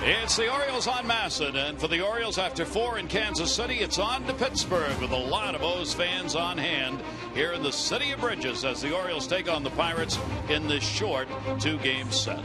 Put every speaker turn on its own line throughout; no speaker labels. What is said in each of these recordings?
It's the Orioles on Masson, and for the Orioles, after 4 in Kansas City, it's on to Pittsburgh with a lot of O's fans on hand here in the City of Bridges as the Orioles take on the Pirates in this short 2-game set.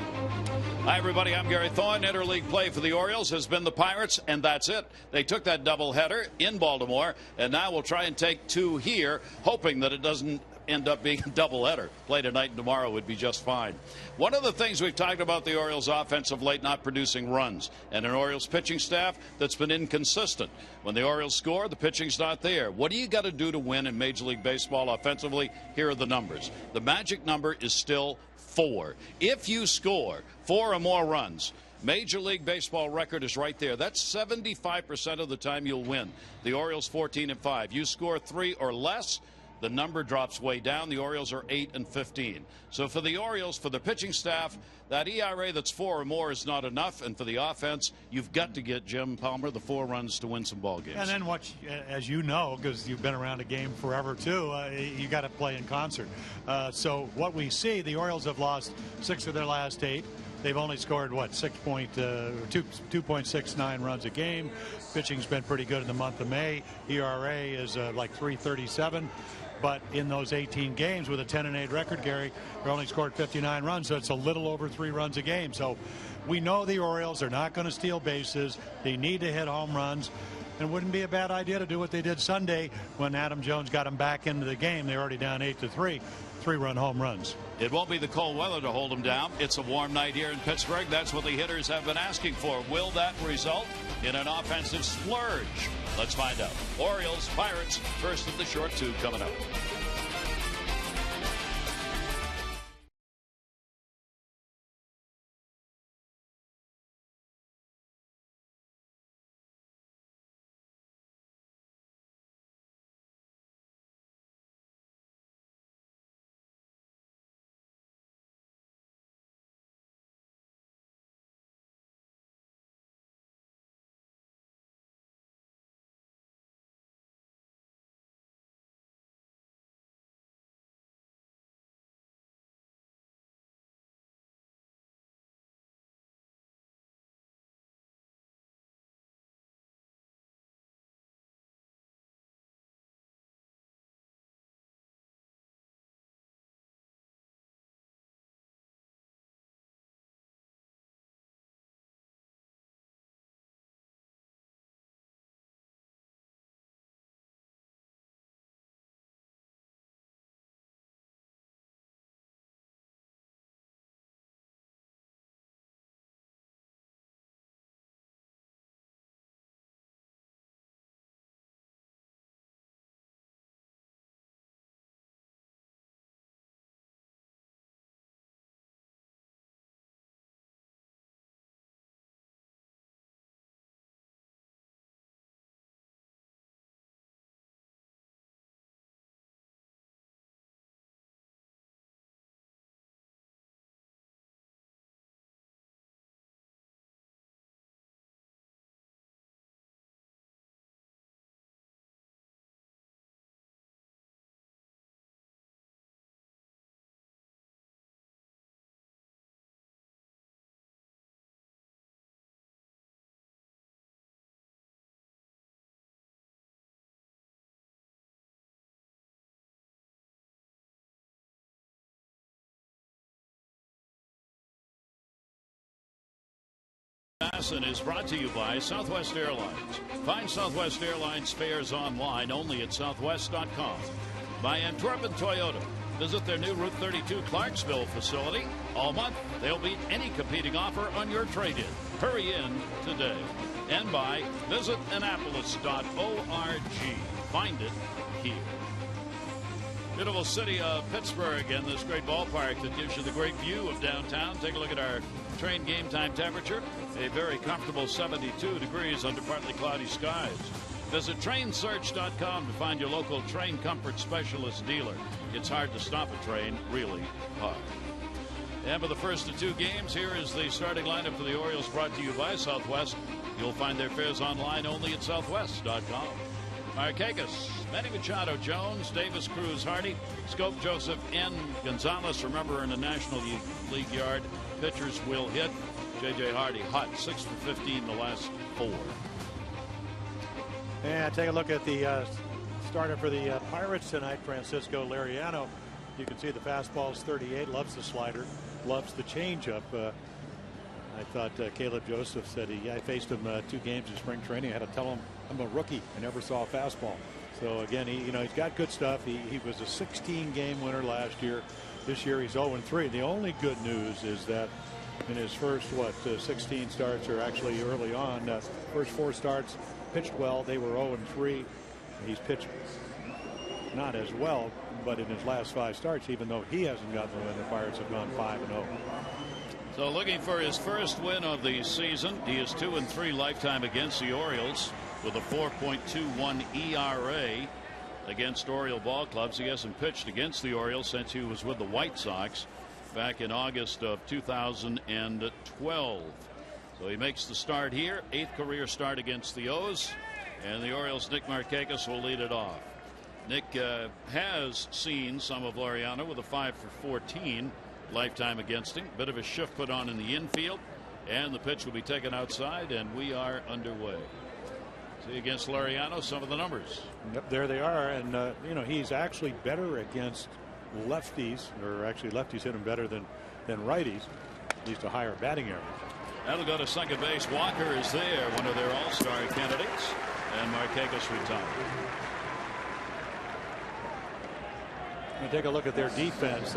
Hi, everybody. I'm Gary Thorne. Interleague play for the Orioles has been the Pirates, and that's it. They took that doubleheader in Baltimore, and now we'll try and take 2 here, hoping that it doesn't end up being a doubleheader. Play tonight and tomorrow would be just fine. One of the things we've talked about the Orioles offense of late, not producing runs, and an Orioles pitching staff that's been inconsistent. When the Orioles score, the pitching's not there. What do you got to do to win in Major League Baseball offensively? Here are the numbers. The magic number is still 4. If you score 4 or more runs, Major League Baseball record is right there. That's 75% of the time you'll win. The Orioles 14-5. You score 3 or less, the number drops way down. The Orioles are 8-15. So for the Orioles, for the pitching staff, that ERA that's 4 or more is not enough. And for the offense, you've got to get, Jim Palmer, the 4 runs to win some ball games.
And then what, as you know, because you've been around a game forever too, you got to play in concert. So what we see, the Orioles have lost 6 of their last 8. They've only scored, what, 2.69 runs a game. Pitching's been pretty good in the month of May. ERA is like 3.37. But in those 18 games with a 10-8 record, Gary, they only scored 59 runs, so it's a little over 3 runs a game. So we know the Orioles are not going to steal bases. They need to hit home runs. And it wouldn't be a bad idea to do what they did Sunday when Adam Jones got them back into the game. They're already down 8-3. 3-run home runs.
It won't be the cold weather to hold them down. It's a warm night here in Pittsburgh. That's what the hitters have been asking for. Will that result in an offensive splurge? Let's find out. Orioles, Pirates, first of the short 2 coming up. Masson is brought to you by Southwest Airlines. Find Southwest Airlines fares online only at southwest.com. By Antwerpen Toyota. Visit their new Route 32 Clarksville facility. All month, they'll beat any competing offer on your trade-in. Hurry in today. And by visitannapolis.org. Find it here. Beautiful city of Pittsburgh and this great ballpark that gives you the great view of downtown. Take a look at our train game time temperature. A very comfortable 72 degrees under partly cloudy skies. Visit trainsearch.com to find your local train comfort specialist dealer. It's hard to stop a train, really hard. And for the first of 2 games, here is the starting lineup for the Orioles, brought to you by Southwest. You'll find their fares online only at southwest.com. Markakis, Manny Machado, Jones, Davis, Cruz, Hardy, Scope, Joseph, N. Gonzalez. Remember, in the National League yard, pitchers will hit. J.J. Hardy hot, 6 for 15 the last 4.
And take a look at the starter for the Pirates tonight, Francisco Liriano. You can see the fastball's 38, loves the slider, loves the changeup. I thought Caleb Joseph said I faced him 2 games in spring training. I had to tell him I'm a rookie. I never saw a fastball. So again, he's got good stuff. He was a 16-game winner last year. This year he's 0-3. The only good news is that in his first 16 starts, or actually early on, first 4 starts, pitched well. They were 0-3. He's pitched not as well, but in his last 5 starts, even though he hasn't gotten the win, the Pirates have gone 5-0.
So looking for his first win of the season. He is 2-3 lifetime against the Orioles with a 4.21 ERA against Oriole ball clubs. He hasn't pitched against the Orioles since he was with the White Sox back in August of 2012. So he makes the start here. 8th career start against the O's, and the Orioles' Nick Markakis will lead it off. Nick has seen some of Liriano with a 5 for 14 lifetime against him. Bit of a shift put on in the infield, and the pitch will be taken outside, and we are underway. See against Liriano some of the numbers.
Yep, there they are. And he's actually better against lefties, or actually lefties hit him better than righties, at least a higher batting average.
That'll go to second base. Walker is there, one of their all-star candidates, and Markakis retired.
You take a look at their defense.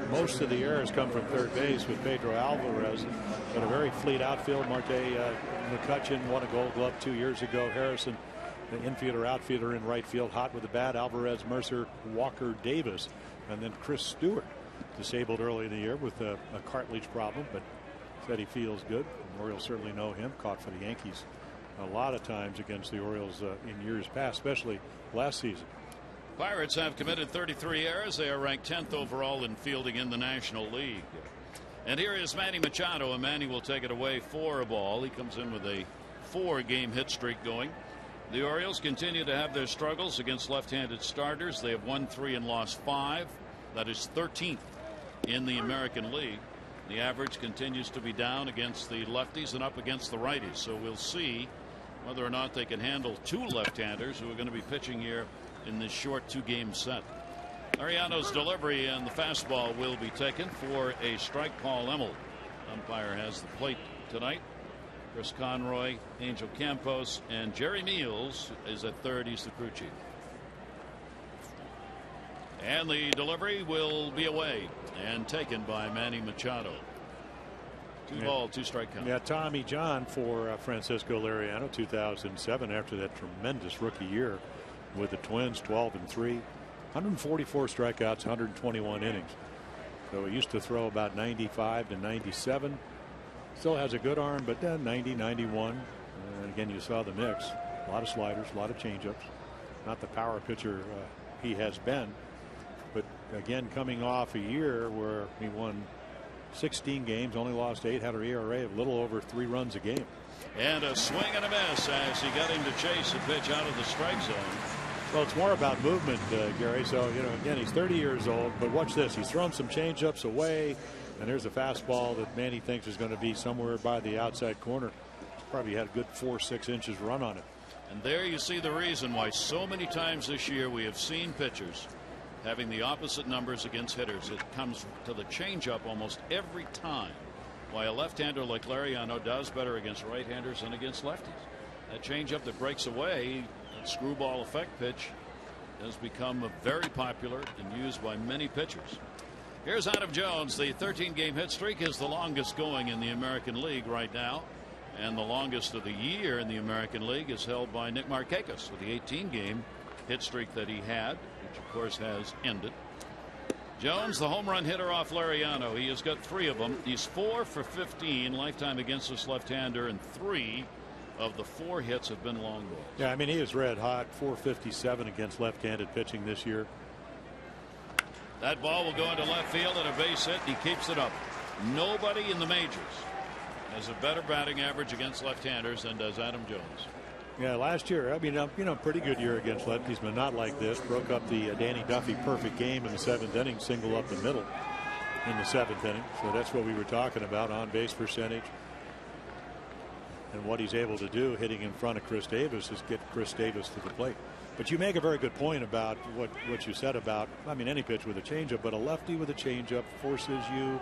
Most of the errors come from third base with Pedro Alvarez, but a very fleet outfield. Marte McCutcheon won a Gold Glove 2 years ago. Harrison, the infielder outfielder in right field, hot with the bat. Alvarez, Mercer, Walker, Davis, and then Chris Stewart, disabled early in the year with a cartilage problem, but said he feels good. The Orioles certainly know him. Caught for the Yankees a lot of times against the Orioles in years past, especially last season.
Pirates have committed 33 errors. They are ranked 10th overall in fielding in the National League. And here is Manny Machado, and Manny will take it away for a ball. He comes in with a 4-game hit streak going. The Orioles continue to have their struggles against left-handed starters. They have won 3 and lost 5. That is 13th in the American League. The average continues to be down against the lefties and up against the righties. So we'll see whether or not they can handle 2 left-handers who are going to be pitching here in this short 2-game set. Liriano's delivery and the fastball will be taken for a strike. Paul Emmel, umpire, has the plate tonight. Chris Conroy, Angel Campos, and Jerry Meals is at third. He's the crew chief. And the delivery will be away and taken by Manny Machado. 2-ball, 2-strike count.
Yeah, Tommy John for Francisco Liriano, 2007, after that tremendous rookie year with the Twins, 12-3, 144 strikeouts, 121 innings. So he used to throw about 95 to 97. Still has a good arm, but then 90, 91. And again, you saw the mix. A lot of sliders, a lot of changeups. Not the power pitcher he has been. But again, coming off a year where he won 16 games, only lost 8, had an ERA of a little over 3 runs a game.
And a swing and a miss as he got him to chase a pitch out of the strike zone.
Well, it's more about movement, Gary. So, again, he's 30 years old, but watch this. He's thrown some changeups away, and there's a fastball that Manny thinks is going to be somewhere by the outside corner. Probably had a good 4-6 inches run on it.
And there you see the reason why so many times this year we have seen pitchers having the opposite numbers against hitters. It comes to the changeup almost every time. Why a left-hander like Liriano does better against right-handers than against lefties. That changeup that breaks away, that screwball effect pitch, has become very popular and used by many pitchers. Here's Adam Jones. The 13-game hit streak is the longest going in the American League right now, and the longest of the year in the American League is held by Nick Markakis with the 18-game hit streak that he had, which of course has ended. Jones, the home run hitter off Liriano. He has got 3 of them. He's 4 for 15 lifetime against this left-hander, and 3 of the 4 hits have been long balls.
Yeah, I mean, he is red hot. 457 against left-handed pitching this year.
That ball will go into left field and a base hit. He keeps it up. Nobody in the majors has a better batting average against left-handers than does Adam Jones.
Yeah, last year, I mean, pretty good year against lefties, but not like this. Broke up the Danny Duffy perfect game in the 7th inning, single up the middle. in the 7th inning. So that's what we were talking about, on base percentage. And what he's able to do hitting in front of Chris Davis is get Chris Davis to the plate. But you make a very good point about what you said about, I mean, any pitch with a changeup, but a lefty with a changeup forces you,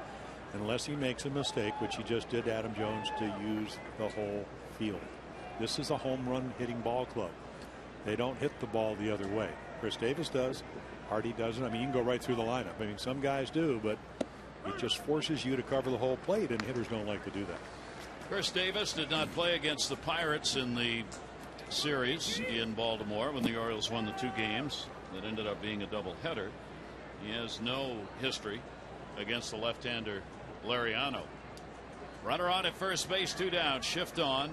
unless he makes a mistake, which he just did, Adam Jones, to use the whole field. This is a home run hitting ball club. They don't hit the ball the other way. Chris Davis does. Hardy doesn't. I mean, you can go right through the lineup. I mean, some guys do, but it just forces you to cover the whole plate, and hitters don't like to do that.
Chris Davis did not play against the Pirates in the series in Baltimore when the Orioles won the 2 games that ended up being a doubleheader. He has no history against the left-hander Lariano. Runner on at first base, 2 down, shift on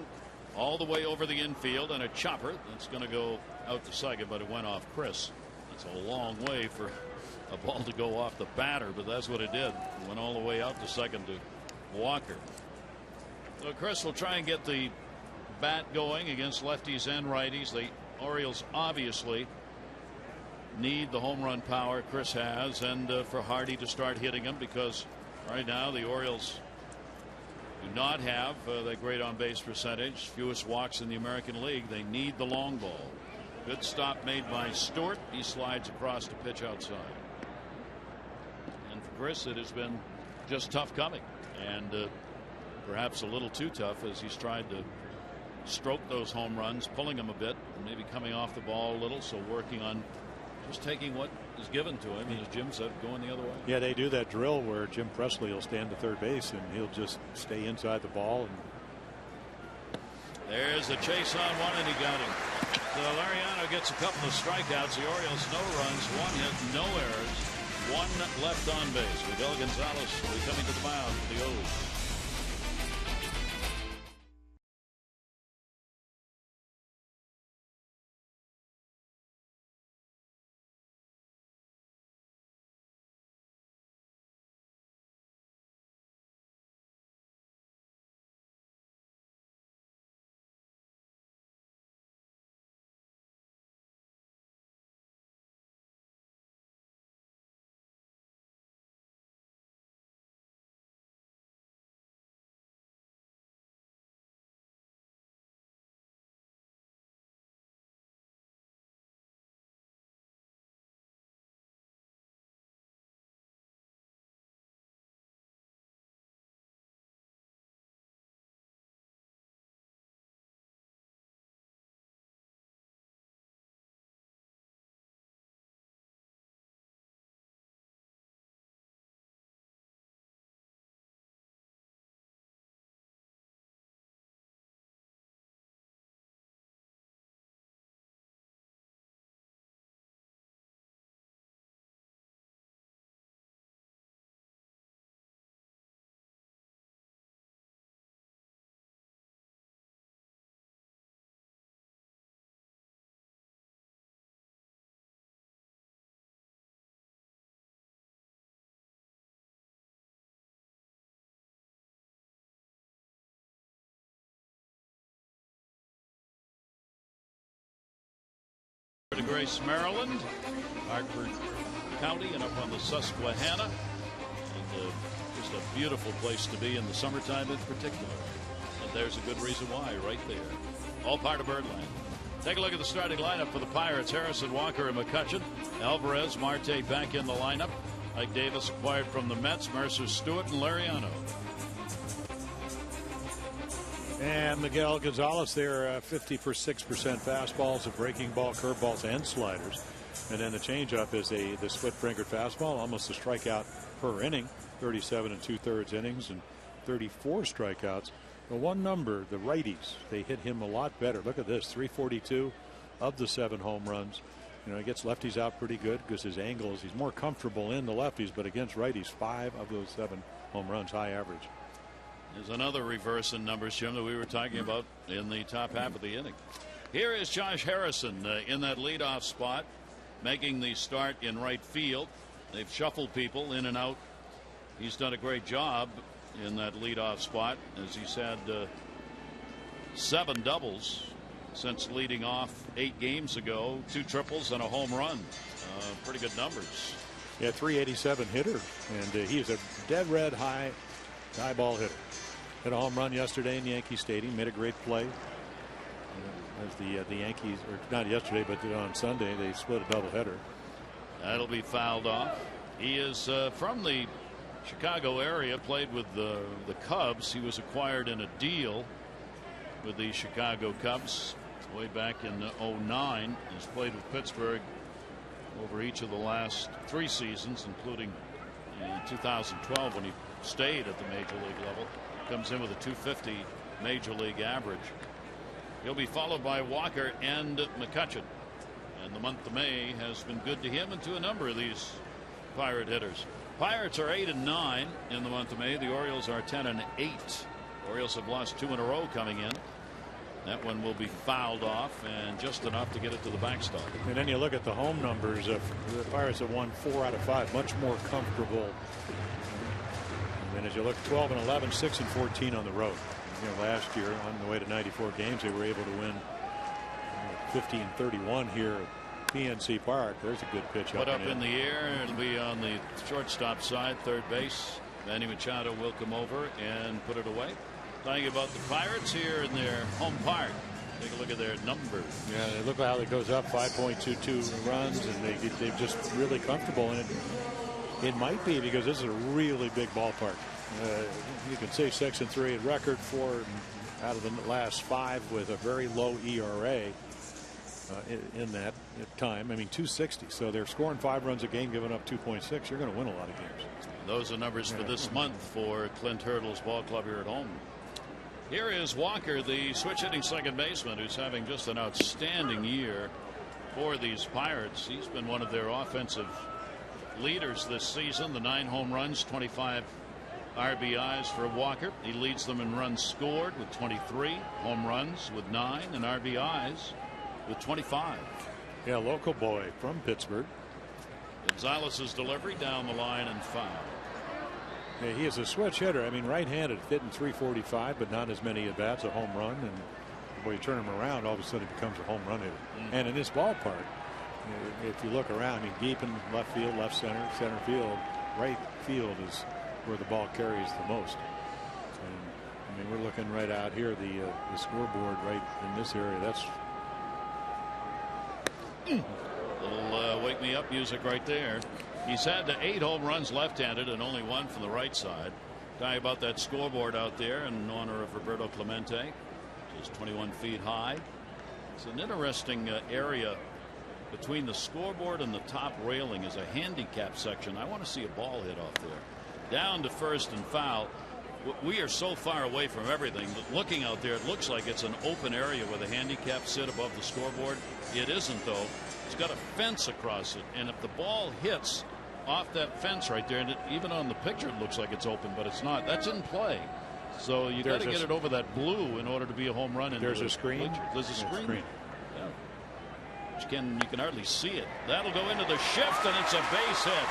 all the way over the infield, and a chopper that's going to go out to second, but it went off Chris. That's a long way for a ball to go off the batter, but that's what it did. It went all the way out to second to Walker. So Chris will try and get the bat going against lefties and righties. The Orioles obviously need the home run power Chris has, and for Hardy to start hitting him, because right now the Orioles do not have that great on base percentage, fewest walks in the American League. They need the long ball. Good stop made by Stewart. He slides across to pitch outside. And for Chris, it has been just tough coming, and perhaps a little too tough, as he's tried to stroke those home runs, pulling them a bit, maybe coming off the ball a little. So working on just taking what is given to him, and as Jim said, going the other way. Yeah, they do that drill where Jim Presley will stand to third base and he'll just stay inside the ball. And there's a chase on one, and he got him. So Lariano gets a couple of strikeouts. The Orioles no runs, 1 hit, no errors, 1 left on base. Miguel Gonzalez will be coming to the mound for the O's. To Grace, Maryland, Hartford County, and up on the Susquehanna. And just a beautiful place to be in the summertime in particular. And there's a good reason why right there. All part of Birdland. Take a look at the starting lineup for the Pirates. Harrison, Walker, and McCutchen. Alvarez, Marte back in the lineup. Ike Davis acquired from the Mets. Mercer, Stewart, and Lariano.
And Miguel Gonzalez there, 56% fastballs, a breaking ball, curveballs, and sliders. And then the changeup is the split-fingered fastball, almost a strikeout per inning, 37 2/3 innings and 34 strikeouts. The one number, the righties, they hit him a lot better. Look at this, 342 of the 7 home runs. You know, he gets lefties out pretty good because his angles, he's more comfortable in the lefties, but against righties, 5 of those 7 home runs, high average.
There's another reverse in numbers, Jim, that we were talking about in the top half of the inning. Here is Josh Harrison in that leadoff spot, making the start in right field. They've shuffled people in and out. He's done a great job in that leadoff spot. As he said, 7 doubles since leading off 8 games ago, 2 triples and a home run. Pretty good numbers.
Yeah, 387 hitter, and he's a dead red high ball hitter. Hit a home run yesterday in Yankee Stadium. Made a great play. As the Yankees, or not yesterday, but on Sunday, they split a doubleheader.
That'll be fouled off. He is from the Chicago area. Played with the Cubs. He was acquired in a deal with the Chicago Cubs way back in '09. He's played with Pittsburgh over each of the last 3 seasons, including in 2012 when he stayed at the major league level. Comes in with a .250 major league average. He'll be followed by Walker and McCutchen. And the month of May has been good to him and to a number of these Pirate hitters. Pirates are 8-9 in the month of May. The Orioles are 10-8. Orioles have lost 2 in a row coming in. That one will be fouled off, and just enough to get it to the backstop.
And then you look at the home numbers. The Pirates have won 4 out of 5, much more comfortable. And then as you look, 12-11, 6-14 on the road. Last year on the way to 94 games, they were able to win 50-31 here at PNC Park. There's a good pitch.
Put up in the air. It'll be on the shortstop side, third base. Manny Machado will come over and put it away. Talking about the Pirates here in their home park. Take a look at their numbers.
Yeah, they look how it goes up, 5.22 runs, and they're just really comfortable in it. It might be because this is a really big ballpark. You can say 6-3 at record, 4 out of the last 5 with a very low ERA in that time. I mean, 260. So they're scoring 5 runs a game, giving up 2.6. You're going to win a lot of games.
Those are numbers for this month for Clint Hurdle's ball club here at home. Here is Walker, the switch hitting second baseman, who's having just an outstanding year for these Pirates. He's been one of their offensive leaders this season. The 9 home runs, 25 RBIs for Walker. He leads them in runs scored with 23, home runs with 9, and RBIs with 25.
Yeah, local boy from Pittsburgh.
Gonzalez's delivery down the line and foul.
Yeah, he is a switch hitter. I mean, right-handed, hitting .345, but not as many at bats. A home run, and when you turn him around, all of a sudden he becomes a home run hitter. And in this ballpark, if you look around, I mean, deep in left field, left center, center field, right field is where the ball carries the most. And I mean, we're looking right out here, the scoreboard right in this area. That's
little wake me up music right there. He's had 8 home runs left-handed and only 1 from the right side. Tell you about that scoreboard out there in honor of Roberto Clemente. It's 21 feet high. It's an interesting area between the scoreboard and the top railing is a handicap section. I want to see a ball hit off there. Down to first and foul. We are so far away from everything, but looking out there, it looks like it's an open area where the handicap sit above the scoreboard. It isn't, though. It's got a fence across it, and if the ball hits off that fence right there, and even on the picture it looks like it's open, but it's not. That's in play. So you got to get it over that blue in order to be a home run.
There's a screen.
Bleachers. There's a screen. Yeah. You can hardly see it. That'll go into the shift, and it's a base hit.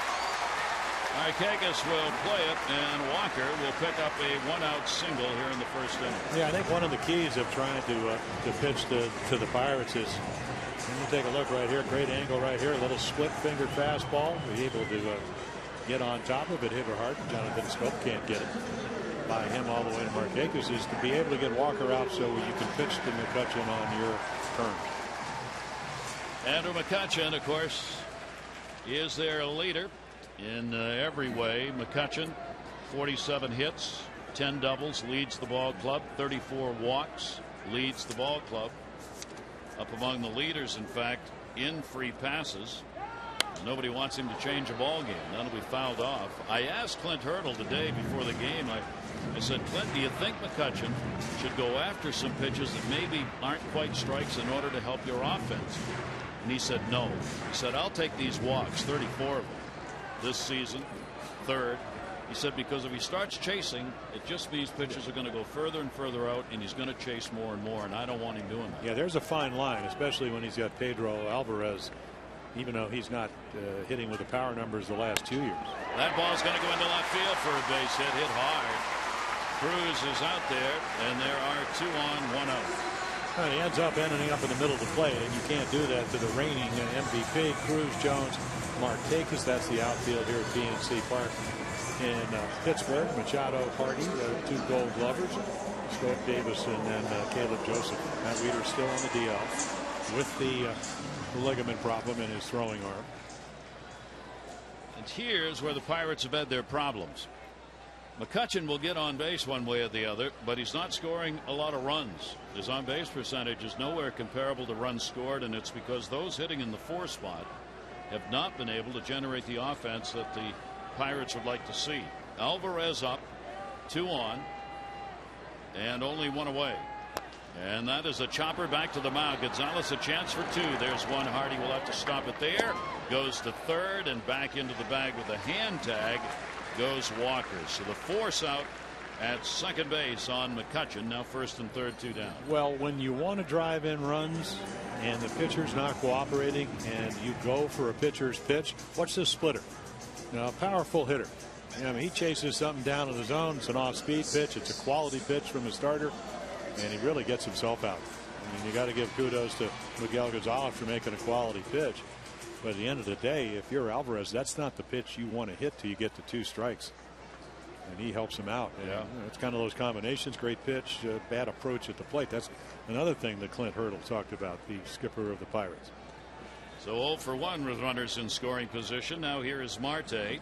Markakis will play it, and Walker will pick up a 1-out single here in the first inning.
Yeah, I think one of the keys of trying to pitch to the Pirates is, you take a look right here, great angle right here, a little split finger fastball. Be able to get on top of it, hit her hard. Jonathan Scope can't get it by him all the way to Markakis. Is to be able to get Walker out so you can pitch to McCutchen on your terms.
Andrew McCutchen, of course, is their leader in every way. McCutchen, 47 hits, 10 doubles, leads the ball club. 34 walks, leads the ball club. Up among the leaders, in fact, in free passes. Nobody wants him to change a ball game. That'll be fouled off. I asked Clint Hurdle today before the game. I said, Clint, do you think McCutchen should go after some pitches that maybe aren't quite strikes in order to help your offense? And he said no. He said, I'll take these walks, 34 of them this season, third. He said because if he starts chasing, it just means pitchers are going to go further and further out, and he's going to chase more and more, and I don't want him doing that.
Yeah, there's a fine line, especially when he's got Pedro Alvarez, even though he's not hitting with the power numbers the last 2 years.
That ball's going to go into left field for a base hit hard. Cruz is out there, and there are 2 on, 1 out.
And he ends up ending up in the middle of the plate, and you can't do that to the reigning MVP, Cruz, Jones, Markakis. That's the outfield here at PNC Park in Pittsburgh. Machado, Hardy, the 2 Gold Glovers, Scott Davis, and then Caleb Joseph. Matt Weeder's still on the DL with the ligament problem in his throwing arm.
And here's where the Pirates have had their problems. McCutchen will get on base one way or the other, but he's not scoring a lot of runs. His on base percentage is nowhere comparable to runs scored, and it's because those hitting in the 4 spot have not been able to generate the offense that the Pirates would like to see. Alvarez up, 2 on, and only 1 away. And that is a chopper back to the mound. Gonzalez a chance for 2. There's 1. Hardy will have to stop it there. Goes to third and back into the bag with a hand tag. Goes Walker. So the force out at second base on McCutchen. Now first and third, 2 down.
Well, when you want to drive in runs and the pitcher's not cooperating and you go for a pitcher's pitch, what's this splitter? You know, a powerful hitter. I mean, he chases something down in the zone. It's an off-speed pitch. It's a quality pitch from the starter, and he really gets himself out. I mean, you got to give kudos to Miguel Gonzalez for making a quality pitch. But at the end of the day, if you're Alvarez, that's not the pitch you want to hit till you get to 2 strikes. And he helps him out.
Yeah.
It's kind of those combinations. Great pitch, bad approach at the plate. That's another thing that Clint Hurdle talked about, the skipper of the Pirates.
So 0 for 1 with runners in scoring position. Now here is Marte.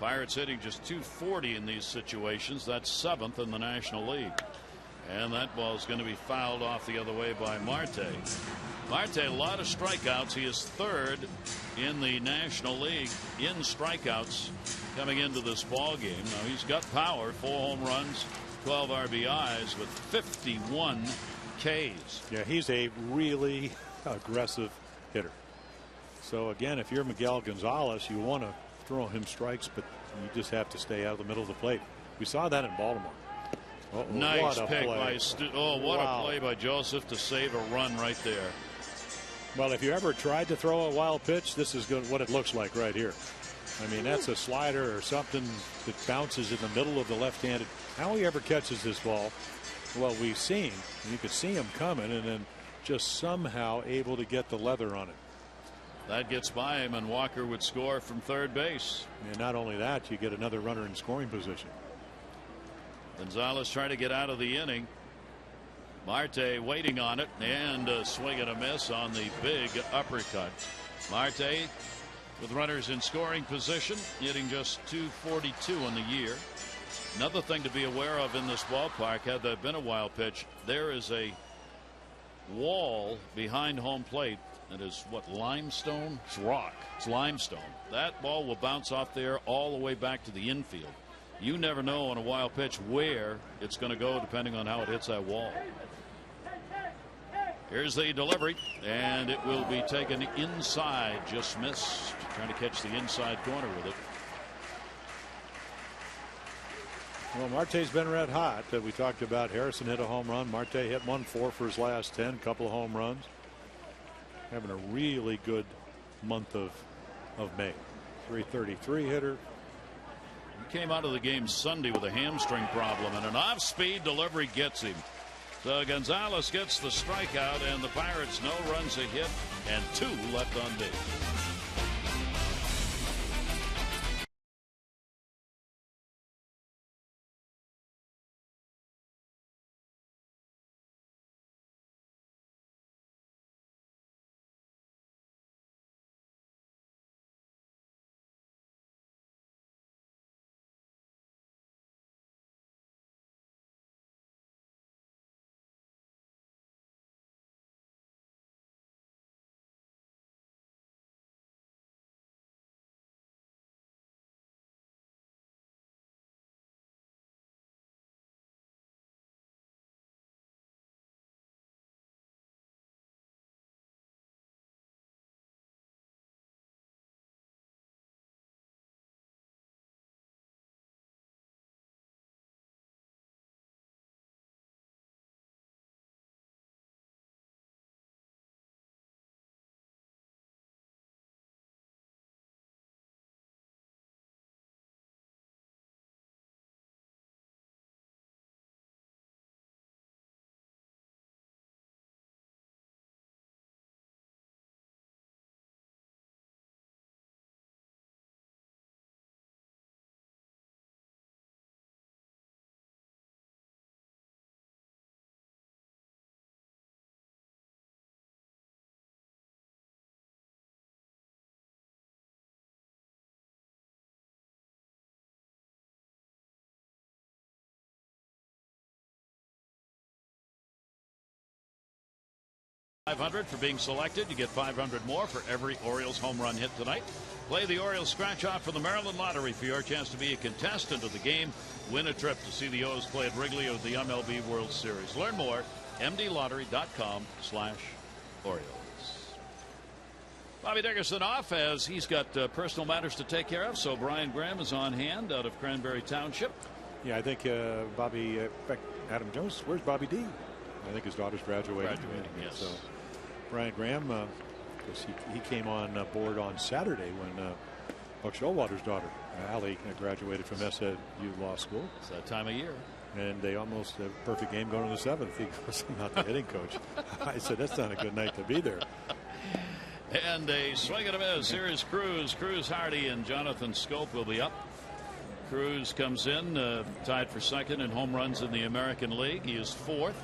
Pirates hitting just .240 in these situations. That's 7th in the National League. And that ball is going to be fouled off the other way by Marte. Marte, a lot of strikeouts. He is 3rd in the National League in strikeouts coming into this ball game. Now he's got power, 4 home runs, 12 RBIs with 51 Ks.
Yeah, he's a really aggressive hitter. So again, if you're Miguel Gonzalez, you want to throw him strikes, but you just have to stay out of the middle of the plate. We saw that in Baltimore.
Nice pick by what a play by Joseph to save a run right there.
Well, if you ever tried to throw a wild pitch, this is good, what it looks like right here. I mean, that's a slider or something that bounces in the middle of the left-handed. How he ever catches this ball, well, we've seen. You could see him coming and then just somehow able to get the leather on it.
That gets by him, and Walker would score from third base.
And not only that, you get another runner in scoring position.
Gonzalez trying to get out of the inning. Marte waiting on it, and a swing and a miss on the big uppercut. Marte with runners in scoring position, hitting just .242 on the year. Another thing to be aware of in this ballpark, had that been a wild pitch, there is a wall behind home plate that is what, limestone? It's rock. It's limestone. That ball will bounce off there all the way back to the infield. You never know on a wild pitch where it's going to go depending on how it hits that wall. Here's the delivery, and it will be taken inside. Just missed. Trying to catch the inside corner with it.
Well, Marte's been red hot. We talked about Harrison hit a home run. Marte hit 1-4 for his last 10. Couple of home runs. Having a really good month of May. .333 hitter.
He came out of the game Sunday with a hamstring problem, and an off-speed delivery gets him. So Gonzalez gets the strikeout, and the Pirates no runs a hit and 2 left on base. $500 for being selected. You get $500 more for every Orioles home run hit tonight. Play the Orioles scratch-off for the Maryland Lottery for your chance to be a contestant of the game. Win a trip to see the O's play at Wrigley or the MLB World Series. Learn more, mdlottery.com/Orioles. Bobby Dickerson off as he's got personal matters to take care of, so Brian Graham is on hand out of Cranberry Township.
Yeah, I think Bobby, in fact, Adam Jones, where's Bobby D? I think his daughter's graduating.
Yes.
So Brian Graham, he came on board on Saturday when Buck Showalter's daughter, Allie, graduated from SMU Law School.
It's that time of year.
And they almost a perfect game going to the seventh. He goes, I'm not the hitting coach. I said, that's not a good night to be there.
And a swing and a miss. Here is Cruz. Cruz, Hardy, and Jonathan Scope will be up. Cruz comes in, tied for second in home runs in the American League. He is fourth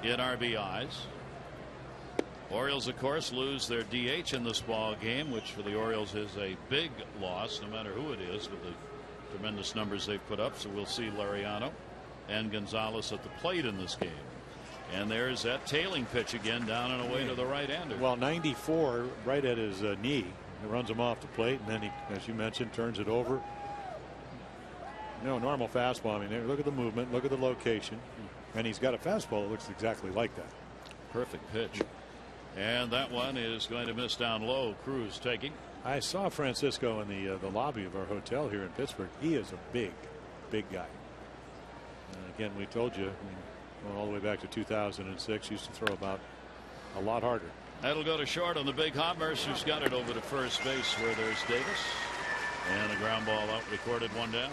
in RBIs. Orioles, of course, lose their DH in this ball game, which for the Orioles is a big loss, no matter who it is, with the tremendous numbers they've put up. So we'll see Laureano and Gonzalez at the plate in this game. And there's that tailing pitch again, down and away to the right-hander.
Well, 94 right at his knee. He runs him off the plate, and then he, as you mentioned, turns it over. No normal fastball. I mean, look at the movement, look at the location, and he's got a fastball that looks exactly like that.
Perfect pitch. And that one is going to miss down low. Cruz taking.
I saw Francisco in the lobby of our hotel here in Pittsburgh. He is a big guy. And again, we told you, going all the way back to 2006, used to throw about a lot harder.
That'll go to short on the big hop. Mercer's got it over to first base where there's Davis. And a ground ball out, recorded, one down.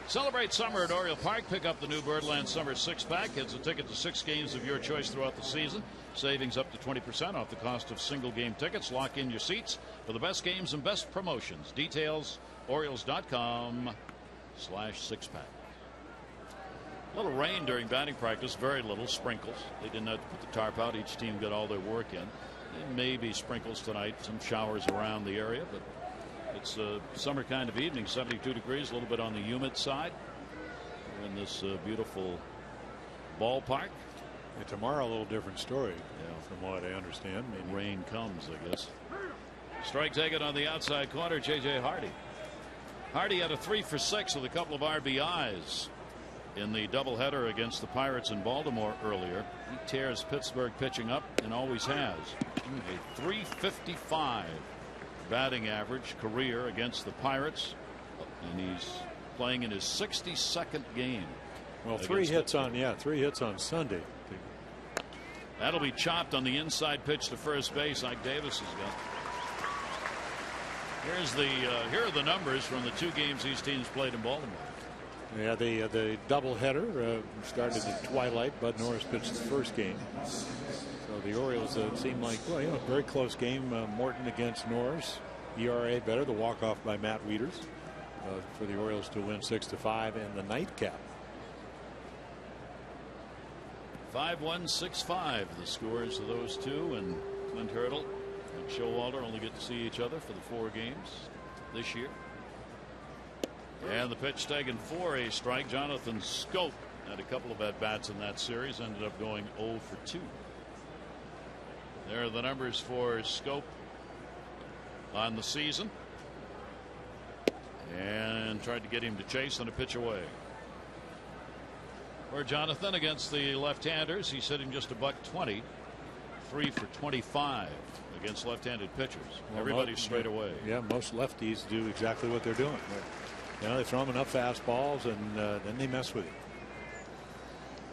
Celebrate summer at Oriole Park. Pick up the new Birdland Summer 6-pack. It's a ticket to 6 games of your choice throughout the season. Savings up to 20% off the cost of single game tickets. Lock in your seats for the best games and best promotions. Details, Orioles.com/6-pack. A little rain during batting practice, very little sprinkles. They didn't have to put the tarp out. Each team got all their work in. It may be sprinkles tonight, some showers around the area, but it's a summer kind of evening. 72 degrees, a little bit on the humid side. We're in this beautiful ballpark.
And tomorrow, a little different story, from what I understand.
Maybe rain comes, I guess. Strike taken on the outside corner, J.J. Hardy. Hardy had a 3 for 6 with a couple of RBIs in the doubleheader against the Pirates in Baltimore earlier. He tears Pittsburgh pitching up and always has. A 355 batting average career against the Pirates, and he's playing in his 62nd game.
Well, 3 hits on Sunday.
That'll be chopped on the inside pitch to first base, like Davis has got. Here are the numbers from the 2 games these teams played in Baltimore.
Yeah, the doubleheader started at twilight. Bud Norris pitched the first game. So the Orioles seemed like, very close game. Morton against Norris. ERA better. The walk-off by Matt Wieters for the Orioles to win 6-5 in the nightcap.
5-1, 6-5. The scores of those two, and Clint Hurdle and Showalter only get to see each other for the 4 games this year. And the pitch taken for a strike. Jonathan Scope had a couple of at-bats in that series, ended up going 0 for 2. There are the numbers for Scope on the season, and tried to get him to chase on a pitch away. For Jonathan against the left-handers, he's hitting just $120, 3 for 25 against left-handed pitchers. Well, everybody's straight away.
Yeah, most lefties do exactly what they're doing. They throw them enough fastballs, and then they mess with you.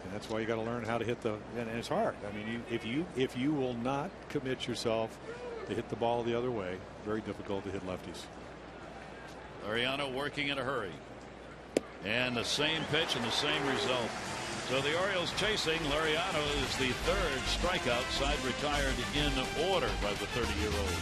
And that's why you got to learn how to hit and it's hard. I mean, if you will not commit yourself to hit the ball the other way, very difficult to hit lefties.
Laureano working in a hurry, and the same pitch and the same result. So the Orioles chasing. Laureano is the 3rd strikeout, side retired in order by the 30-year-old.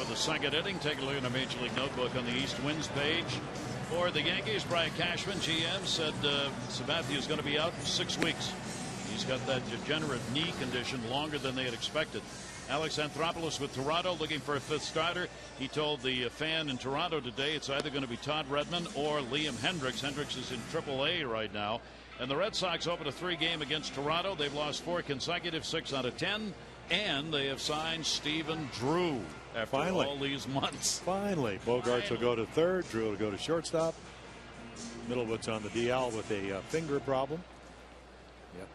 for the second inning. Take a look at the Major League Notebook on the East Wins page. For the Yankees, Brian Cashman, GM, said Sabathia is going to be out for 6 weeks. He's got that degenerate knee condition longer than they had expected. Alex Anthopoulos with Toronto looking for a 5th starter. He told the fan in Toronto today it's either going to be Todd Redmond or Liam Hendricks. Hendricks is in AAA right now. And the Red Sox opened a 3-game against Toronto. They've lost 4 consecutive, 6 out of 10. And they have signed Stephen Drew after all these months.
Finally. Bogarts will go to third. Drew will go to shortstop. Middlewood's on the DL with a finger problem. Yep.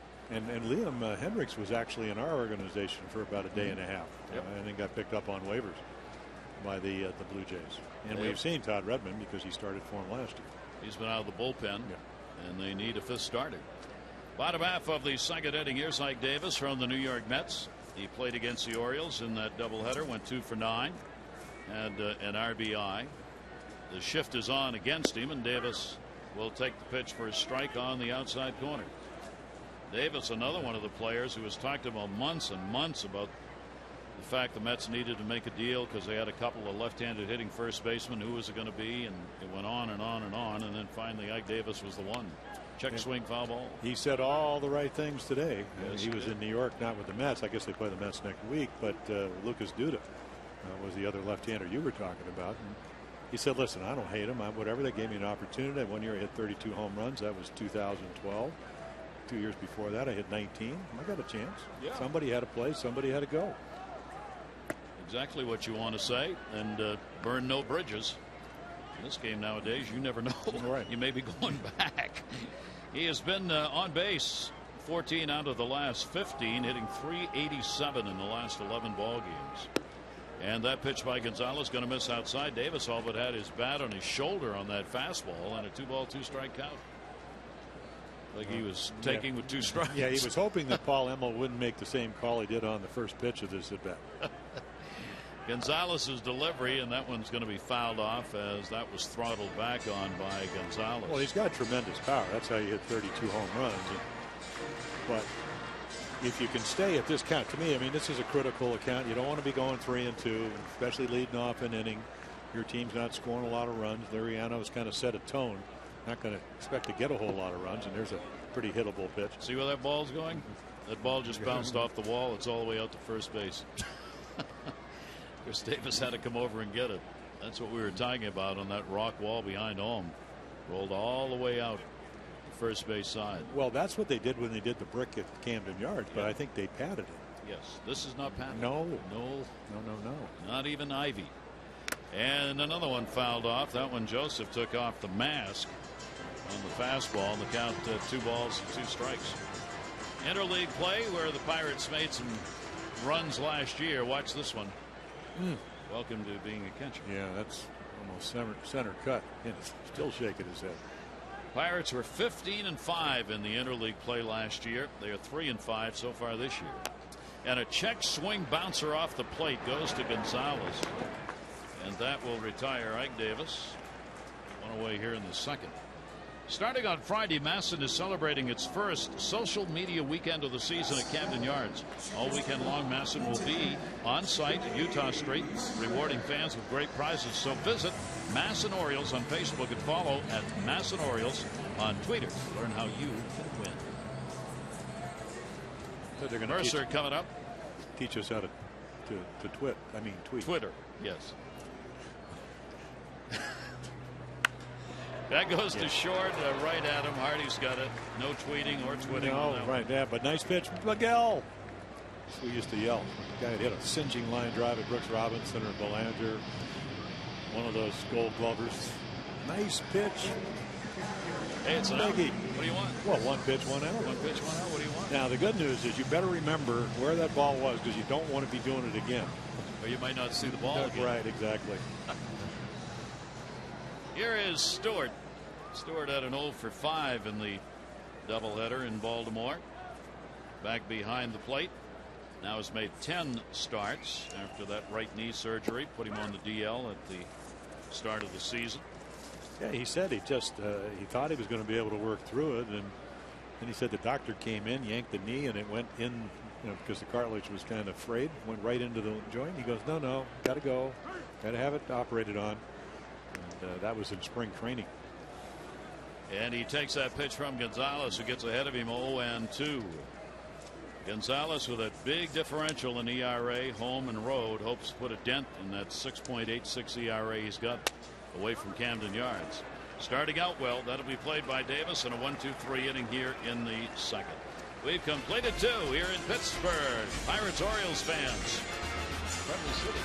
And Liam Hendricks was actually in our organization for about a day and a half.
Yep.
And then got picked up on waivers by the Blue Jays. And we've seen Todd Redmond because he started for him last year.
He's been out of the bullpen. And they need a 5th starter. Bottom half of the second inning. Here's Ike Davis from the New York Mets. He played against the Orioles in that doubleheader, went 2 for 9, and an RBI. The shift is on against him, and Davis will take the pitch for a strike on the outside corner. Davis, another one of the players who has talked about months and months about the fact the Mets needed to make a deal because they had a couple of left-handed hitting first basemen. Who was it going to be? And it went on and on and on, and then finally Ike Davis was the one. Check swing, foul ball.
He said all the right things today.
Yes,
he was in New York, not with the Mets. I guess they play the Mets next week. But Lucas Duda was the other left-hander you were talking about. And he said, listen, I don't hate him. Whatever, they gave me an opportunity. One year I hit 32 home runs. That was 2012. 2 years before that I hit 19. I got a chance.
Yeah.
Somebody had to play. Somebody had to go.
Exactly what you want to say. And burn no bridges. In this game nowadays, you never know.
Right.
You may be going back. He has been on base 14 out of the last 15, hitting .387 in the last 11 ball games. And that pitch by Gonzalez going to miss outside. Davis all but had his bat on his shoulder on that fastball, and a 2-ball 2-strike count. Like he was taking with 2 strikes.
Yeah, he was hoping that Paul Emmel wouldn't make the same call he did on the first pitch of this at bat.
Gonzalez's delivery, and that one's going to be fouled off as that was throttled back on by Gonzalez.
Well, he's got tremendous power. That's how you hit 32 home runs. But if you can stay at this count, to me, I mean, this is a critical account. You don't want to be going 3-2, especially leading off an inning. Your team's not scoring a lot of runs. Liriano's kind of set a tone. Not going to expect to get a whole lot of runs, and there's a pretty hittable pitch.
See where that ball's going? That ball just bounced off the wall. It's all the way out to first base. Chris Davis had to come over and get it. That's what we were talking about on that rock wall behind home. Rolled all the way out the first base side.
Well, that's what they did when they did the brick at Camden Yards, but I think they padded it.
Yes, this is not padded.
No.
No.
No.
Not even Ivy. And another one fouled off. That one Joseph took off the mask on the fastball. And the count 2 balls and 2 strikes. Interleague play where the Pirates made some runs last year. Watch this one. Welcome to being a catcher.
Yeah, that's almost center cut. And still shaking his head.
Pirates were 15-5 in the interleague play last year. They are 3-5 so far this year. And a check swing bouncer off the plate goes to Gonzalez. And that will retire Ike Davis. One away here in the second. Starting on Friday, Masson is celebrating its first social media weekend of the season at Camden Yards. All weekend long, Masson will be on site at Utah Street, rewarding fans with great prizes. So visit Masson Orioles on Facebook and follow at Masson Orioles on Twitter to learn how you can win. Mercer coming up.
Teach us how to tweet.
Twitter, yes. That goes to short, right at him. Hardy's got it. No tweeting or twitting.
No, right, yeah, but nice pitch. Miguel. We used to yell. The guy had hit a singeing line drive at Brooks Robinson or Belanger. One of those Gold Glovers. Nice pitch.
Hey, it's an out. What do you want?
Well, 1 pitch, 1 out.
1 pitch, 1 out. What do you want?
Now, the good news is you better remember where that ball was because you don't want to be doing it again.
Or you might not see the ball again.
Right, exactly.
Here is Stewart. Stewart had an 0 for 5 in the doubleheader in Baltimore. Back behind the plate. Now has made 10 starts after that right knee surgery. Put him on the DL at the start of the season.
Yeah, he said he thought he was going to be able to work through it, and then he said the doctor came in, yanked the knee, and it went in because the cartilage was kind of frayed, went right into the joint. He goes, no, got to go, got to have it operated on. And that was in spring training.
And he takes that pitch from Gonzalez, who gets ahead of him 0-2. Gonzalez with a big differential in ERA, home and road, hopes to put a dent in that 6.86 ERA he's got away from Camden Yards. Starting out well, that'll be played by Davis in a 1-2-3 inning here in the second. We've completed 2 here in Pittsburgh. Pirates Orioles fans from the city.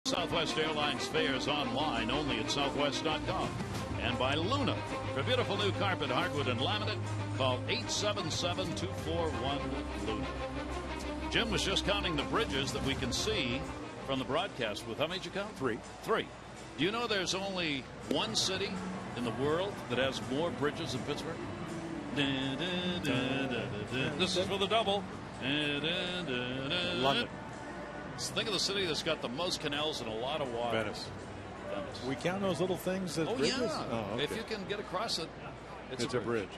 Southwest Airlines fares online only at southwest.com and by Luna. For beautiful new carpet, hardwood, and laminate, call 877-241-LUNA. Jim was just counting the bridges that we can see from the broadcast booth. How many did you count?
3.
3. Do you know there's only one city in the world that has more bridges than Pittsburgh? This is for the double.
London.
Think of the city that's got the most canals and a lot of water.
Venice. We count those little things as bridges?
Yeah.
Oh, okay.
If you can get across it, it's
a bridge.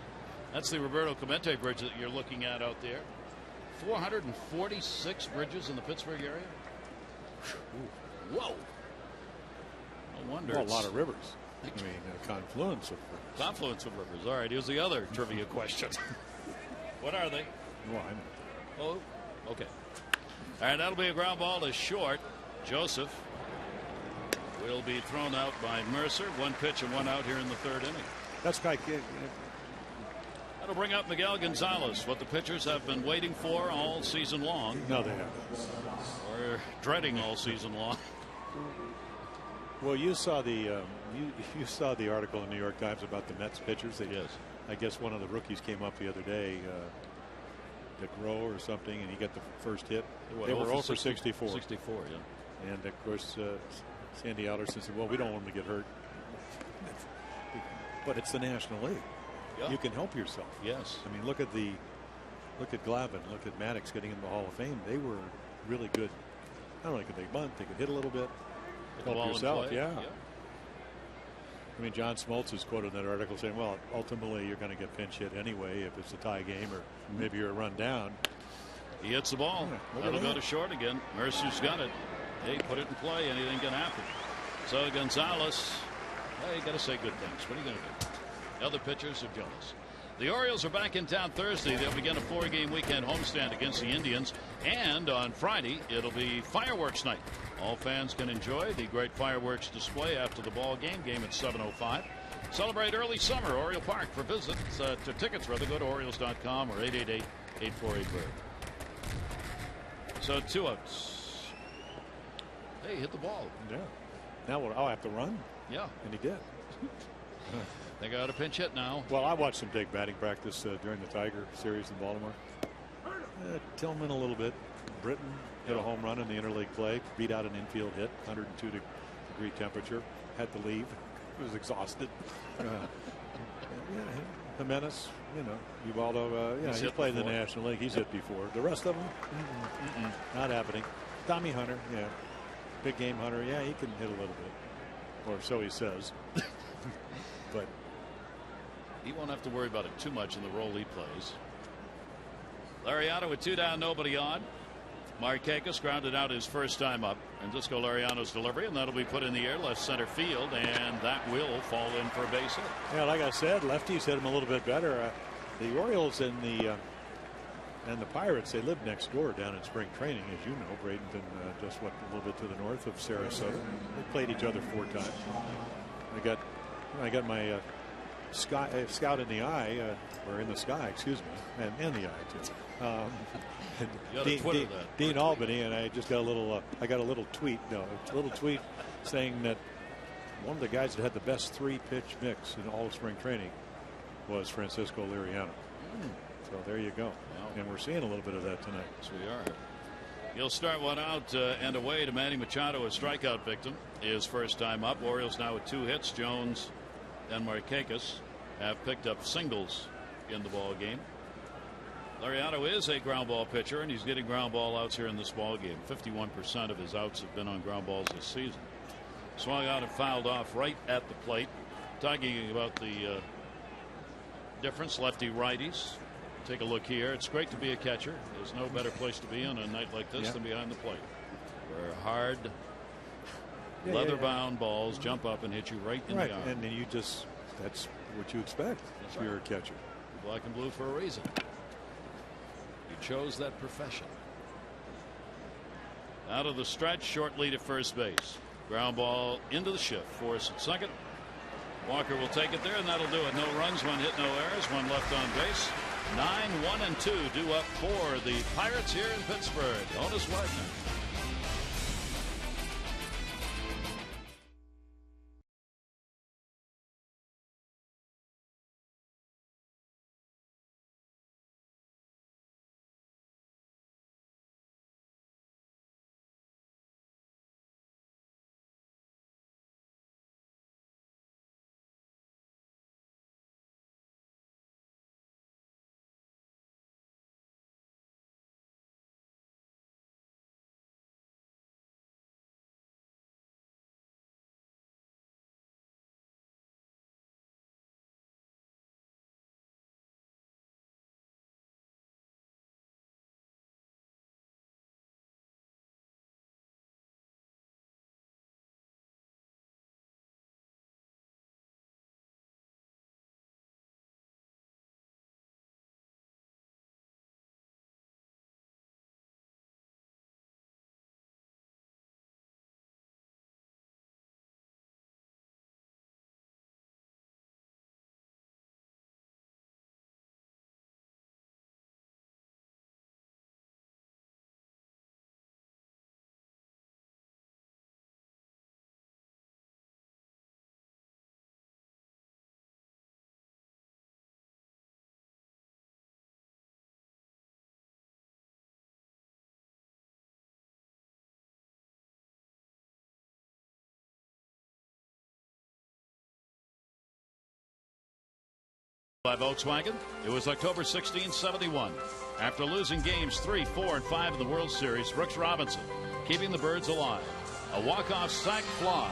That's the Roberto Clemente bridge that you're looking at out there. 446 bridges in the Pittsburgh area. Whoa. No wonder.
Well, a lot of rivers. I mean, a confluence of rivers.
Confluence of rivers. All right, here's the other trivia question. What are they?
Well, I know.
Oh, okay. All right, that'll be a ground ball to short. Joseph will be thrown out by Mercer. 1 pitch and 1 out here in the 3rd inning.
That's like
that'll bring up Miguel Gonzalez, what the pitchers have been waiting for all season long.
No, they haven't.
Or dreading all season long.
Well, you saw the you saw the article in the New York Times about the Mets pitchers.
Yes.
I guess one of the rookies came up the other day, DeGrow or something, and he got the first hit. They were 0 for 64.
64, yeah.
And of course, Sandy Alderson said, "Well, we don't want him to get hurt." But it's the National League.
Yeah.
You can help yourself.
Yes.
I mean, look at Glavine, look at Maddox getting in the Hall of Fame. They were really good. Not only could they bunt, they could hit a little bit. Help yourself, yeah. I mean, John Smoltz is quoted in that article saying, well, ultimately you're going to get pinch hit anyway if it's a tie game or maybe you're a run down.
He hits the ball.
Yeah,
that'll go to short again. Mercer's got it. Hey, put it in play. Anything can happen. So Gonzalez, well, you got to say good things. What are you going to do? The other pitchers are jealous. The Orioles are back in town Thursday. They'll begin a 4-game weekend homestand against the Indians. And on Friday, it'll be fireworks night. All fans can enjoy the great fireworks display after the ball game at 7:05. Celebrate early summer, Oriole Park. For visits, to tickets, rather, go to Orioles.com or 888-848-BIRD. So 2 outs. Hey, hit the ball.
Yeah. Now I'll have to run.
Yeah.
And he did.
They got a pinch hit now.
Well, I watched him take batting practice during the Tiger series in Baltimore. Tillman a little bit. Britton hit a home run in the interleague play. Beat out an infield hit. 102 degree degree temperature. Had to leave. He was exhausted. Jimenez, Ubaldo, he's played in the National League. He's hit before. The rest of them, not happening. Tommy Hunter, big game Hunter, he can hit a little bit, or so he says. But
he won't have to worry about it too much in the role he plays. Lariano with 2 down, nobody on. Markakis grounded out his first time up, and Disco Lariano's delivery, and that'll be put in the air left center field, and that will fall in for a base hit.
Yeah, like I said, lefties hit him a little bit better. The Orioles and the Pirates, they live next door down in spring training, as you know. Bradenton, just a little bit to the north of Sarasota. They played each other 4 times. I got my scout in the eye, or in the sky, excuse me, and in the eye too. Dean Albany, and I just got a little. I got a little tweet. No, a little tweet saying that one of the guys that had the best 3-pitch mix in all of spring training was Francisco Liriano. So there you go. Wow. And we're seeing a little bit of that tonight.
Yes, we are. He'll start one out and away to Manny Machado, a strikeout victim. His first time up. Orioles now with 2 hits. Jones and Markakis have picked up singles in the ball game. Lariano is a ground ball pitcher, and he's getting ground ball outs here in this ball game. 51% of his outs have been on ground balls this season. Swung out and fouled off right at the plate. Talking about the difference, lefty righties. Take a look here. It's great to be a catcher. There's no better place to be on a night like this than behind the plate, where hard leather-bound balls jump up and hit you right in the arm.
And then that's what you expect if you're a catcher.
Black and blue for a reason. You chose that profession. Out of the stretch, short lead at first base. Ground ball into the shift. Force at second. Walker will take it there, and that'll do it. No runs, 1 hit, no errors, 1 left on base. 9-1-2 due up for the Pirates here in Pittsburgh. Honus Wagner. By Volkswagen. It was October 16, 1971. After losing games 3, 4, and 5 in the World Series, Brooks Robinson keeping the Birds alive. A walk-off sac fly.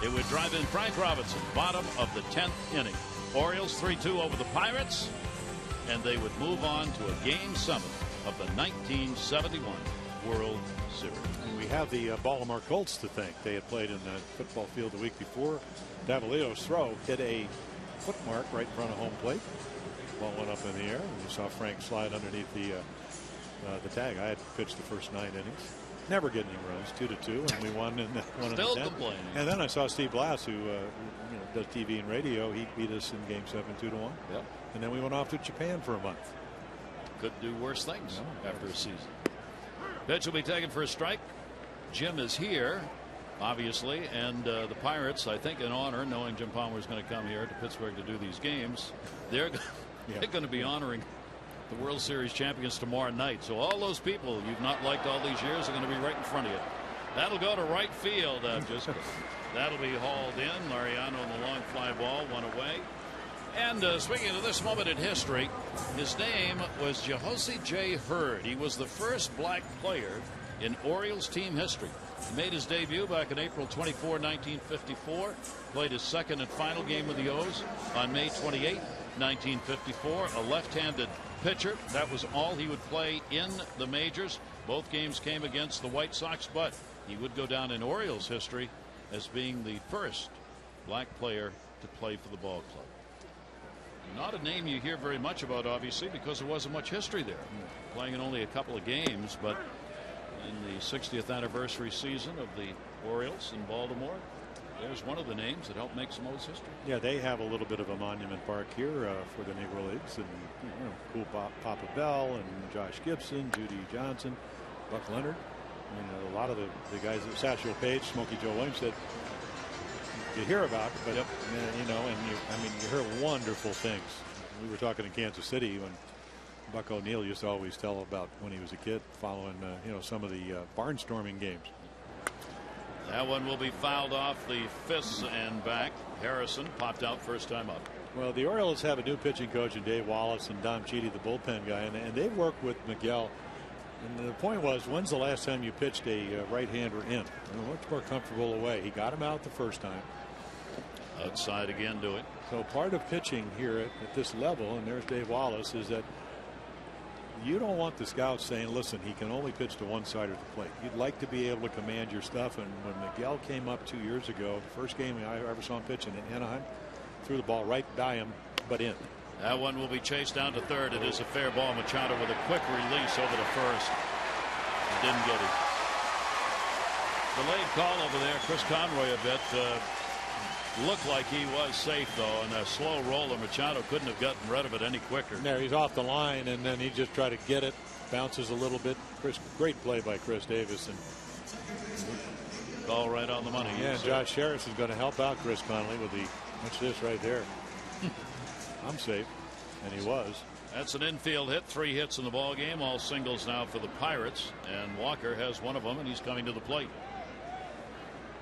It would drive in Frank Robinson, bottom of the 10th inning. Orioles 3-2 over the Pirates, and they would move on to a Game 7 of the 1971 World Series.
And we have the Baltimore Colts to thank. They had played in the football field the week before. Davalito's throw hit a foot mark right in front of home plate. Ball went up in the air, and you saw Frank slide underneath the tag. I had pitched the first 9 innings, never getting any runs, 2-2, and we won in one
Still
of the 10.
complaining.
And then I saw Steve Blass, who does TV and radio. He beat us in Game 7, 2-1.
Yep.
And then we went off to Japan for a month.
Could do worse things after a season. Pitch will be taken for a strike. Jim is here, obviously, and the Pirates, I think, in honor, knowing Jim Palmer is going to come here to Pittsburgh to do these games, they're going to be honoring the World Series champions tomorrow night. So all those people you've not liked all these years are going to be right in front of you. That'll go to right field. That'll be hauled in. Lariano on the long fly ball, one away. And speaking of this moment in history, his name was Jehosey J. Hurd. He was the first black player in Orioles team history. He made his debut back in April 24, 1954. Played his second and final game with the O's on May 28, 1954. A left-handed pitcher. That was all he would play in the majors. Both games came against the White Sox, but he would go down in Orioles history as being the first black player to play for the ball club. Not a name you hear very much about, obviously, because there wasn't much history there. Playing in only a couple of games, but in the 60th anniversary season of the Orioles in Baltimore, there's one of the names that helped make some O's history.
Yeah, they have a little bit of a monument park here for the Negro Leagues, and cool Papa Bell and Josh Gibson, Judy Johnson, Buck Leonard. A lot of the guys that Satchel Paige, Smokey Joe Williams, that you hear about, but
yep.
you hear wonderful things. We were talking in Kansas City when Buck O'Neill used to always tell about when he was a kid following some of the barnstorming games.
That one will be fouled off the fists and back. Harrison popped out first time up.
Well, the Orioles have a new pitching coach in Dave Wallace and Dom Cheedy, the bullpen guy, and they've worked with Miguel. And the point was, when's the last time you pitched a right-hander in? Much more comfortable away. He got him out the first time.
Outside again to it.
So part of pitching here at this level, and there's Dave Wallace, is that you don't want the scouts saying, listen, he can only pitch to one side of the plate. You'd like to be able to command your stuff. And when Miguel came up 2 years ago, the first game I ever saw him pitching in Anaheim, threw the ball right by him, but in.
That one will be chased down to third. It is a fair ball. Machado with a quick release over to first. Didn't get it. Delayed call over there. Chris Conroy a bit. Looked like he was safe, though, and a slow roller. Machado couldn't have gotten rid of it any quicker.
There, he's off the line, and then he just tried to get it. Bounces a little bit. Great play by Chris Davis. And
call right on the money.
Yeah, Josh Harris is going to help out Chris Conley with the, what's this right there? I'm safe, and he was.
That's an infield hit. 3 hits in the ball game. All singles now for the Pirates, and Walker has one of them, and he's coming to the plate.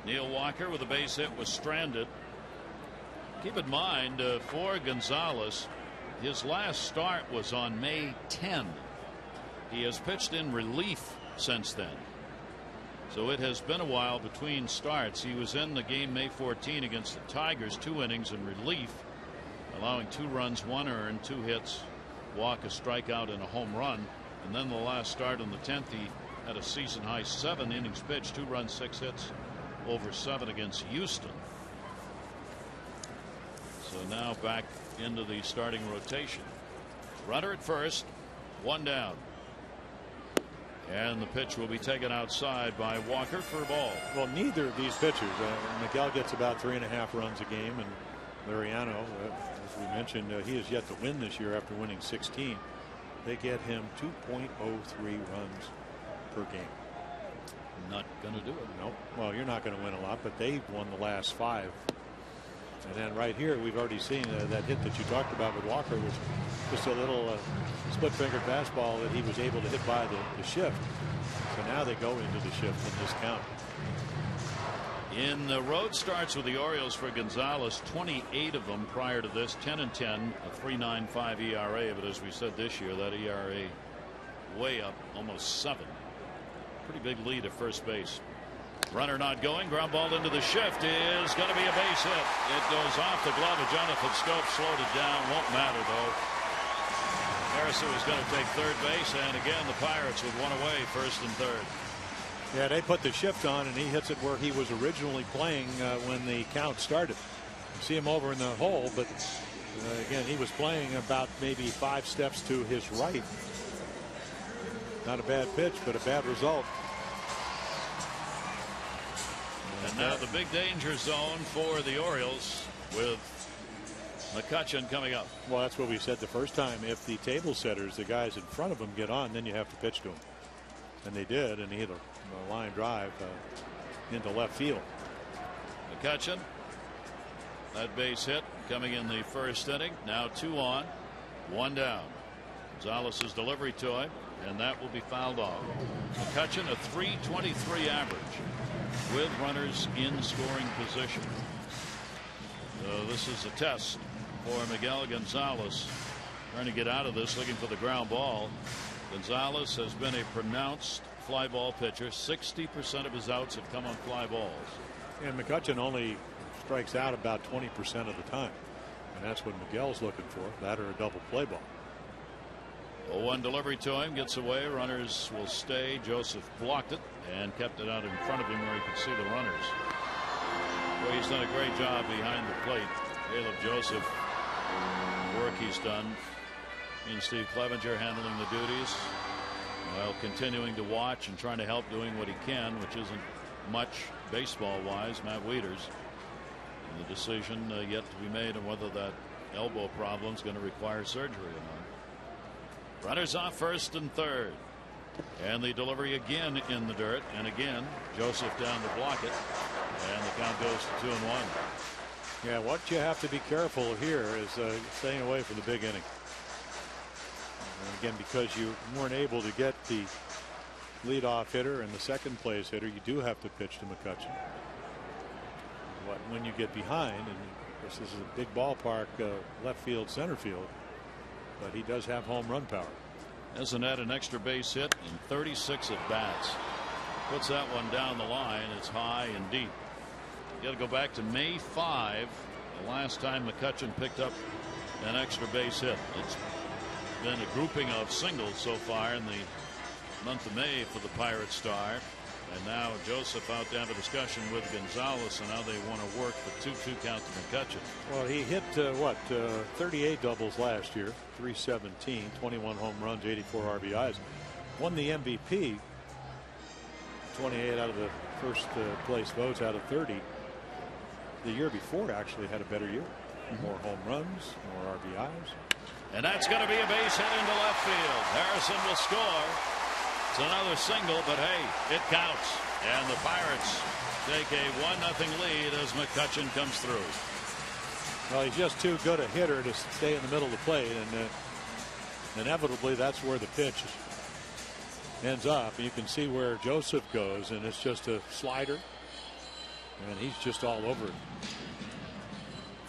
Neil Walker with a base hit was stranded. Keep in mind, for Gonzalez, his last start was on May 10. He has pitched in relief since then. So it has been a while between starts. He was in the game May 14 against the Tigers, 2 innings in relief, allowing 2 runs, 1 earned, 2 hits, walk, a strikeout, and a home run. And then the last start on the 10th, he had a season high 7 innings pitched, 2 runs, 6 hits, over 7 against Houston. So now back into the starting rotation. Runner at first, 1 down. And the pitch will be taken outside by Walker for a ball.
Well, neither of these pitchers. Miguel gets about 3.5 runs a game, and Lariano, as we mentioned, he has yet to win this year after winning 16. They get him 2.03 runs per game.
Not going to do it.
Nope. Well, you're not going to win a lot, but they've won the last 5. And then right here, we've already seen that hit that you talked about with Walker was just a little split-fingered fastball that he was able to hit by the shift. So now they go into the shift in this count.
In the road starts with the Orioles for Gonzalez, 28 of them prior to this, 10-10, a 3.95 ERA. But as we said this year, that ERA way up, almost 7. Pretty big lead at first base. Runner not going. Ground ball into the shift is going to be a base hit. It goes off the glove of Jonathan Schoop. Slowed it down. Won't matter, though. Harrison was going to take third base, and again the Pirates with 1 away, first and third.
Yeah, they put the shift on, and he hits it where he was originally playing when the count started. You see him over in the hole, but again, he was playing about maybe 5 steps to his right. Not a bad pitch, but a bad result.
And now the big danger zone for the Orioles with McCutchen coming up.
Well, that's what we said the first time. If the table setters, the guys in front of them, get on, then you have to pitch to them. And they did, and he hit a line drive into left field.
McCutchen, that base hit coming in the first inning. Now 2 on, 1 down. Gonzalez's delivery to him. and that will be fouled off. McCutchen a .323 average with runners in scoring position. So this is a test for Miguel Gonzalez, trying to get out of this, looking for the ground ball. Gonzalez has been a pronounced fly ball pitcher. 60% of his outs have come on fly balls.
And McCutchen only strikes out about 20% of the time, and that's what Miguel's looking for, that or a double play ball.
0-1 delivery to him, gets away. Runners will stay. Joseph blocked it and kept it out in front of him where he could see the runners. Well, he's done a great job behind the plate. Caleb Joseph, the work he's done. And Steve Clevenger handling the duties while continuing to watch and trying to help doing what he can, which isn't much baseball wise. Matt Wieters, and the decision yet to be made on whether that elbow problem is going to require surgery or not. Runners off first and third, and the delivery again in the dirt, and again Joseph down to block it, and the count goes to 2-1.
Yeah, what you have to be careful here is staying away from the big inning. And again, because you weren't able to get the leadoff hitter and the second place hitter, you do have to pitch to McCutchen. When you get behind, and of course this is a big ballpark, left field, center field, but he does have home run power.
Hasn't had an extra base hit in 36 at bats. Puts that one down the line. It's high and deep. You got to go back to May 5, the last time McCutchen picked up an extra base hit. It's been a grouping of singles so far in the month of May for the Pirate star. And now Joseph out to have a discussion with Gonzalez, and now they want to work the 2-2 count to McCutchen.
Well, he hit 38 doubles last year, 317, 21 home runs, 84 RBIs. Won the MVP, 28 out of the first place votes out of 30. The year before actually had a better year. More home runs, more RBIs.
And that's going to be a base hit into left field. Harrison will score. It's another single, but hey, it counts. And the Pirates take a 1-0 lead as McCutchen comes through.
Well, he's just too good a hitter to stay in the middle of the plate, and inevitably that's where the pitch ends up. You can see where Joseph goes, and it's just a slider, and he's just all over it.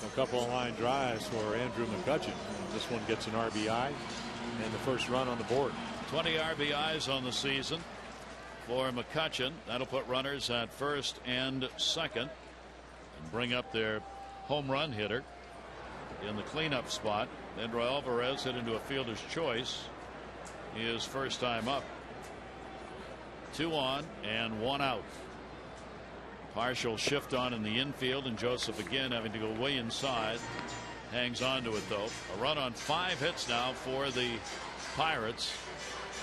A couple of line drives for Andrew McCutchen. This one gets an RBI and the first run on the board.
20 RBIs on the season for McCutchen. That'll put runners at first and second and bring up their home run hitter in the cleanup spot. Andrew Alvarez hit into a fielder's choice. His first time up. 2 on and 1 out. Partial shift on in the infield, and Joseph again having to go way inside. Hangs on to it though. A run on 5 hits now for the Pirates.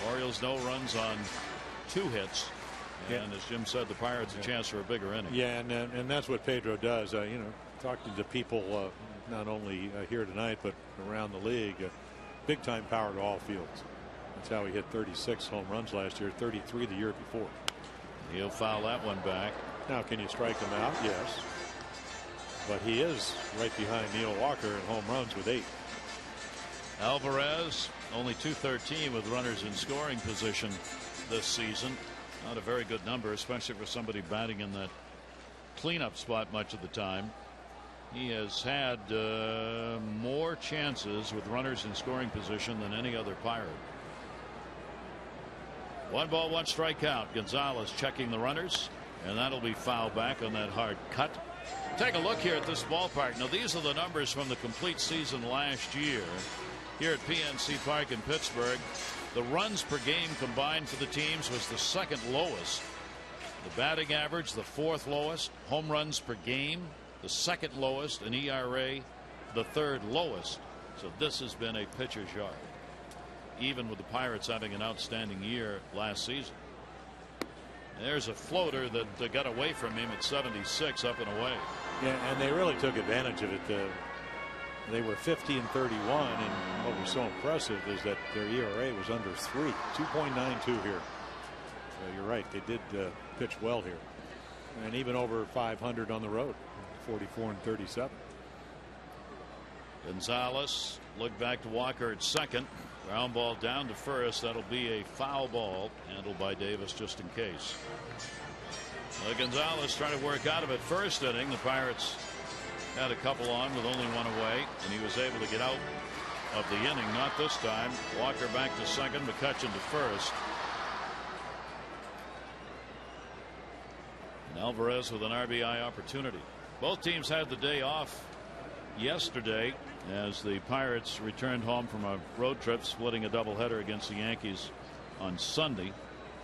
Orioles no runs on 2 hits. And as Jim said, the Pirates a chance for a bigger inning.
Yeah, and that's what Pedro does. Talking to people not only here tonight but around the league, big time power to all fields. That's how he hit 36 home runs last year, 33 the year before.
He'll foul that one back.
Now, can you strike him out? Yes. But he is right behind Neil Walker in home runs with 8.
Alvarez only .213 with runners in scoring position this season. Not a very good number, especially for somebody batting in that cleanup spot much of the time. He has had more chances with runners in scoring position than any other Pirate. 1 ball, 1 strike count. Gonzalez checking the runners, and that'll be foul back on that hard cut. Take a look here at this ballpark. Now, these are the numbers from the complete season last year here at PNC Park in Pittsburgh. The runs per game combined for the teams was the second lowest. The batting average, the 4th lowest. Home runs per game, the second lowest. And ERA, the 3rd lowest. So this has been a pitcher's yard, even with the Pirates having an outstanding year last season. There's a floater that got away from him at 76 up and away.
Yeah, and they really took advantage of it. They were 50 and 31, and what was so impressive is that their ERA was under 3, 2.92 here. You're right, they did pitch well here, and even over 500 on the road, 44 and 37.
Gonzalez look back to Walker at second. Ground ball down to first. That'll be a foul ball handled by Davis just in case. Gonzalez trying to work out of it. First inning, the Pirates had a couple on with only one away, and he was able to get out of the inning. Not this time. Walker back to second, McCutchen to first. And Alvarez with an RBI opportunity. Both teams had the day off yesterday as the Pirates returned home from a road trip, splitting a doubleheader against the Yankees on Sunday.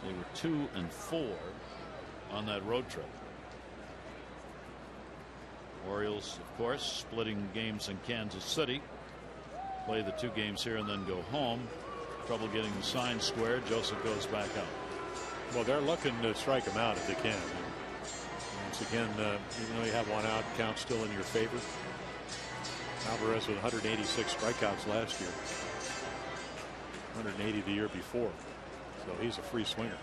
They were 2-4 on that road trip. Orioles, of course, splitting games in Kansas City. Play the 2 games here and then go home. Trouble getting the signs squared. Joseph goes back out.
Well, they're looking to strike him out if they can. Once again, even though you have one out, count still in your favor. Alvarez with 186 strikeouts last year, 180 the year before, so he's a free swinger.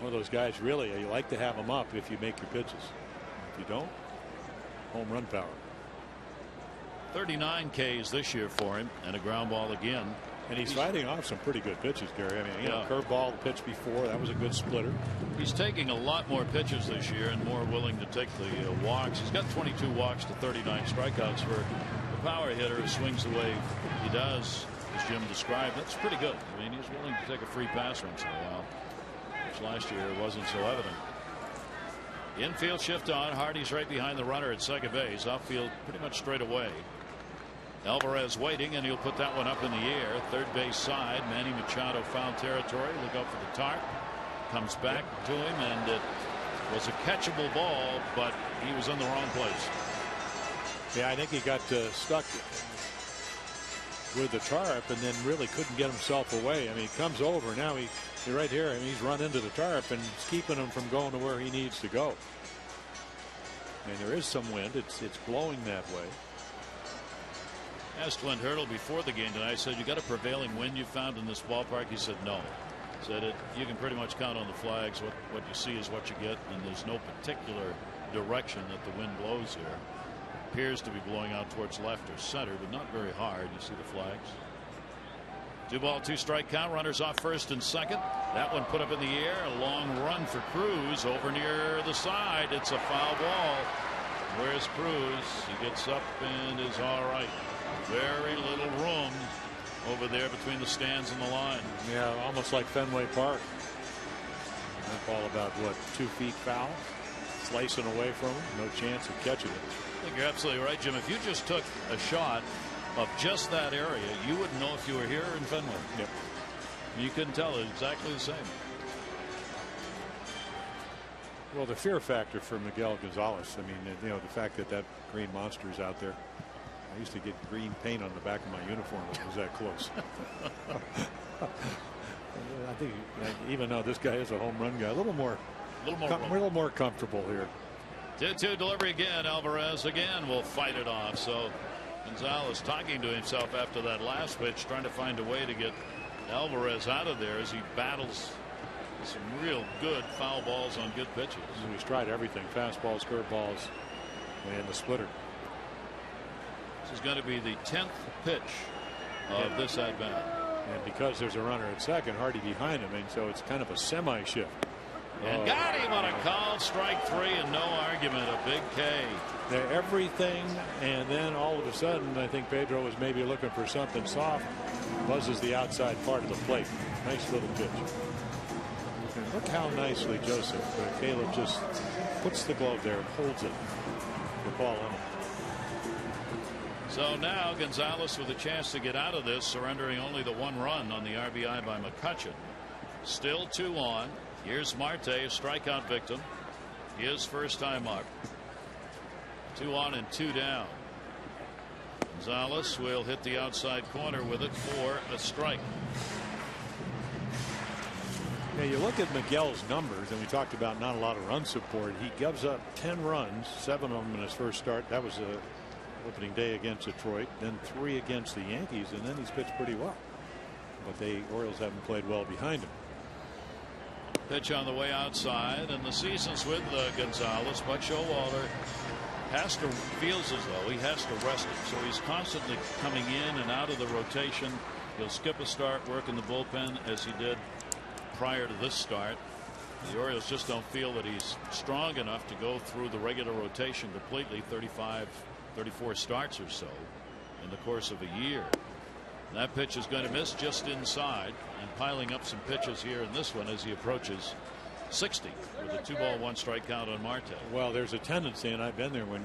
One of those guys, really, you like to have him up if you make your pitches. If you don't, home run power.
39 Ks this year for him, and a ground ball again.
And he's fighting off some pretty good pitches, Gary. I mean, you know, curveball pitch before, that was a good splitter.
He's taking a lot more pitches this year and more willing to take the walks. He's got 22 walks to 39 strikeouts for a power hitter who swings the way he does, as Jim described. That's pretty good. I mean, he's willing to take a free pass once in a while, which last year wasn't so evident. Infield shift on. Hardy's right behind the runner at second base. Outfield pretty much straight away. Alvarez waiting, and he'll put that one up in the air. Third base side. Manny Machado foul territory. Look out for the tarp. Comes back to him, and it was a catchable ball, but he was in the wrong place.
Yeah, I think he got stuck with the tarp and then really couldn't get himself away. I mean, he comes over. Now he's right here. I mean, he's run into the tarp, and it's keeping him from going to where he needs to go. I mean, there is some wind. It's blowing that way.
Asked Clint Hurdle before the game tonight. I said, you got a prevailing wind you found in this ballpark? He said no. Said you can pretty much count on the flags. What you see is what you get, and there's no particular direction that the wind blows here. Appears to be blowing out towards left or center, but not very hard. You see the flags. 2-ball, 2-strike count. Runners off first and second. That one put up in the air. A long run for Cruz over near the side. It's a foul ball. Where's Cruz? He gets up and is all right. Very little room over there between the stands and the line.
Yeah, almost like Fenway Park. That ball about, what, 2 feet foul? Slicing away from him. No chance of catching it.
I think you're absolutely right, Jim. If you just took a shot of just that area, you wouldn't know if you were here or in Fenway.
Yep.
You couldn't tell. It exactly the same.
Well, the fear factor for Miguel Gonzalez. I mean, you know, the fact that green monster's out there. I used to get green paint on the back of my uniform. It was that close. I think even though this guy is a home run guy, a little more comfortable here.
2-2 delivery again. Alvarez again will fight it off. So Gonzalez talking to himself after that last pitch, trying to find a way to get Alvarez out of there as he battles some real good foul balls on good pitches.
He's tried everything: fastballs, curveballs, and the splitter.
This is going to be the 10th pitch of this at bat.
And because there's a runner at second, Hardy behind him, and so it's kind of a semi shift.
And got him on a called strike 3 and no argument. A big K.
They're everything, and then all of a sudden, I think Pedro was maybe looking for something soft. Buzzes the outside part of the plate. Nice little pitch. And look how nicely Caleb just puts the glove there and holds it for Paul Emmett.
So now Gonzalez with a chance to get out of this, surrendering only the 1 run on the RBI by McCutchen. Still 2 on. Here's Marte, a strikeout victim. His first time up. 2 on and 2 down. Gonzalez will hit the outside corner with it for a strike.
Yeah, you look at Miguel's numbers, and we talked about not a lot of run support. He gives up 10 runs, 7 of them in his first start. That was opening day against Detroit, then 3 against the Yankees, and then he's pitched pretty well. But the Orioles haven't played well behind him.
Pitch on the way outside, and the season's with Gonzalez, but Showalter Pastor feels as though he has to rest him, so he's constantly coming in and out of the rotation. He'll skip a start, work in the bullpen as he did prior to this start. The Orioles just don't feel that he's strong enough to go through the regular rotation completely, 34 starts or so in the course of a year. That pitch is going to miss just inside, and piling up some pitches here in this one as he approaches 60 with a 2-ball 1-strike count on Marte.
Well, there's a tendency, and I've been there, when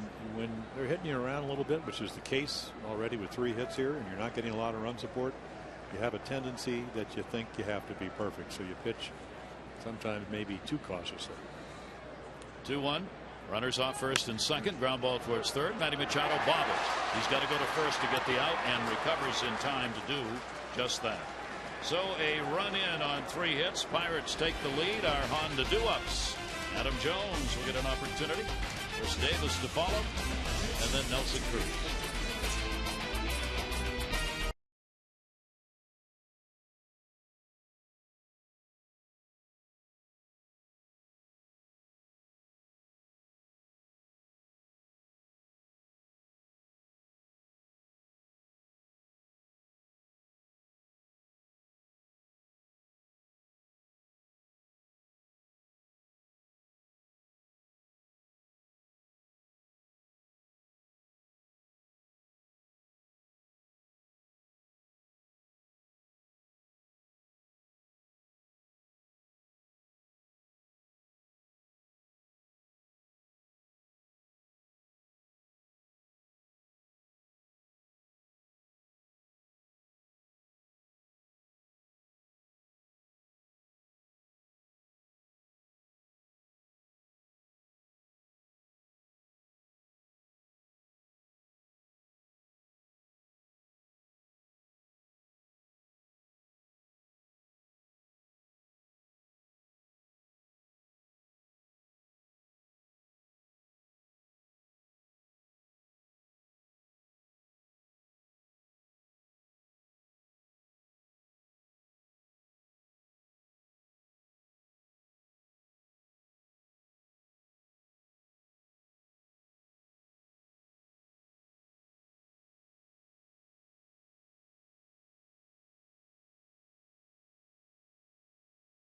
they're hitting you around a little bit, which is the case already with 3 hits here, and you're not getting a lot of run support. You have a tendency that you think you have to be perfect, so you pitch sometimes maybe too cautiously.
2-1. Runners off first and second. Ground ball towards third. Manny Machado bobbles. He's got to go to first to get the out, and recovers in time to do just that. So a run in on 3 hits. Pirates take the lead. Our Honda do-ups. Adam Jones will get an opportunity. Chris Davis to follow, and then Nelson Cruz.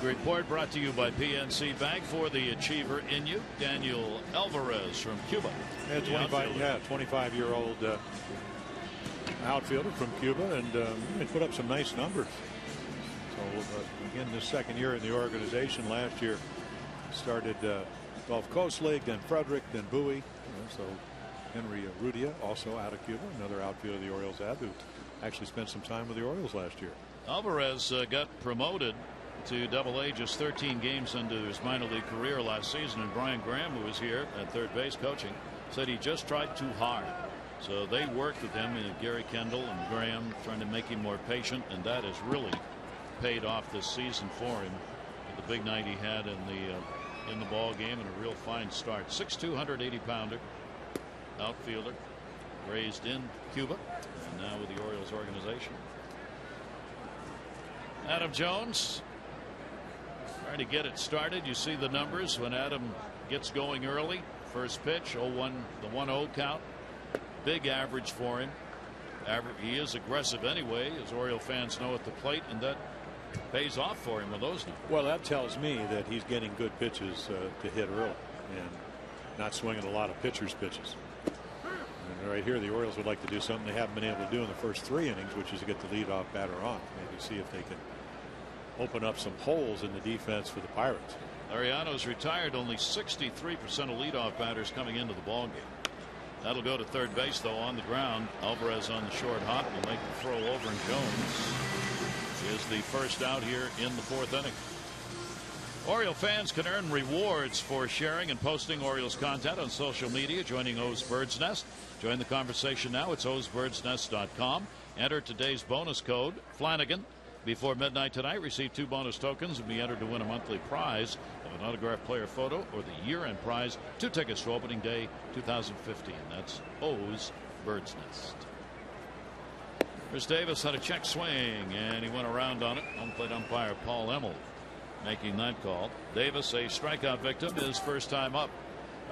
Report brought to you by PNC Bank. For the achiever in you, Daniel Alvarez from Cuba.
Yeah, 25-year-old outfielder from Cuba, and he put up some nice numbers. So again, this second year in the organization. Last year started Gulf Coast League, then Frederick, then Bowie. So Henry Rudia, also out of Cuba, another outfielder the Orioles had, who actually spent some time with the Orioles last year.
Alvarez got promoted to Double-A just 13 games into his minor league career last season, and Brian Graham, who was here at third base coaching, said he just tried too hard. So they worked with him, Gary Kendall and Graham, trying to make him more patient, and that has really paid off this season for him. The big night he had in the ball game, and a real fine start. 6'2", 180-pounder outfielder, raised in Cuba, and now with the Orioles organization. Adam Jones trying to get it started. You see the numbers when Adam gets going early. First pitch, 0-1, the 1-0 count. Big average for him. He is aggressive anyway, as Oriole fans know, at the plate, and that pays off for him with those numbers.
Well, that tells me that he's getting good pitches to hit early and not swinging a lot of pitchers' pitches. And right here, the Orioles would like to do something they haven't been able to do in the first 3 innings, which is to get the leadoff batter on. Maybe see if they can open up some holes in the defense for the Pirates.
Ariano's retired. Only 63% of leadoff batters coming into the ball game. That'll go to third base, though, on the ground. Alvarez on the short hop will make the throw over, and Jones is the first out here in the 4th inning. Oriole fans can earn rewards for sharing and posting Orioles content on social media, joining O's Bird's Nest. Join the conversation now. It's osbirdsnest.com. Enter today's bonus code, Flanagan. Before midnight tonight, receive 2 bonus tokens and be entered to win a monthly prize of an autographed player photo or the year-end prize, 2 tickets to opening day 2015. That's O's Bird's Nest. Chris Davis had a check swing, and he went around on it. Home plate umpire Paul Emmel making that call. Davis, a strikeout victim, his first time up.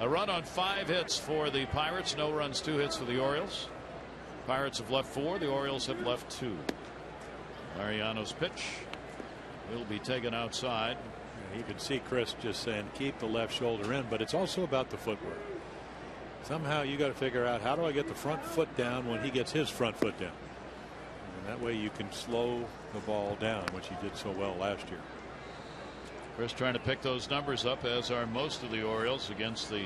A run on 5 hits for the Pirates. No runs, 2 hits for the Orioles. Pirates have left 4. The Orioles have left 2. Mariano's pitch will be taken outside.
You can see Chris just saying keep the left shoulder in, but it's also about the footwork. Somehow you got to figure out, how do I get the front foot down when he gets his front foot down? And that way you can slow the ball down, which he did so well last year.
Chris trying to pick those numbers up, as are most of the Orioles against the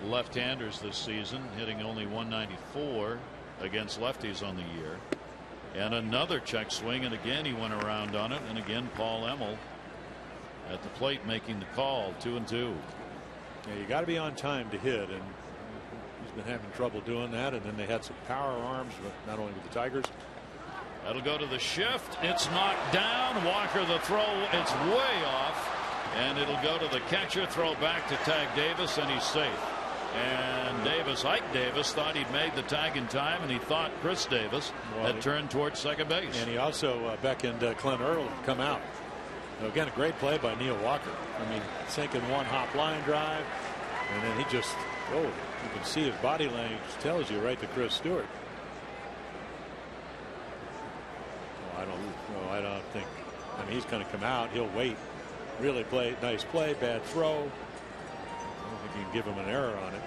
left-handers this season, hitting only 194 against lefties on the year. And another check swing, and again he went around on it, and again Paul Emmel at the plate making the call. 2-2.
Yeah, you got to be on time to hit, and he's been having trouble doing that. And then they had some power arms, not only with the Tigers.
That'll go to the shift. It's knocked down. Walker the throw. It's way off, and it'll go to the catcher. Throw back to tag Davis, and he's safe. And Davis, Ike Davis, thought he'd made the tag in time, and he thought Chris Davis had turned towards second base.
And he also beckoned Clint Earl to come out. So again, a great play by Neil Walker. I mean, sinking one hop line drive, and then he just, you can see his body language tells you right to Chris Stewart. I don't think. I mean, he's going to come out. He'll wait. Really nice play. Bad throw. I don't think you can give him an error on it.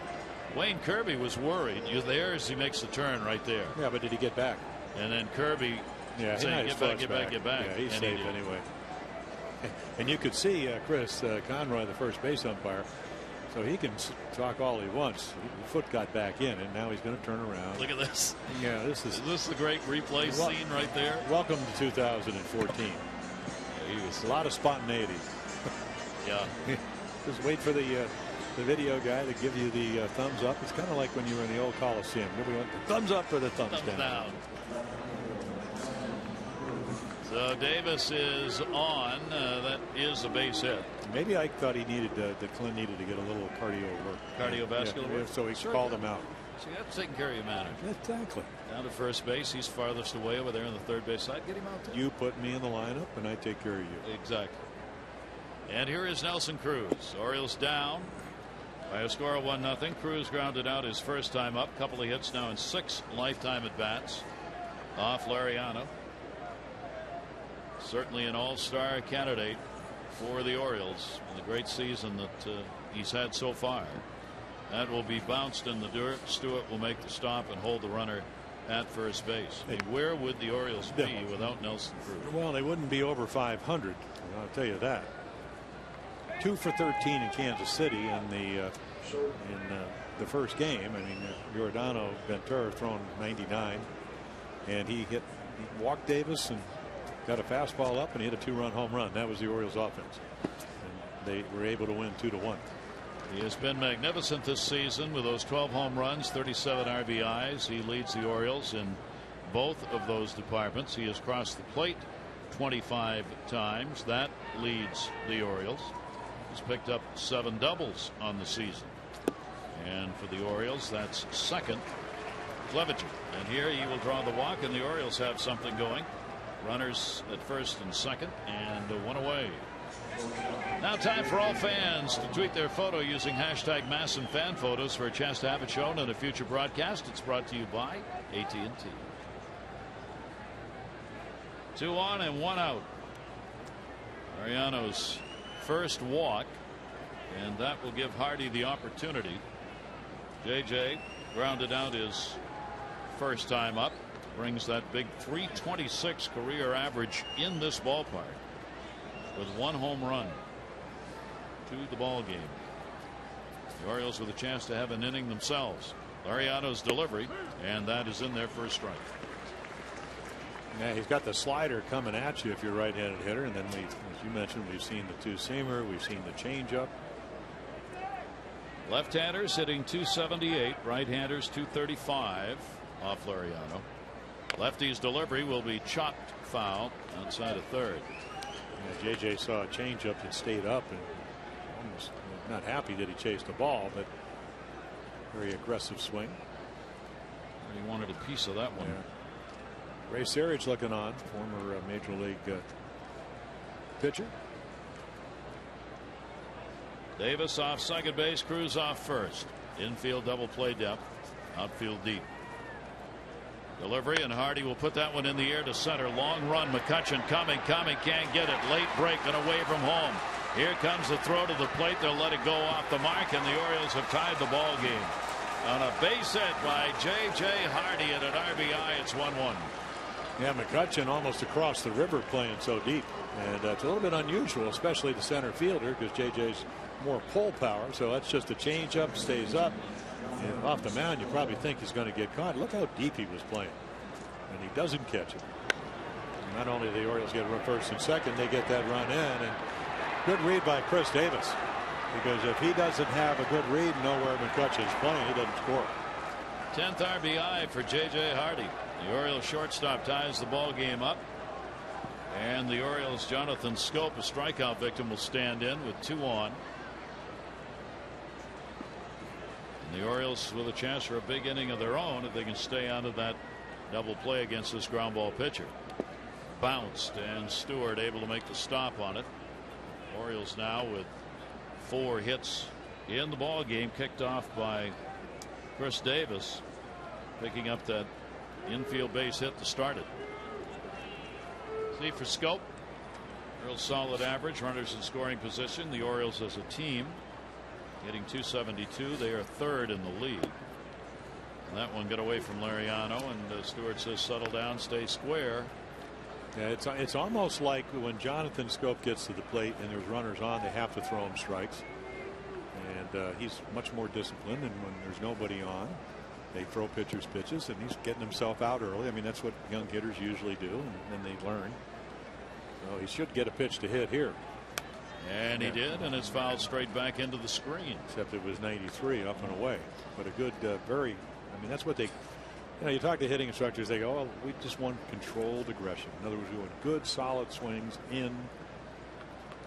Wayne Kirby was worried. You're there as he makes the turn right there.
Yeah, but did he get back?
And then Kirby saying, get back.
Yeah, he's safe anyway. And you could see Chris Conroy, the first base umpire. So he can talk all he wants. The foot got back in, and now he's going to turn around.
Look at this.
Yeah, this is
the great replay scene right there.
Welcome to 2014. Yeah, he was a lot of spontaneity.
Yeah.
Just wait for the video guy to give you the thumbs up. It's kind of like when you were in the old Coliseum. Nobody went the thumbs up or the thumbs down.
So Davis is on. That is a base hit.
Maybe I thought he needed that Clint needed to get a little cardio work.
Cardiovascular work.
So he called him out.
So you have to take care of your manager.
Exactly.
Down to first base. He's farthest away over there on the third base side. Get him out there.
You put me in the lineup, and I take care of you.
Exactly. And here is Nelson Cruz. Orioles down by a score of 1-0. Cruz grounded out his first time up. Couple of hits now in 6 lifetime at bats off Laureano. Certainly an all-star candidate for the Orioles in the great season that he's had so far. That will be bounced in the dirt. Stewart will make the stop and hold the runner at first base. I mean, where would the Orioles be without Nelson Cruz?
Well, they wouldn't be over 500. I'll tell you that. 2 for 13 in Kansas City in the first game. I mean, Giordano Ventura thrown 99, and he walked Davis and got a fastball up, and he hit a 2-run home run. That was the Orioles offense, and they were able to win 2-1.
He has been magnificent this season with those 12 home runs, 37 RBIs. He leads the Orioles in both of those departments. He has crossed the plate 25 times. That leads the Orioles. He's picked up 7 doubles on the season, and for the Orioles that's second. Clevenger, and here he will draw the walk, and the Orioles have something going. Runners at first and second, and 1 away. Now time for all fans to tweet their photo using hashtag #MassonFanPhotos for a chance to have it shown in a future broadcast. It's brought to you by AT&T. 2 on and 1 out. Mariano's first walk, and that will give Hardy the opportunity. JJ grounded out his first time up. Brings that big .326 career average in this ballpark with 1 home run to the ball game. The Orioles with a chance to have an inning themselves. Laureano's delivery, and that is in there for a strike.
Yeah, he's got the slider coming at you if you're a right-handed hitter, and then as you mentioned, we've seen the 2-seamer, we've seen the changeup.
Left-handers hitting .278, right-handers .235 off Laureano. Lefty's delivery will be chopped foul outside of third.
Yeah, JJ saw a changeup that stayed up, and almost not happy that he chased the ball, but very aggressive swing.
He wanted a piece of that one.
Yeah. Ray Searage looking on, former Major League pitcher.
Davis off second base, Cruz off first. Infield double play depth, outfield deep. Delivery, and Hardy will put that one in the air to center. Long run, McCutchen coming, can't get it. Late break and away from home. Here comes the throw to the plate. They'll let it go off the mark, and the Orioles have tied the ball game on a base hit by J.J. Hardy and an RBI. It's 1-1.
Yeah, McCutchen almost across the river playing so deep, and it's a little bit unusual, especially the center fielder, because J.J.'s more pull power. So that's just a change up, stays up. And off the mound, you probably think he's going to get caught. Look how deep he was playing, and he doesn't catch it. Not only the Orioles get run first and second, they get that run in, and good read by Chris Davis, because if he doesn't have a good read, know where McCutchen is playing, he doesn't score.
10th RBI for J.J. Hardy. The Orioles shortstop ties the ball game up, and the Orioles' Jonathan Schoop, a strikeout victim, will stand in with 2 on. The Orioles with a chance for a big inning of their own if they can stay out of that double play against this ground ball pitcher. Bounced, and Stewart able to make the stop on it. Orioles now with 4 hits in the ball game, kicked off by Chris Davis, picking up that infield base hit to start it. See for Schoop, real solid average, runners in scoring position. The Orioles as a team hitting .272. They are 3rd in the league. And that one got away from Lariano, and Stewart says settle down, stay square.
Yeah, it's almost like when Jonathan Schoop gets to the plate and there's runners on, they have to throw him strikes. And he's much more disciplined, and when there's nobody on, they throw pitchers pitches, and he's getting himself out early. I mean, that's what young hitters usually do, and then they learn. So he should get a pitch to hit here.
And he did, and it's fouled straight back into the screen.
Except it was 93 up and away. But a good, I mean, that's what they, you talk to hitting instructors, they go, oh, we just want controlled aggression. In other words, we want good, solid swings in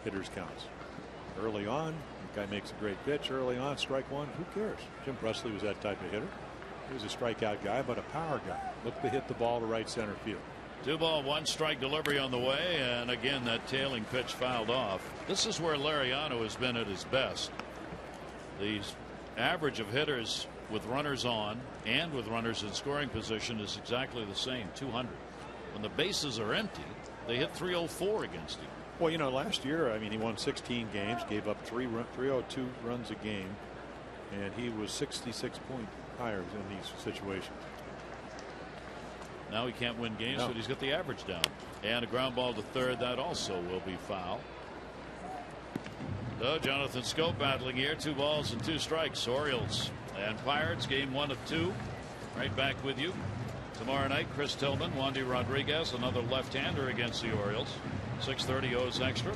hitters' counts. Early on, the guy makes a great pitch. Early on, strike one, who cares? Jim Presley was that type of hitter. He was a strikeout guy, but a power guy. Look to hit the ball to right center field.
2-ball, 1-strike delivery on the way, and again that tailing pitch fouled off. This is where Lariano has been at his best. The average of hitters with runners on and with runners in scoring position is exactly the same, 200. When the bases are empty, they hit .304 against him.
Well, last year, I mean, he won 16 games, gave up 302 runs a game, and he was 66 point higher in these situations.
Now he can't win games, but he's got the average down. And a ground ball to third, that also will be foul. So Jonathan Schoop battling here, 2 balls and 2 strikes. Orioles and Pirates, game 1 of 2. Right back with you tomorrow night. Chris Tillman, Wandy Rodriguez, another left-hander against the Orioles. 6:30 O's extra.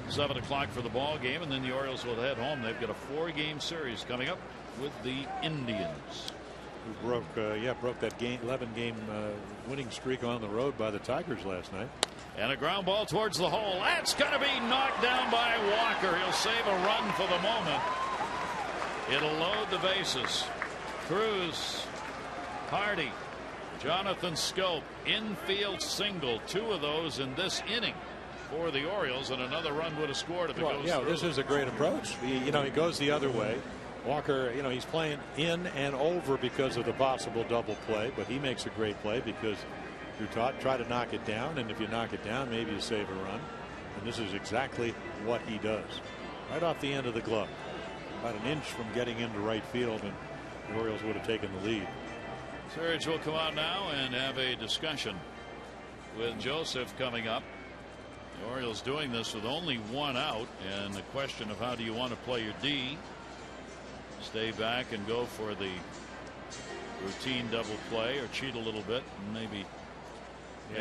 7 o'clock for the ball game, and then the Orioles will head home. They've got a 4-game series coming up with the Indians,
who broke that 11-game winning streak on the road by the Tigers last night.
And a ground ball towards the hole. That's going to be knocked down by Walker. He'll save a run for the moment. It'll load the bases. Cruz, Hardy, Jonathan Schoop, infield single. 2 of those in this inning for the Orioles, and another run would have scored if it goes through.
This is a great approach. He goes the other way. Walker, he's playing in and over because of the possible double play, but he makes a great play because you're taught try to knock it down, and if you knock it down, maybe you save a run. And this is exactly what he does. Right off the end of the glove, about an inch from getting into right field, and the Orioles would have taken the lead.
Serge will come out now and have a discussion with Joseph coming up. The Orioles doing this with only 1 out, and the question of how do you want to play your D? Stay back and go for the routine double play, or cheat a little bit and maybe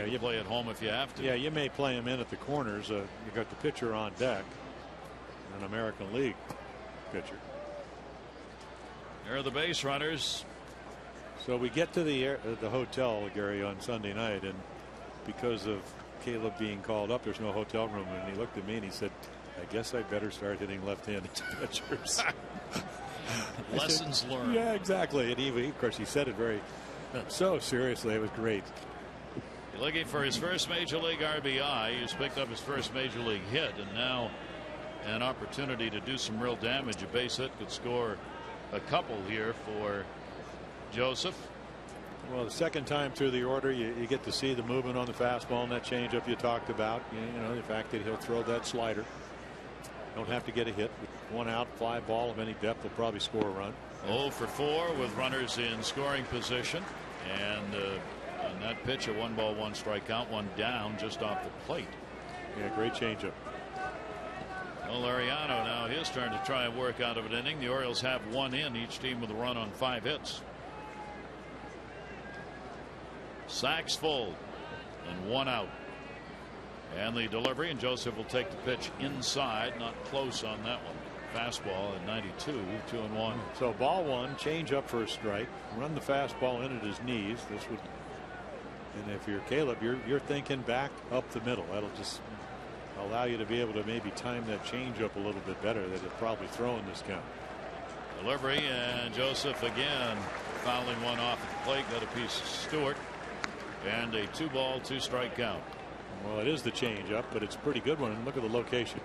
you play at home if you have to.
Yeah, you may play him in at the corners. You got the pitcher on deck, an American League pitcher.
There are the base runners.
So we get to the hotel, Gary, on Sunday night, and because of Caleb being called up, there's no hotel room, and he looked at me and he said, I guess I better start hitting left-handed pitchers.
Lessons learned.
Yeah, exactly. And he, of course, he said it very so seriously. It was great.
Looking for his first major league RBI. He's picked up his first major league hit, and now an opportunity to do some real damage. A base hit could score a couple here for Joseph.
Well, the second time through the order, you get to see the movement on the fastball and that changeup you talked about. You know, the fact that he'll throw that slider. Don't have to get a hit. With one out, fly ball of any depth will probably score a run.
0 for 4 with runners in scoring position. And on that pitch, a 1-1 strikeout, one down just off the plate.
Yeah, great changeup.
Well, Laureano now his turn to try and work out of an inning. The Orioles have one in, each team with a run on 5 hits. Sacks full and 1 out. And the delivery, and Joseph will take the pitch inside, not close on that one. Fastball at 92, 2-1.
So ball 1, change up for a strike, run the fastball in at his knees. This would, and if you're Caleb, you're thinking back up the middle. That'll just allow you to be able to maybe time that change up a little bit better that he'll probably throw in this count.
Delivery, and Joseph again fouling one off at the plate. Got a piece of Stewart, and a 2-ball 2-strike count.
Well, it is the change up, but it's a pretty good one. And look at the location.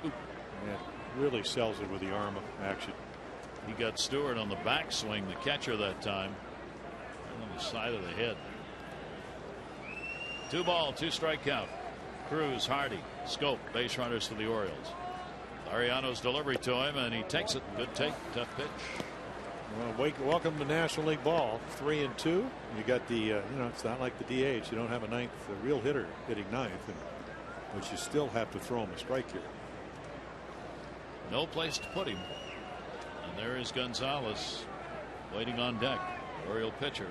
Yeah, really sells it with the arm action.
He got Stewart on the backswing, the catcher that time, and on the side of the head. 2-ball 2-strike count. Cruz, Hardy, Scope, base runners for the Orioles. Ariano's delivery to him, and he takes it. Good take, tough pitch.
Well, welcome to National League ball. 3-2. You got the you know, it's not like the DH. You don't have a ninth, a real hitter hitting ninth, but you still have to throw him a strike here.
No place to put him. And there is Gonzalez waiting on deck. Oriole pitcher.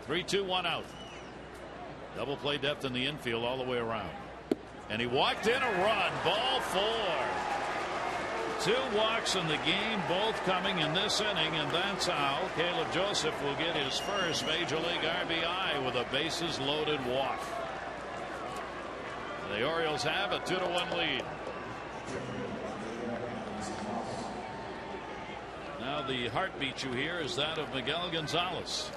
3-2, 1 out. Double play depth in the infield all the way around. And he walked in a run. Ball 4. 2 walks in the game, both coming in this inning, and that's how Caleb Joseph will get his first Major League RBI with a bases loaded walk. The Orioles have a 2-1 lead. Now the heartbeat you hear is that of Miguel Gonzalez.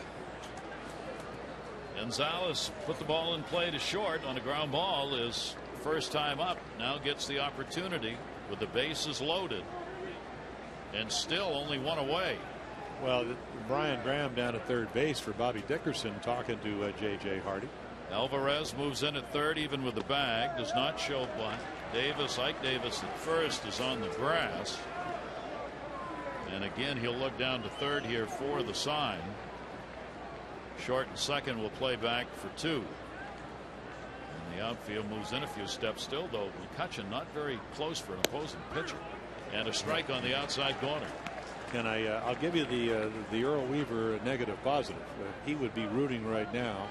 Gonzalez put the ball in play to short on a ground ball. His first time up, now gets the opportunity with the bases loaded and still only 1 away.
Well, Brian Graham down at third base for Bobby Dickerson talking to J.J. Hardy.
Alvarez moves in at third even with the bag, does not show bunt. Ike Davis at first is on the grass, and again he'll look down to third here for the sign. Short and second will play back for 2. And the outfield moves in a few steps still, though McCutchen not very close for an opposing pitcher, and a strike on the outside corner.
And I'll give you the Earl Weaver negative positive. He would be rooting right now.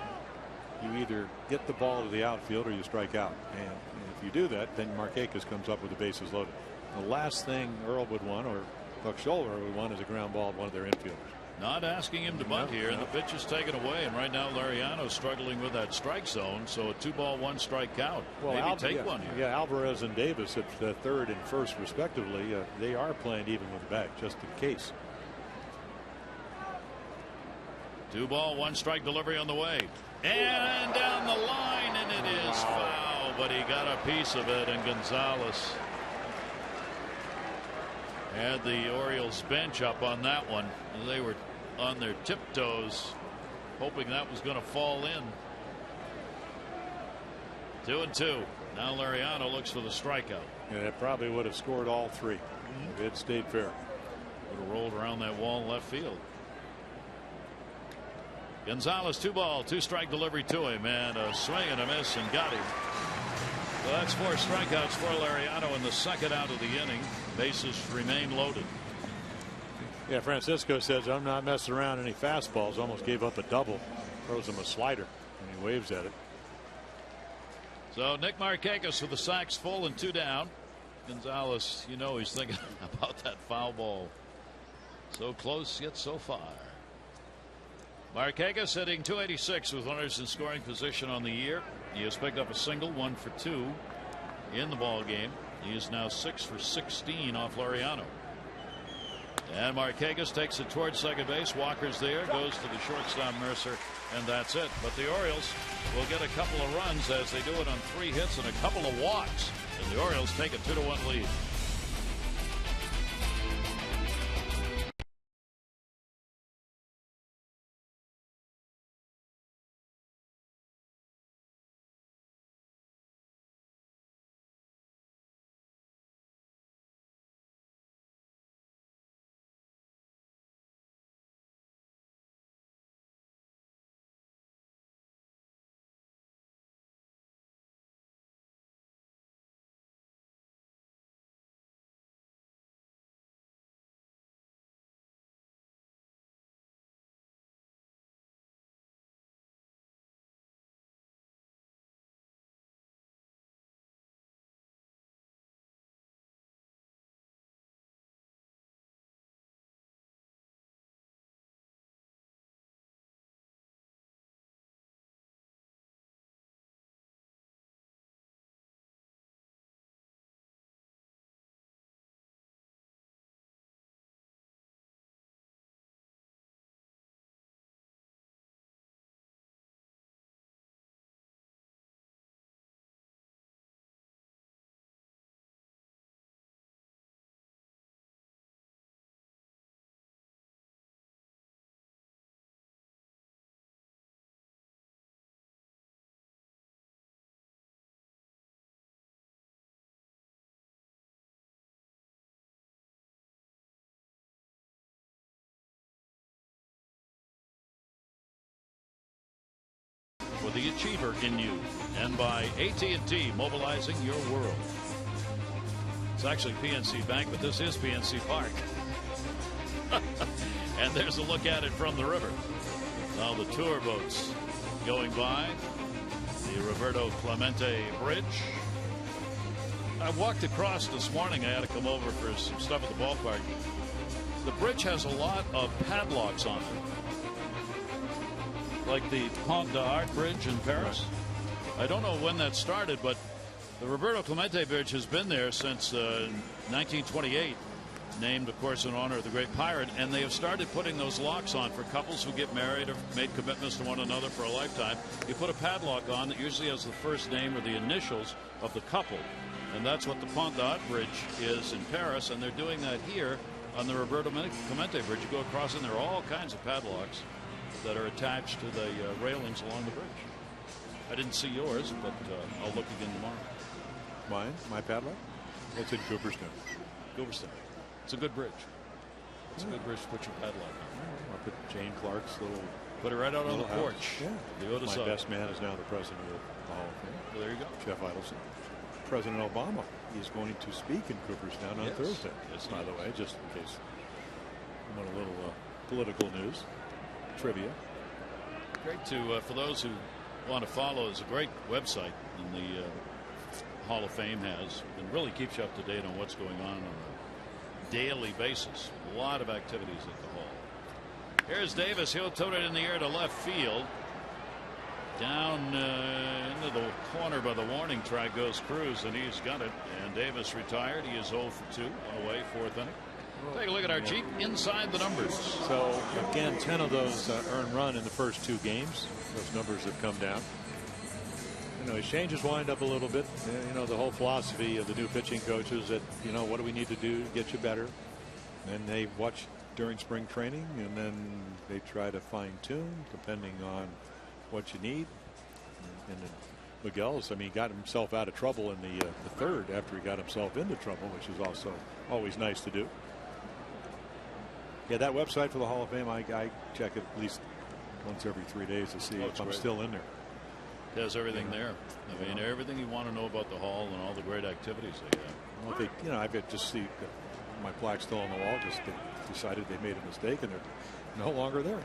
You either get the ball to the outfield or you strike out, and if you do that, then Markakis comes up with the bases loaded. The last thing Earl would want, or Buck Scholver would want, is a ground ball at one of their infielders.
Not asking him to bunt here, and the pitch is taken away, and right now Laureano's struggling with that strike zone, so a 2-ball 1-strike count.
Well,
maybe take one here.
Yeah, Alvarez and Davis at third and first respectively, they are playing even with the bag just in case.
2-ball 1-strike delivery on the way, and down the line, and it is foul, but he got a piece of it, and Gonzalez had the Orioles bench up on that one. They were on their tiptoes hoping that was going to fall in. 2-2. Now Laureano looks for the strikeout.
Yeah, that probably would have scored all 3 if it stayed fair.
Would have rolled around that wall in left field. Gonzalez 2-ball 2-strike delivery to him, and a swing and a miss, and got him. So that's 4 strikeouts for Laureano in the second out of the inning. Bases remain loaded.
Yeah, Francisco says, I'm not messing around any fastballs. Almost gave up a double. Throws him a slider, and he waves at it.
So Nick Markakis with the sacks full and 2 down. Gonzalez, you know, he's thinking about that foul ball. So close yet so far. Markakis hitting .286 with runners in scoring position on the year. He has picked up a single, 1 for 2 in the ball game. He is now 6 for 16 off Laureano. And Markakis takes it towards second base. Walker's there, goes to the shortstop Mercer, and that's it. But the Orioles will get a couple of runs as they do it on 3 hits and a couple of walks. And the Orioles take a 2-1 lead. For the achiever in you, and by AT&T, mobilizing your world. It's actually PNC Bank, but this is PNC Park. And there's a look at it from the river. Now the tour boats going by the Roberto Clemente Bridge. I walked across this morning. I had to come over for some stuff at the ballpark. The bridge has a lot of padlocks on it, like the Pont d'Arc Bridge in Paris. I don't know when that started, but the Roberto Clemente Bridge has been there since 1928, named, of course, in honor of the great pirate, and they have started putting those locks on for couples who get married or made commitments to one another for a lifetime. You put a padlock on that usually has the first name or the initials of the couple, and that's what the Pont d'Arc Bridge is in Paris, and they're doing that here on the Roberto Clemente Bridge. You go across, and there are all kinds of padlocks that are attached to the railings along the bridge. I didn't see yours, but I'll look again tomorrow.
Mine? My padlock? It's in Cooperstown.
Cooperstown. It's a good bridge. It's a good bridge to put your padlock on.
I'll put Jane Clark's little...
Put it right out on the porch.
Yeah. My best man is now the president of the Hall of Fame.
Well, there you go.
Jeff Idelson. President Obama is going to speak in Cooperstown on Thursday.
Yes,
by the way, just in case you want a little political news. Trivia.
Great to for those who want to follow. It's a great website, and the Hall of Fame has, and really keeps you up to date on what's going on a daily basis. A lot of activities at the Hall. Here's Davis. He'll tote it in the air to left field. Down into the corner by the warning track goes Cruz, and he's got it. And Davis retired. He is 0 for 2 on the way, 4th inning. Take a look at our Jeep inside the numbers.
So again, 10 of those earned run in the first 2 games. Those numbers have come down. You know, his changes wind up a little bit. You know, the whole philosophy of the new pitching coaches that, you know, what do we need to do to get you better? And they watch during spring training, and then they try to fine tune depending on what you need. And then Miguel's, I mean, he got himself out of trouble in the 3rd after he got himself into trouble, which is also always nice to do. Yeah, that website for the Hall of Fame, I check it at least once every 3 days to see if I'm still in there.
It has everything there. I mean, everything you want to know about the Hall and all the great activities they have.
Well, they, you know, I bet just see my plaque still on the wall. Just they decided they made a mistake and they're no longer there.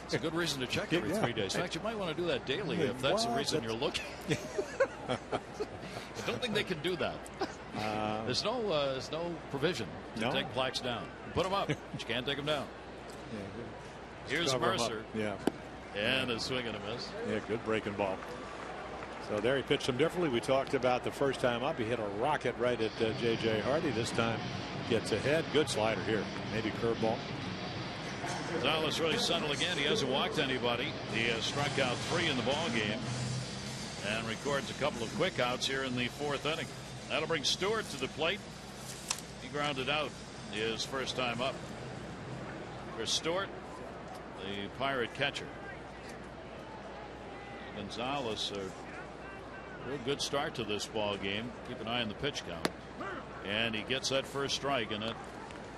It's a good reason to check every 3 days. In fact, you might want to do that daily if that's the reason you're looking. I don't think they can do that. There's no provision to take plaques down. Put them up, but you can't take them down. Here's Mercer.
Yeah.
And a swing and a miss.
Yeah, good breaking ball. So there he pitched him differently. We talked about the first time up. He hit a rocket right at J.J. Hardy. This time gets ahead. Good slider here. Maybe curveball.
Gonzalez really settled again. He hasn't walked anybody. He has struck out 3 in the ball game and records a couple of quick outs here in the 4th inning. That'll bring Stewart to the plate. He grounded out his first time up. For Stewart, the Pirate catcher. Gonzalez, a real good start to this ball game. Keep an eye on the pitch count. And he gets that first strike, and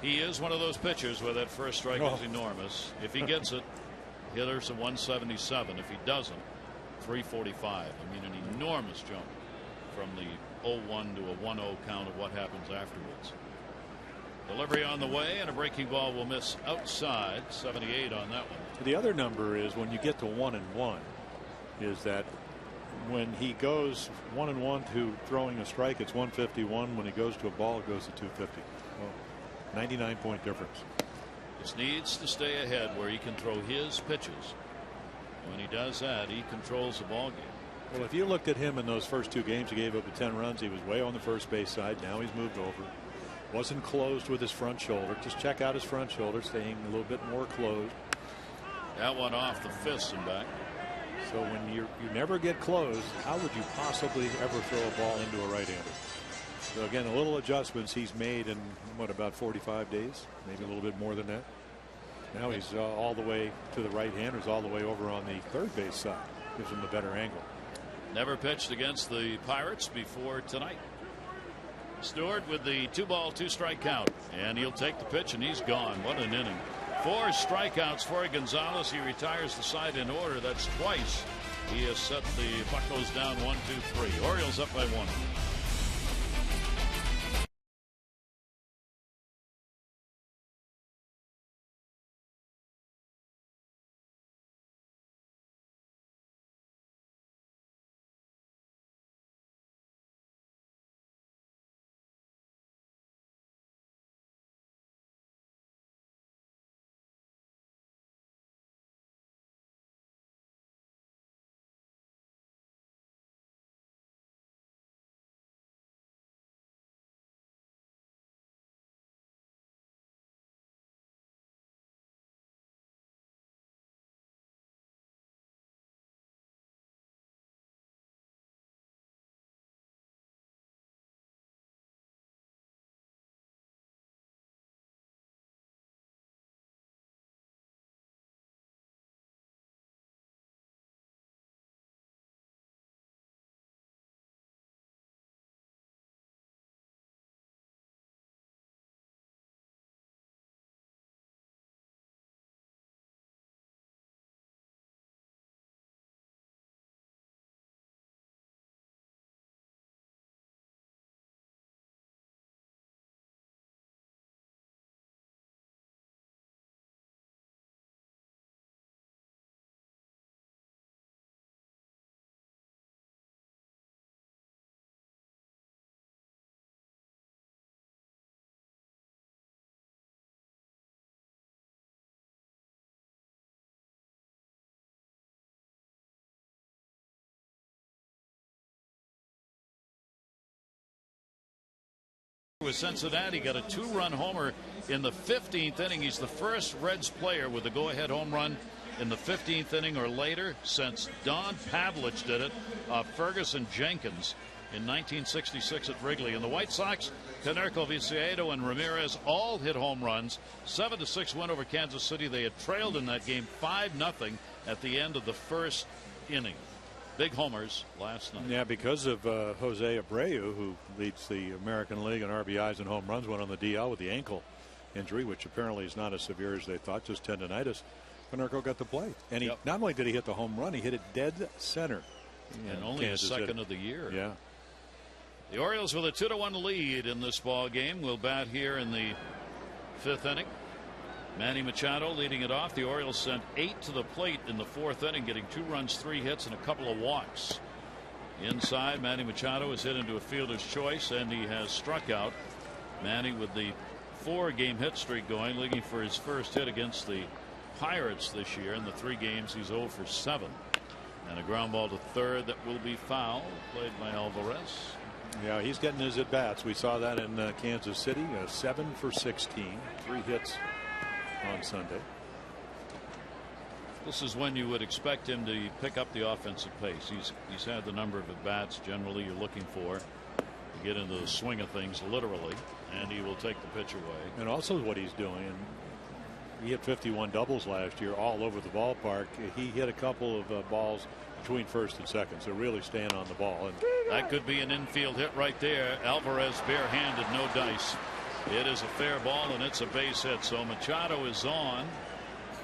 he is one of those pitchers where that first strike is enormous. If he gets it, hitter's a 177. If he doesn't, 345. I mean, an enormous jump from the 0-1 to a 1-0 count of what happens afterwards. Delivery on the way, and a breaking ball will miss outside. 78 on that one.
The other number is when you get to 1-1, is that when he goes 1-1 to throwing a strike, it's 151. When he goes to a ball, it goes to 250. Well, 99-point difference.
Just needs to stay ahead where he can throw his pitches. When he does that, he controls the ball game.
Well, if you looked at him in those first 2 games, he gave up 10 runs. He was way on the first base side. Now he's moved over. Wasn't closed with his front shoulder. Just check out his front shoulder, staying a little bit more closed.
That one off the fist and back.
So when you never get closed, how would you possibly ever throw a ball into a right-hander? So again, a little adjustments he's made in what, about 45 days, maybe a little bit more than that. Now he's all the way to the right-handers, all the way over on the third base side. Gives him a better angle.
Never pitched against the Pirates before tonight. Stewart with the 2-ball 2-strike count, and he'll take the pitch, and he's gone. What an inning. 4 strikeouts for Gonzalez. He retires the side in order. That's twice he has set the Buccos down 1-2-3. Orioles up by 1. With Cincinnati, got a 2-run homer in the 15th inning. He's the first Reds player with a go-ahead home run in the 15th inning or later since Don Pavlich did it. Ferguson Jenkins in 1966 at Wrigley. And the White Sox, Canerco, Viciedo, and Ramirez all hit home runs. 7-6 win over Kansas City. They had trailed in that game 5-0 at the end of the first inning. Big homers last night.
Yeah, because of Jose Abreu, who leads the American League in RBIs and home runs, went on the DL with the ankle injury, which apparently is not as severe as they thought, just tendonitis. Canerco got to play. And he not only did he hit the home run, he hit it dead center.
And only his second of the year.
Yeah.
The Orioles with a 2-1 lead in this ball game will bat here in the 5th inning. Manny Machado leading it off. The Orioles sent 8 to the plate in the 4th inning, getting 2 runs, 3 hits, and a couple of walks. Inside, Manny Machado is hit into a fielder's choice, and he has struck out. Manny with the 4-game hit streak going, looking for his first hit against the Pirates this year. In the 3 games, he's 0 for 7. And a ground ball to third that will be foul, played by Alvarez.
Yeah, he's getting his at bats. We saw that in Kansas City. 7 for 16, 3 hits on Sunday.
This is when you would expect him to pick up the offensive pace. He's had the number of at bats generally you're looking for to get into the swing of things, literally, and he will take the pitch away.
And also what he's doing. He hit 51 doubles last year all over the ballpark. He hit a couple of balls between first and second, so really staying on the ball. And
that could be an infield hit right there. Alvarez barehanded, no dice. It is a fair ball and it's a base hit. So Machado is on.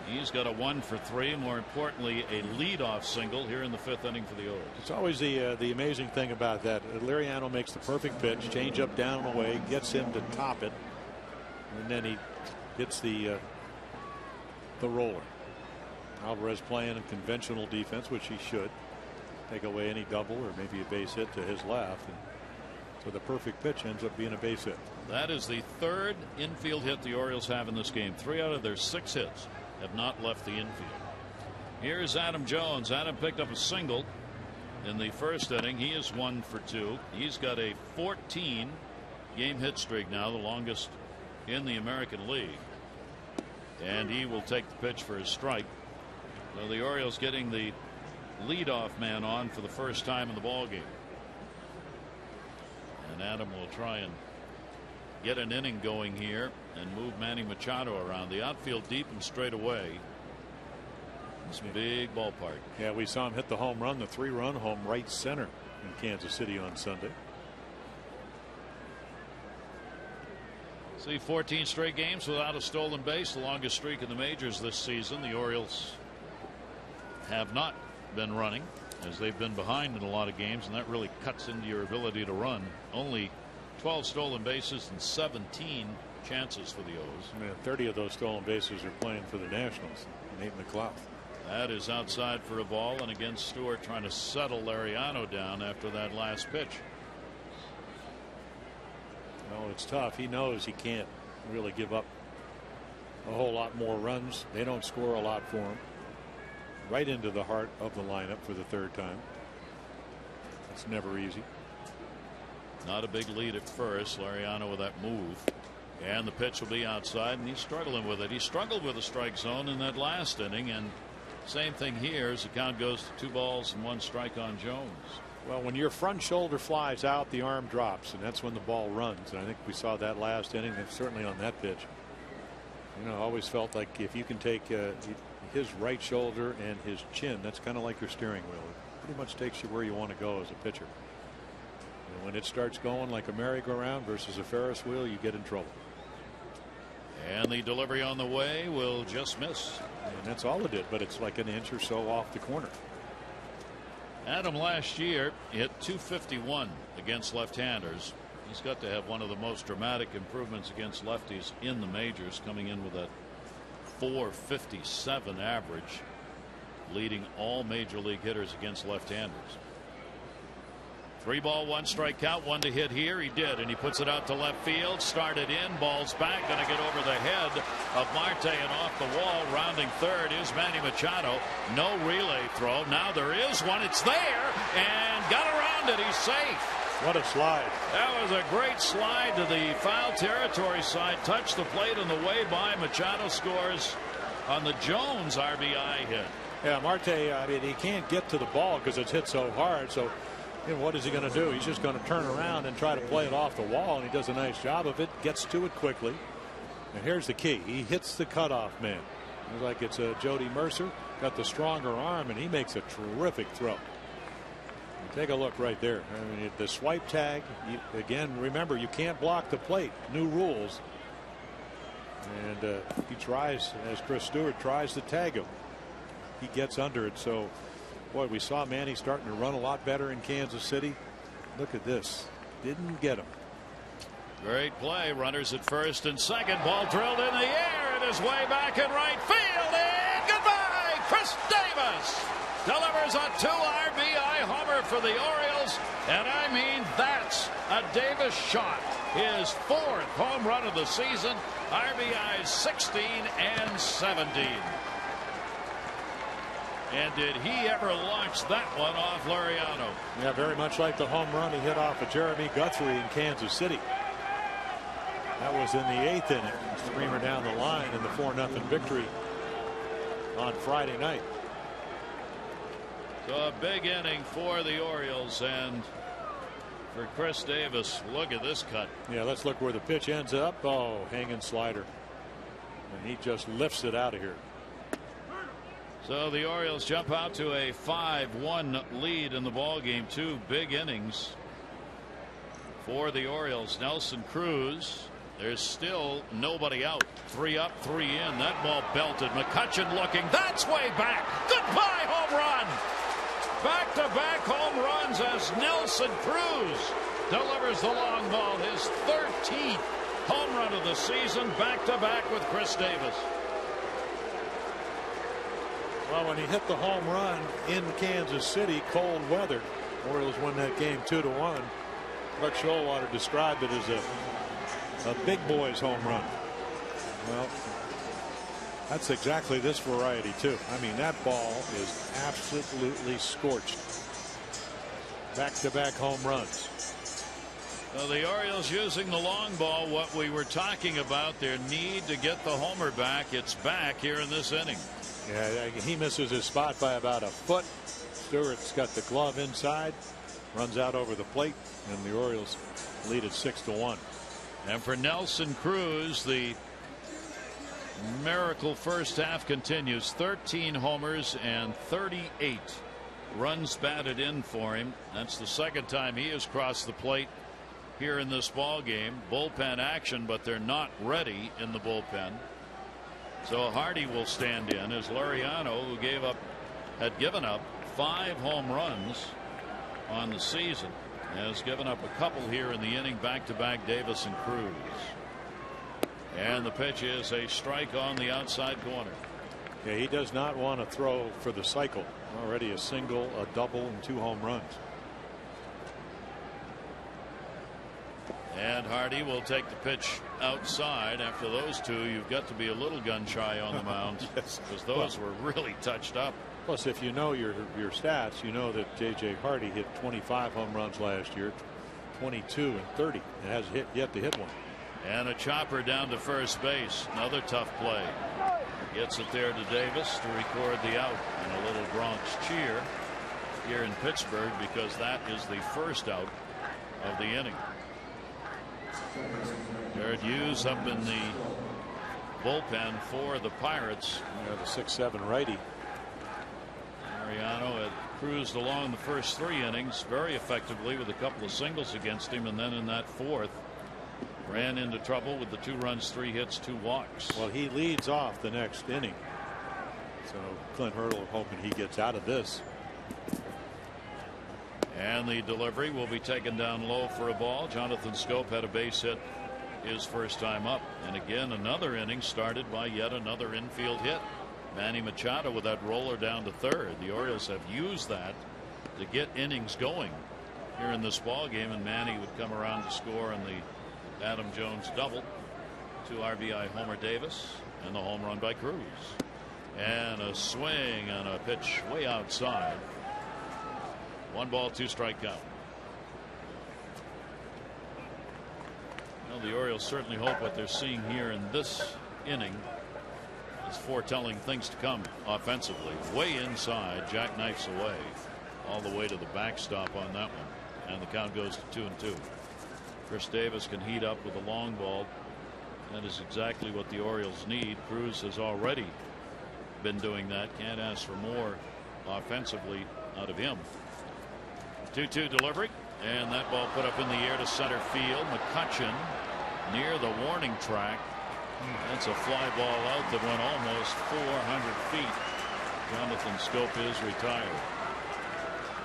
He's got a 1 for 3. More importantly, a leadoff single here in the 5th inning for the Orioles.
It's always the amazing thing about that. Liriano makes the perfect pitch, change up, down and away, gets him to top it, and then he hits the roller. Alvarez playing a conventional defense, which he should. Take away any double or maybe a base hit to his left. And so the perfect pitch ends up being a base hit.
That is the 3rd infield hit the Orioles have in this game. 3 out of their 6 hits have not left the infield. Here's Adam Jones. Adam picked up a single in the 1st inning. He is 1 for 2. He's got a 14 game hit streak now, the longest in the American League. And he will take the pitch for his strike. So the Orioles getting the leadoff man on for the first time in the ball game. And Adam will try and get an inning going here and move Manny Machado around. The outfield deep and straight away. It's a big ballpark.
Yeah, we saw him hit the home run, the 3-run home right center in Kansas City on Sunday.
See, 14 straight games without a stolen base, the longest streak in the majors this season. The Orioles have not been running, as they've been behind in a lot of games, and that really cuts into your ability to run. Only 12 stolen bases and 17 chances for the O's.
Man, 30 of those stolen bases are playing for the Nationals. Nate McLeod.
That is outside for a ball, and again Stewart trying to settle Liriano down after that last pitch.
No, it's tough. He knows he can't really give up a whole lot more runs. They don't score a lot for him. Right into the heart of the lineup for the 3rd time. It's never easy.
Not a big lead at first. Liriano with that move. And the pitch will be outside, and he's struggling with it. He struggled with the strike zone in that last inning, and same thing here as the count goes to 2 balls and 1 strike on Jones.
Well, when your front shoulder flies out, the arm drops, and that's when the ball runs. And I think we saw that last inning, and certainly on that pitch. You know, I always felt like if you can take his right shoulder and his chin, that's kind of like your steering wheel. It pretty much takes you where you want to go as a pitcher. And when it starts going like a merry-go-round versus a Ferris wheel, you get in trouble.
And the delivery on the way will just miss.
And that's all it did, but it's like an inch or so off the corner.
Adam last year hit .251 against left-handers. He's got to have one of the most dramatic improvements against lefties in the majors, coming in with a .457 average, leading all major league hitters against left-handers. 3 ball 1 strike count, 1 to hit here. He did, and he puts it out to left field. Started in, ball's back, going to get over the head of Marte and off the wall. Rounding 3rd is Manny Machado. No relay throw. Now there is one. It's there, and got around it. He's safe.
What a slide.
That was a great slide to the foul territory side. Touched the plate on the way by. Machado scores on the Jones RBI hit.
Yeah, Marte, I mean, he can't get to the ball because it's hit so hard. So, you know, what is he going to do? He's just going to turn around and try to play it off the wall, and he does a nice job of it. Gets to it quickly. And here's the key. He hits the cutoff man. It's like it's Jody Mercer. Got the stronger arm, and he makes a terrific throw. Take a look right there. I mean, the swipe tag, again, remember, you can't block the plate. New rules. And he tries, as Chris Stewart tries to tag him. He gets under it. So, boy, we saw Manny starting to run a lot better in Kansas City. Look at this. Didn't get him.
Great play. Runners at first and second. Ball drilled in the air. It is way back in right field. And goodbye, Chris Davis. Delivers a 2 RBI homer for the Orioles. And I mean, that's a Davis shot. His 4th home run of the season. RBIs 16 and 17. And did he ever launch that one off Laureano?
Yeah, very much like the home run he hit off of Jeremy Guthrie in Kansas City. That was in the 8th inning. Screamer down the line in the 4-0 victory on Friday night.
So a big inning for the Orioles, and for Chris Davis, look at this cut.
Yeah, let's look where the pitch ends up. Oh, hanging slider. And he just lifts it out of here.
So the Orioles jump out to a 5-1 lead in the ball game. 2 big innings for the Orioles. Nelson Cruz. There's still nobody out. 3 up, 3 in. That ball belted. McCutchen looking. That's way back. Goodbye home run. Back-to-back home runs as Nelson Cruz delivers the long ball. His 13th home run of the season. Back-to-back with Chris Davis.
Well, when he hit the home run in Kansas City, cold weather, Orioles won that game 2-1. Buck Showalter described it as a big boy's home run. Well, that's exactly this variety too. I mean, that ball is absolutely scorched. Back-to-back home runs.
So the Orioles using the long ball, what we were talking about, their need to get the homer back. It's back here in this inning.
Yeah, he misses his spot by about a foot. Stewart's got the glove inside, runs out over the plate, and the Orioles lead at 6-1.
And for Nelson Cruz, the miracle first half continues. 13 homers and 38 runs batted in for him. That's the second time he has crossed the plate here in this ball game. Bullpen action, but they're not ready in the bullpen. So Hardy will stand in as Laureano, who had given up 5 home runs on the season, has given up a couple here in the inning. Back-to-back Davis and Cruz. And the pitch is a strike on the outside corner.
Yeah, he does not want to throw for the cycle. Already a single, a double, and 2 home runs.
And Hardy will take the pitch outside. After those 2, you've got to be a little gun shy on the mound.
Yes.
Because those were really touched up.
Plus, if you know your stats, you know that J.J. Hardy hit 25 home runs last year, 22 and 30, and hasn't yet to hit one.
And a chopper down to first base. Another tough play. Gets it there to Davis to record the out, and a little Bronx cheer here in Pittsburgh, because that is the first out of the inning. Jared Hughes up in the bullpen for the Pirates.
Yeah, the 6-7 righty.
Mariano had cruised along the first 3 innings very effectively with a couple of singles against him, and then in that 4th ran into trouble with the 2 runs, 3 hits, 2 walks.
Well, he leads off the next inning, so Clint Hurdle hoping he gets out of this.
And the delivery will be taken down low for a ball. Jonathan Scope had a base hit his first time up, and again another inning started by yet another infield hit. Manny Machado with that roller down to third. The Orioles have used that to get innings going here in this ball game, and Manny would come around to score on the Adam Jones double. 2 RBI homer Davis, and the home run by Cruz. And a swing and a pitch way outside. 1 ball, 2 strike count. Well, the Orioles certainly hope what they're seeing here in this inning is foretelling things to come offensively. Way inside, jackknifes away all the way to the backstop on that one, and the count goes to 2-2. Chris Davis can heat up with a long ball. That is exactly what the Orioles need. Cruz has already been doing that. Can't ask for more offensively out of him. 2-2 delivery, and that ball put up in the air to center field. McCutchen near the warning track. That's a fly ball out that went almost 400 feet. Jonathan Scope is retired.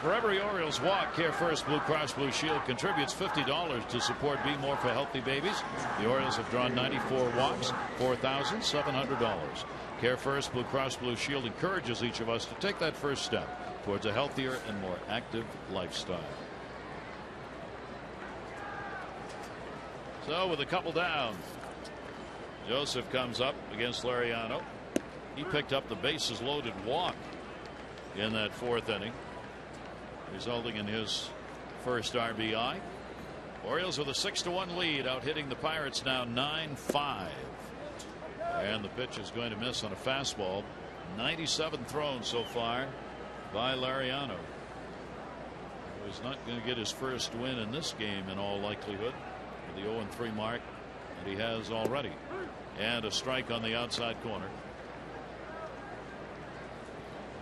For every Orioles walk, Care First Blue Cross Blue Shield contributes $50 to support Be More for Healthy Babies. The Orioles have drawn 94 walks, $4,700. Care First Blue Cross Blue Shield encourages each of us to take that first step towards a healthier and more active lifestyle. So with a couple down, Joseph comes up against Laureano. He picked up the bases loaded walk in that fourth inning, resulting in his first RBI. Orioles with a 6-1 lead, out hitting the Pirates now 9-5. And the pitch is going to miss on a fastball. 97 thrown so far by Laureano. He's not going to get his first win in this game in all likelihood, with the 0-3 mark that he has already. And a strike on the outside corner.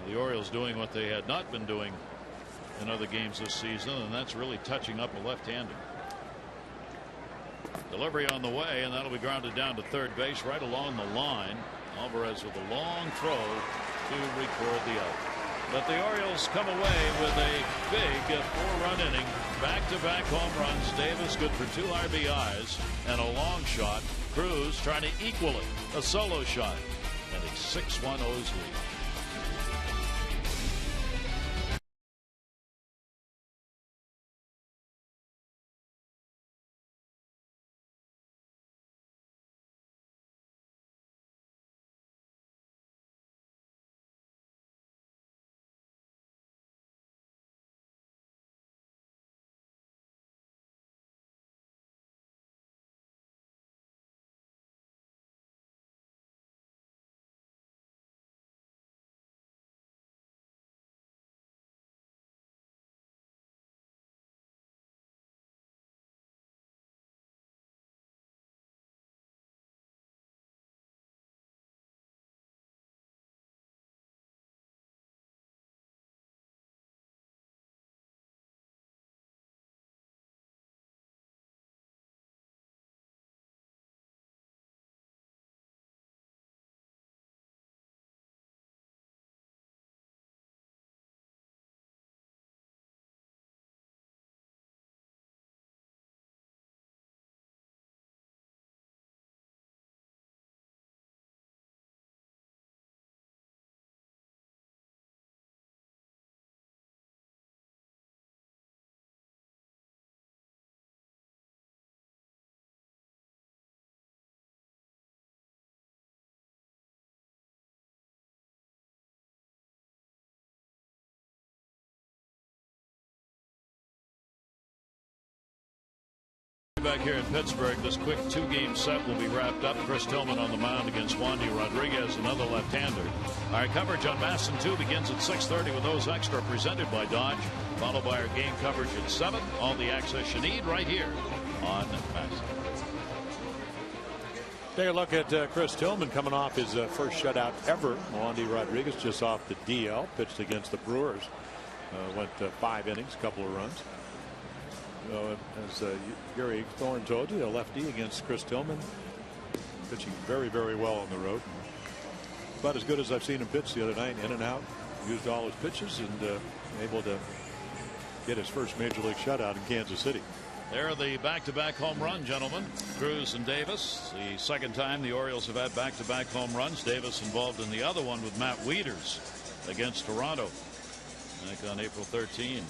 The Orioles doing what they had not been doing in other games this season, and that's really touching up a left-hander. Delivery on the way, and that'll be grounded down to third base right along the line. Alvarez with a long throw to record the out. But the Orioles come away with a big 4-run inning, back-to-back home runs. Davis good for 2 RBIs and a long shot. Cruz trying to equal it, a solo shot, and a 6-1 O's lead. Back here in Pittsburgh, this quick 2-game set will be wrapped up. Chris Tillman on the mound against Wandy Rodriguez, another left-hander. Our coverage on Masson 2 begins at 6:30 with those extra presented by Dodge, followed by our game coverage at 7. All the access you need right here on Masson.
Take a look at Chris Tillman coming off his first shutout ever. Wandy Rodriguez just off the DL, pitched against the Brewers. Went 5 innings, a couple of runs. As Gary Thorne told you, a lefty against Chris Tillman, pitching very, very well on the road. About as good as I've seen him pitch the other night, in and out. Used all his pitches and able to get his first major league shutout in Kansas City.
There are the back-to-back home run gentlemen, Cruz and Davis. The second time the Orioles have had back-to-back home runs. Davis involved in the other one with Matt Wieters against Toronto back on April 13.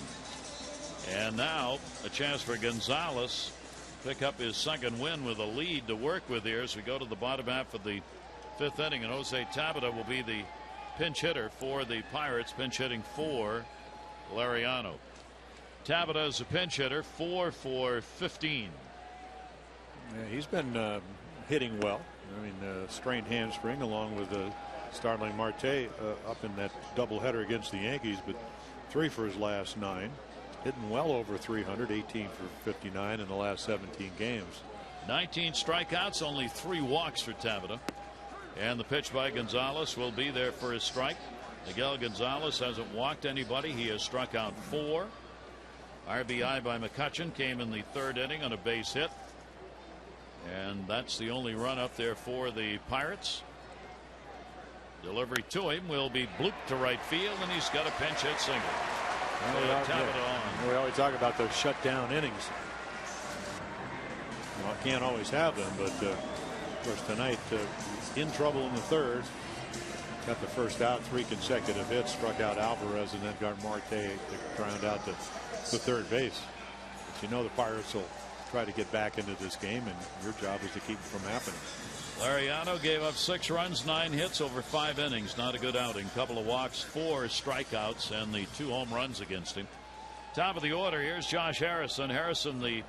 And now a chance for Gonzalez pick up his second win with a lead to work with here as we go to the bottom half of the 5th inning, and Jose Tabata will be the pinch hitter for the Pirates, pinch hitting for Laureano. Tabata is a pinch hitter, 4 for 15.
Yeah, he's been hitting well. I mean, strained hamstring along with Starling Marte up in that doubleheader against the Yankees, but 3 for his last 9. Hitting well over 300, 18 for 59 in the last 17 games.
19 strikeouts, only 3 walks for Tabata. And the pitch by Gonzalez will be there for his strike. Miguel Gonzalez hasn't walked anybody. He has struck out 4. RBI by McCutchen came in the 3rd inning on a base hit. And that's the only run up there for the Pirates. Delivery to him will be blooped to right field, and he's got a pinch hit single.
We always talk about those shutdown innings. Well, can't always have them, but of course tonight in trouble in the 3rd. Got the first out, 3 consecutive hits, struck out Alvarez, and then got Marte to ground out to the 3rd base. But you know the Pirates will try to get back into this game, and your job is to keep it from happening.
Laureano gave up 6 runs, 9 hits over 5 innings. Not a good outing. Couple of walks, 4 strikeouts, and the 2 home runs against him. Top of the order, here's Josh Harrison. Harrison, the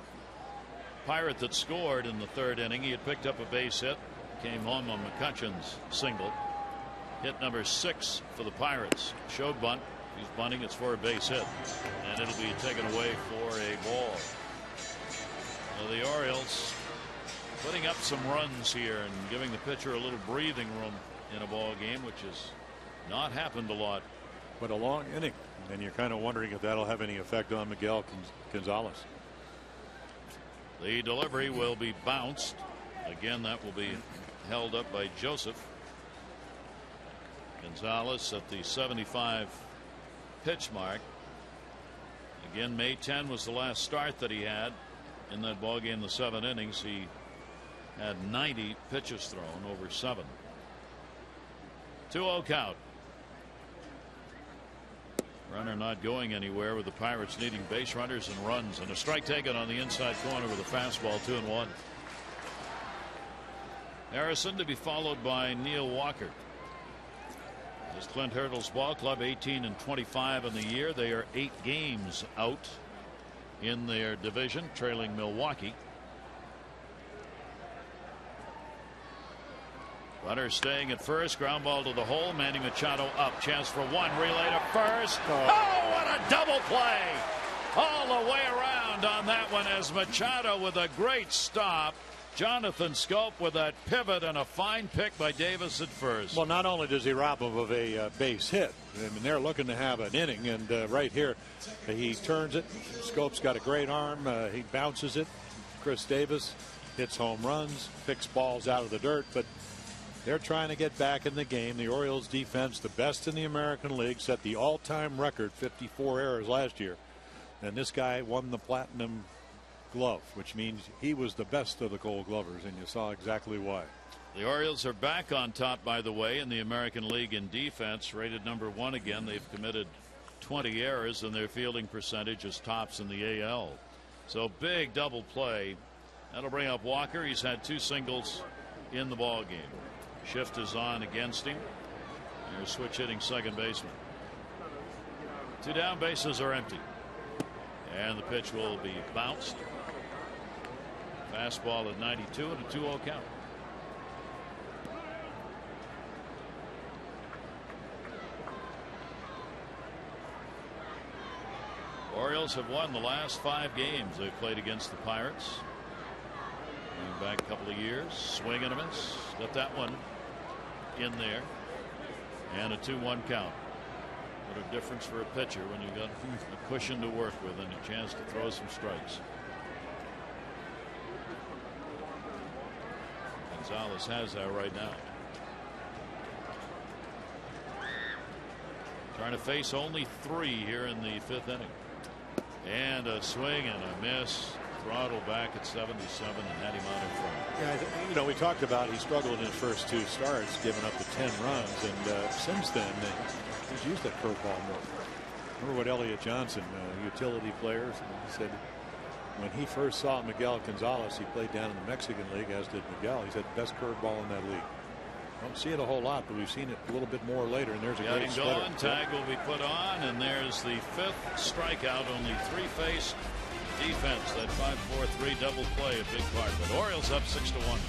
Pirate that scored in the 3rd inning. He had picked up a base hit. Came home on McCutcheon's single. Hit number 6 for the Pirates. Showed bunt. He's bunting. It's for a base hit. And it'll be taken away for a ball. So the Orioles putting up some runs here and giving the pitcher a little breathing room in a ball game, which has not happened a lot.
But a long inning, and you're kind of wondering if that'll have any effect on Miguel Gonzalez.
The delivery will be bounced. Again, that will be held up by Joseph. Gonzalez at the 75 pitch mark. Again, May 10 was the last start that he had in that ball game. The 7 innings, he had 90 pitches thrown over 7. 2-0 count. Runner not going anywhere with the Pirates needing base runners and runs, and a strike taken on the inside corner with a fastball. 2-1. Harrison to be followed by Neil Walker. This Clint Hurdle's ball club 18-25 in the year. They are 8 games out in their division, trailing Milwaukee. Runner staying at first. Ground ball to the hole. Manny Machado up. Chance for 1. Relay to first. Oh, what a double play! All the way around on that one as Machado with a great stop. Jonathan Scope with that pivot and a fine pick by Davis at first.
Well, not only does he rob him of a base hit, I mean, they're looking to have an inning, and right here he turns it. Scope's got a great arm. He bounces it. Chris Davis hits home runs, picks balls out of the dirt, but they're trying to get back in the game. The Orioles defense, the best in the American League, set the all-time record, 54 errors last year, and this guy won the Platinum Glove, which means he was the best of the Gold Glovers, and you saw exactly why.
The Orioles are back on top, by the way, in the American League in defense, rated number 1 again. They've committed 20 errors, and their fielding percentage is tops in the AL. So big double play. That'll bring up Walker. He's had 2 singles in the ball game. Shift is on against him. There's switch hitting second baseman. 2 down, bases are empty, and the pitch will be bounced. Fastball at 92 and a 2-0 count. Orioles have won the last 5 games they've played against the Pirates. Going back a couple of years. Swing and a miss. Got that one in there. And a 2-1 count. What a difference for a pitcher when you've got a cushion to work with and a chance to throw some strikes. Gonzalez has that right now. Trying to face only 3 here in the 5th inning. And a swing and a miss. Throttle back at 77 and had him out in front.
Yeah, you know, we talked about he struggled in his first 2 starts, giving up the 10 runs, and since then he's used that curveball more. Remember what Elliot Johnson, utility players, he said when he first saw Miguel Gonzalez, he played down in the Mexican League, as did Miguel. He said best curveball in that league. Don't see it a whole lot, but we've seen it a little bit more later, and there's a great splitter.
Tag will be put on, and there's the 5th strikeout. Only 3 faced. Defense, that 5-4-3 double play, a big part. But Orioles up 6-1.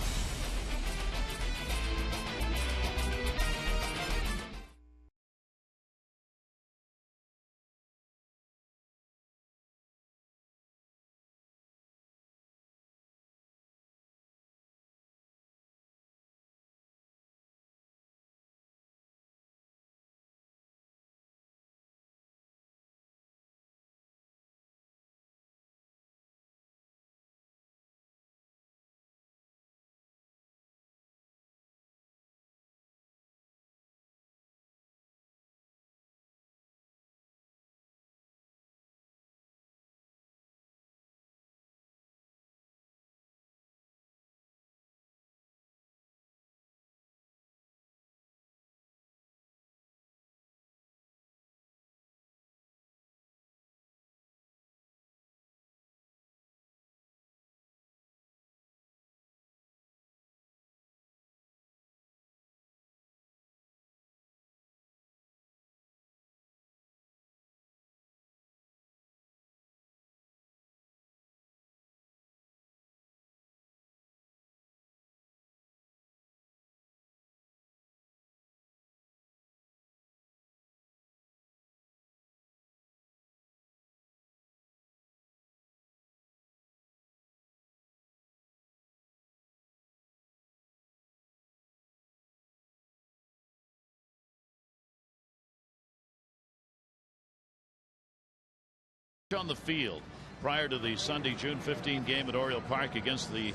On the field prior to the Sunday, June 15 game at Oriole Park against the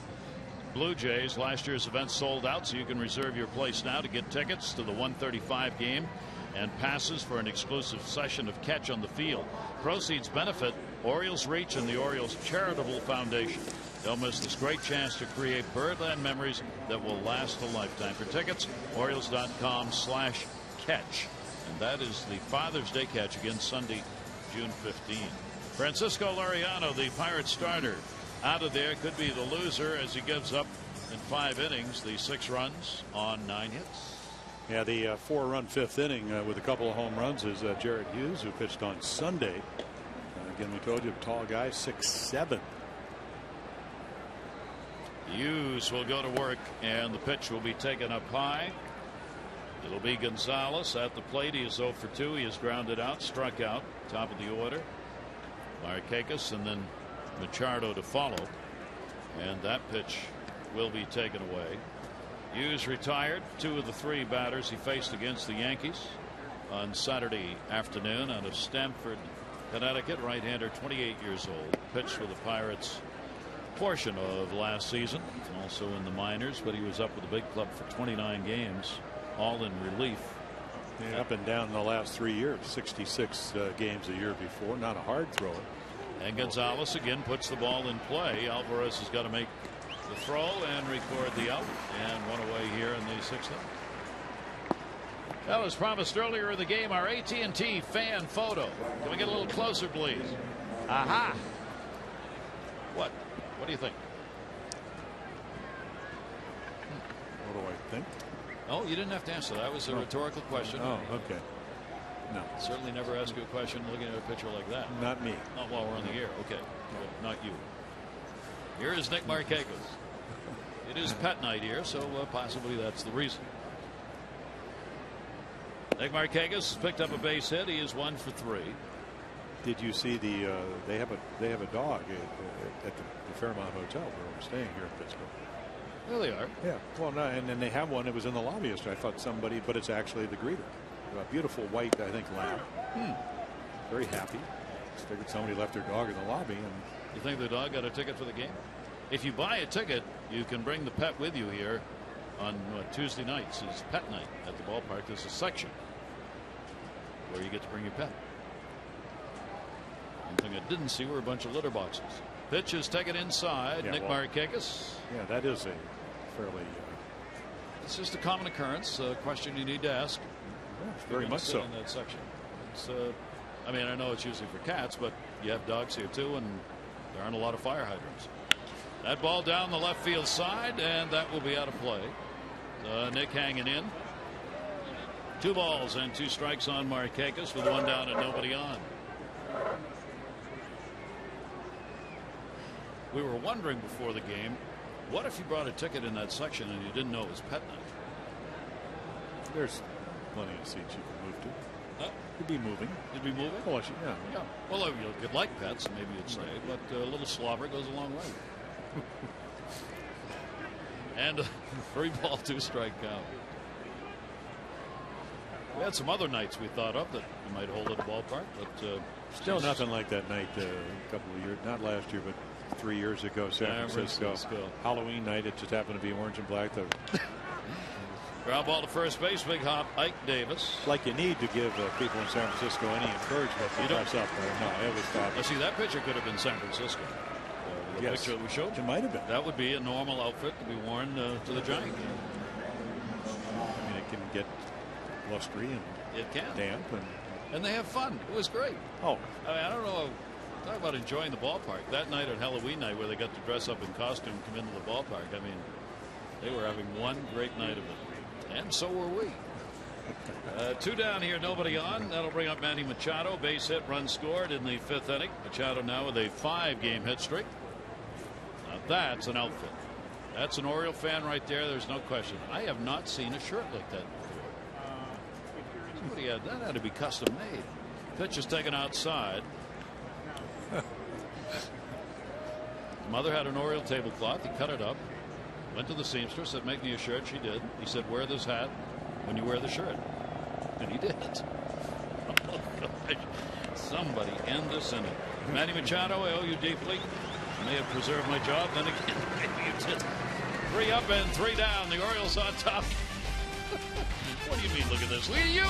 Blue Jays. Last year's event sold out, so you can reserve your place now to get tickets to the 1:35 game and passes for an exclusive session of Catch on the Field. Proceeds benefit Orioles Reach and the Orioles Charitable Foundation. Don't miss this great chance to create Birdland memories that will last a lifetime. For tickets, Orioles.com/catch. And that is the Father's Day catch again Sunday, June 15. Francisco Liriano, the Pirates starter, out of there, could be the loser as he gives up in 5 innings the 6 runs on 9 hits.
Yeah, the 4-run 5th inning with a couple of home runs is Jared Hughes, who pitched on Sunday. Again, we told you, tall guy, 6'7".
Hughes will go to work, and the pitch will be taken up high. It'll be Gonzalez at the plate. He is 0 for 2. He is grounded out, struck out, top of the order. Markakis and then Machado to follow, and that pitch will be taken away. Hughes retired. 2 of the 3 batters he faced against the Yankees on Saturday afternoon out of Stamford, Connecticut. Right-hander, 28 years old. Pitched for the Pirates portion of last season, also in the minors, but he was up with the big club for 29 games, all in relief.
Yeah, up and down the last 3 years, 66 games a year before. Not a hard thrower.
And Gonzalez again puts the ball in play. Alvarez has got to make the throw and record the out, and 1 away here in the 6th inning. Well, as promised earlier in the game, our AT&T fan photo. Can we get a little closer, please? Aha! What do you think?
What do I think?
Oh, you didn't have to answer. That was a rhetorical question.
Oh, okay. No.
Certainly never ask you a question looking at a picture like that.
Not me.
Not while we're on the air. Okay. Not you. Here is Nick Markakis. It is pet night here, so possibly that's the reason. Nick Markakis picked up a base hit. He is 1 for 3.
Did you see the they have a dog at the Fairmont Hotel where we're staying here in Pittsburgh?
There they are.
Yeah. Well, no, and then they have one that was in the lobby yesterday. I thought somebody, but it's actually the greeter. A beautiful white, I think, lab. Very happy. Just figured somebody left their dog in the lobby. And
you think the dog got a ticket for the game? If you buy a ticket, you can bring the pet with you here on Tuesday nights. It's pet night at the ballpark. There's a section where you get to bring your pet. One thing I didn't see were a bunch of litter boxes. Pitch is taken inside.
Yeah,
Nick Markakis.
Yeah, that is a fairly.
It's just a common occurrence. A question you need to ask.
Yeah, very much so.
In that section. It's, I mean, I know it's usually for cats, but you have dogs here too, and there aren't a lot of fire hydrants. That ball down the left field side, and that will be out of play. Nick hanging in. 2 balls and 2 strikes on Markakis with 1 down and nobody on. We were wondering before the game, what if you brought a ticket in that section and you didn't know it was pet night?
There's plenty of seats you can move to. You'd be moving.
You'd be moving?
Well, yeah.
Well, you'd like pets, maybe you'd say, but a little slobber goes a long way. And 3 ball, 2 strike count. We had some other nights we thought of that you might hold at the ballpark, but
still nothing like that night a couple of years, not last year, but 3 years ago, San Francisco. Halloween night. It just happened to be orange and black.
Ground ball to first base, big hop, Ike Davis.
Like you need to give people in San Francisco any encouragement to press up. No, it was fabulous.
See, that picture could have been San Francisco. The picture that we showed you.
It might have been.
That would be a normal outfit to be worn to the Giant game.
I mean, it can get blustery and damp.
And they have fun. It was great.
Oh.
I mean, I don't know. Talk about enjoying the ballpark. That night at Halloween night where they got to dress up in costume and come into the ballpark. I mean, they were having one great night of it. And so were we. 2 down here, nobody on. That'll bring up Manny Machado. Base hit, run scored in the 5th inning. Machado now with a 5-game hit streak. Now that's an outfit. That's an Oriole fan right there. There's no question. I have not seen a shirt like that before. Somebody had that. Had to be custom made. Pitch is taken outside. Mother had an Oriole tablecloth. He cut it up. Went to the seamstress, said, "Make me a shirt." She did. He said, "Wear this hat when you wear the shirt." And he did. Oh, gosh. Somebody end this inning. Manny Machado, I owe you deeply. May have preserved my job. Then again, maybe you did. 3 up and 3 down. The Orioles on top. What do you mean? Look at this. Look at you.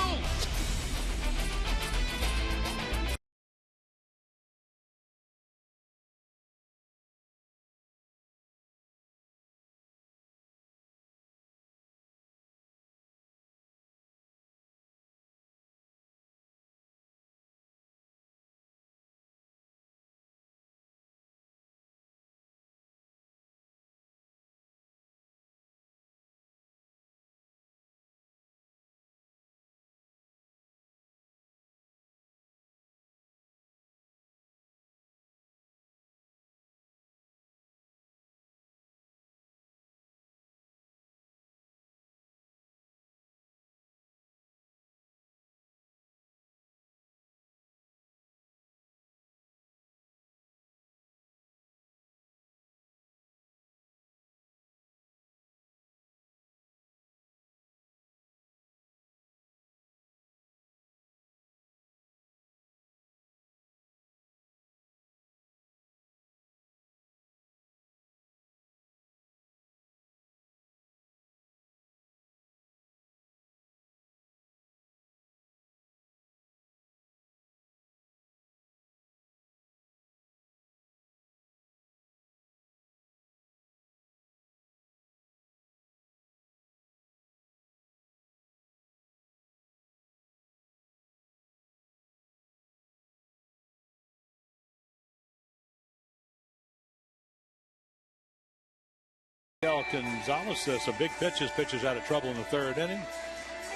Miguel Gonzalez, some big pitches out of trouble in the 3rd inning.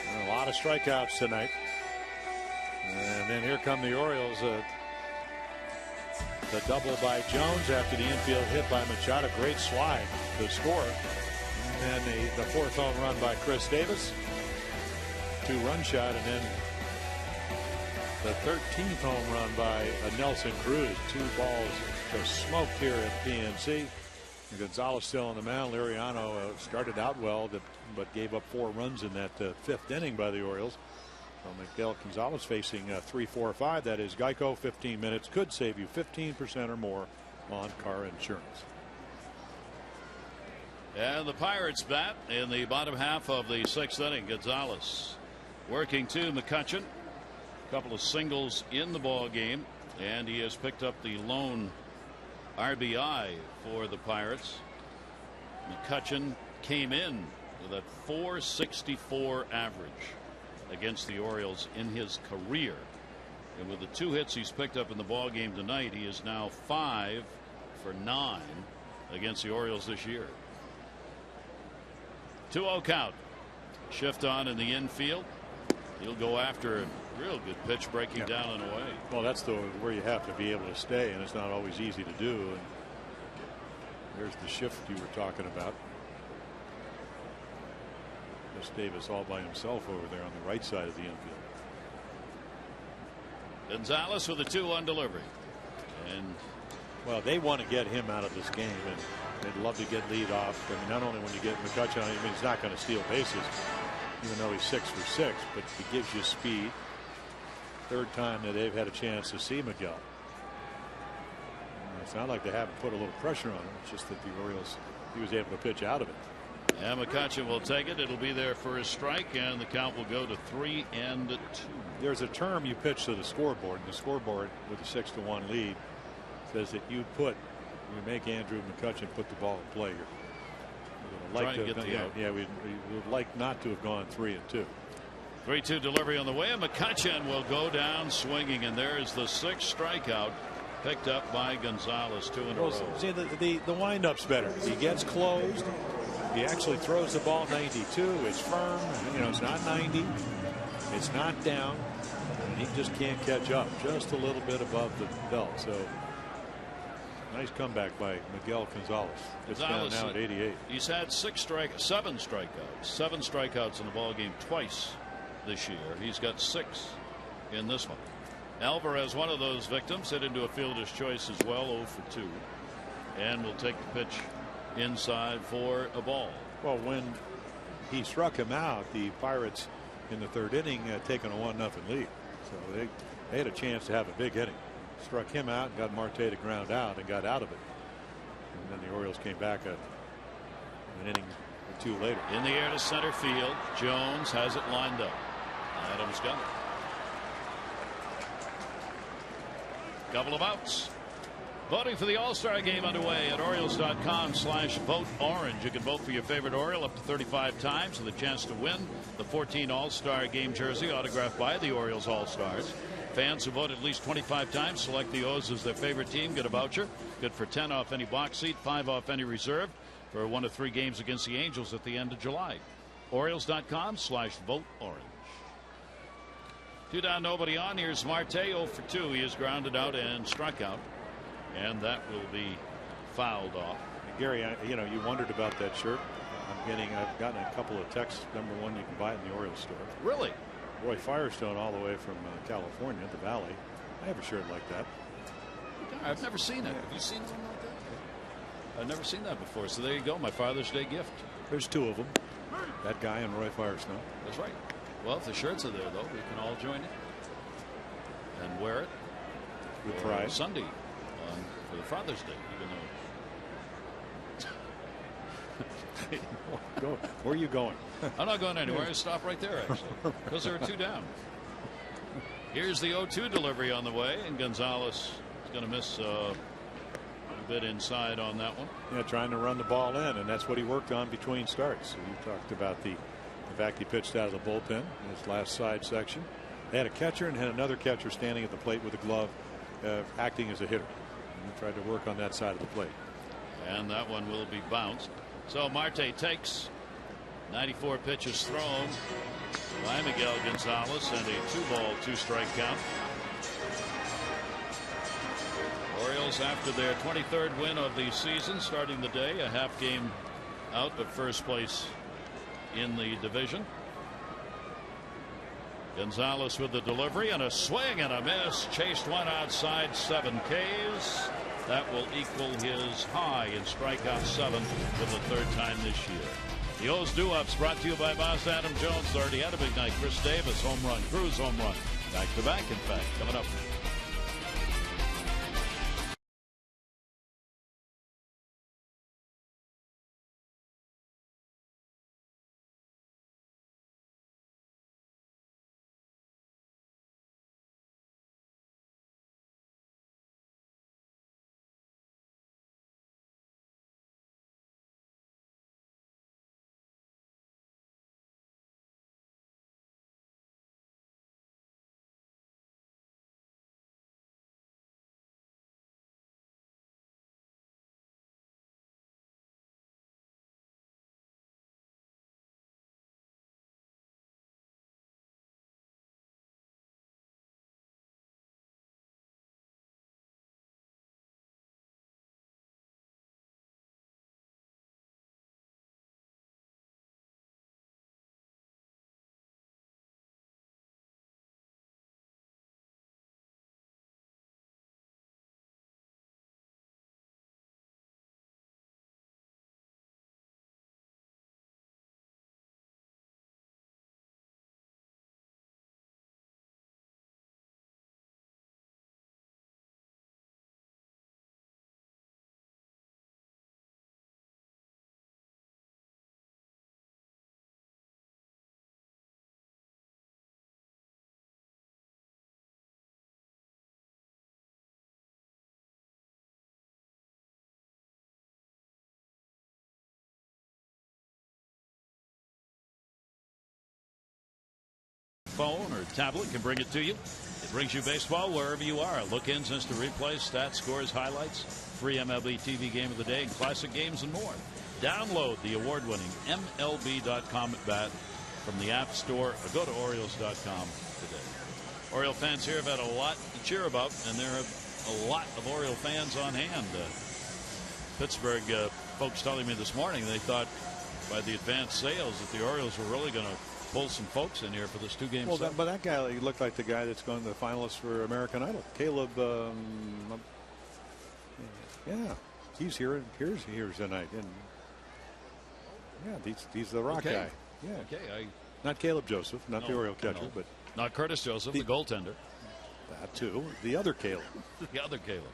And a lot of strikeouts tonight. And then here come the Orioles. The double by Jones after the infield hit by Machado. Great slide to score. And then the 4th home run by Chris Davis. 2-run shot. And then the 13th home run by Nelson Cruz. 2 balls just smoked here at PNC. Gonzalez still on the mound. Liriano started out well, but gave up 4 runs in that 5th inning by the Orioles. Miguel Gonzalez facing 3-4-5. That is Geico. 15 minutes could save you 15% or more on car insurance.
And the Pirates bat in the bottom half of the 6th inning. Gonzalez working to McCutchen. A couple of singles in the ball game, and he has picked up the lone RBI for the Pirates. McCutchen came in with a .464 average against the Orioles in his career, and with the 2 hits he's picked up in the ball game tonight, he is now 5 for 9 against the Orioles this year. 2-0 count. Shift on in the infield. He'll go after a real good pitch, breaking down and away.
Well, that's where you have to be able to stay, and it's not always easy to do. And there's the shift you were talking about. Chris Davis all by himself over there on the right side of the infield.
Gonzalez with a 2-1 delivery. And
well, they want to get him out of this game, and they'd love to get lead off. I mean, not only when you get McCutchen, I mean, he's not going to steal bases, even though he's 6 for 6, but he gives you speed. 3rd time that they've had a chance to see Miguel. It's not like they haven't put a little pressure on him. It's just that the Orioles, he was able to pitch out of it.
And McCutchen will take it. It'll be there for a strike, and the count will go to 3-2.
There's a term you pitch to the scoreboard, and the scoreboard with a 6-1 lead says that you make Andrew McCutchen put the ball in play here. We would like not to have gone 3-2.
3-2 delivery on the way, and McCutchen will go down swinging, and there is the 6th strikeout picked up by Gonzalez. 2 in a row.
See, the windup's better. He gets closed. He actually throws the ball 92. It's firm. You know, it's not 90. It's not down. He just can't catch up. Just a little bit above the belt. So nice comeback by Miguel Gonzalez. It's down now at 88.
He's had 7 strikeouts in the ball game twice this year. He's got 6 in this one. Alvarez, one of those victims, hit into a fielder's choice as well, 0 for 2, and will take the pitch inside for a ball.
Well, when he struck him out, the Pirates in the 3rd inning taking a 1-0 lead. So They had a chance to have a big inning. Struck him out and got Marte to ground out and got out of it. And then the Orioles came back an inning or two later.
In the air to center field. Jones has it lined up. Adams got it. Couple of outs. Voting for the All-Star game underway at Orioles.com/vote-orange. You can vote for your favorite Oriole up to 35 times with a chance to win the 14 All-Star game jersey autographed by the Orioles All-Stars. Fans who vote at least 25 times select the O's as their favorite team get a voucher. Good for 10 off any box seat, 5 off any reserve for 1 of 3 games against the Angels at the end of July. Orioles.com/vote-orange. 2 down, nobody on. Here's Marte, 0 for 2. He is grounded out and struck out. And that will be fouled off.
Gary, you wondered about that shirt. I've gotten a couple of texts. Number one, you can buy it in the Orioles store.
Really?
Roy Firestone, all the way from California, the Valley. I have a shirt like that.
I've never seen it. Have you seen one like that? I've never seen that before. So there you go, my Father's Day gift.
There's 2 of them. That guy and Roy Firestone.
That's right. Well, if the shirts are there, though, we can all join in and wear it
with pride.
Sunday for the Father's Day, even though.
Where are you going?
I'm not going anywhere. I stop right there, actually, because there are 2 down. Here's the 0-2 delivery on the way, and Gonzalez is going to miss a bit inside on that one.
Yeah, trying to run the ball in, and that's what he worked on between starts. So you talked about the fact he pitched out of the bullpen in his last side section. They had a catcher and had another catcher standing at the plate with a glove, acting as a hitter. And he tried to work on that side of the plate.
And that one will be bounced. So Marte takes 94 pitches thrown by Miguel Gonzalez and a 2-ball 2-strike count. Orioles, after their 23rd win of the season, starting the day a half game out of first place in the division. Gonzalez with the delivery and a swing and a miss. Chased one outside, 7 Ks. That will equal his high in strikeout 7 for the 3rd time this year. The O's do-ups brought to you by Boss Adam Jones. Already had a big night. Chris Davis home run. Cruz home run. Back to back, in fact, coming up. Phone or tablet can bring it to you. It brings you baseball wherever you are. Look-ins, instant replays, stats, scores, highlights, free MLB TV game of the day, and classic games and more. Download the award-winning MLB.com at bat from the App Store or go to Orioles.com today. Oriole fans here have had a lot to cheer about, and there are a lot of Oriole fans on hand. Pittsburgh folks telling me this morning they thought by the advanced sales that the Orioles were really going to pull some folks in here for this 2-game set.
But that guy, he looked like the guy that's going to the finalists for American Idol. Caleb, yeah, he's here tonight, and yeah, he's the rock guy. Yeah,
okay.
Not Caleb Joseph, not the Oriole catcher, but
not Curtis Joseph, the goaltender.
That too. The other Caleb.
The other Caleb.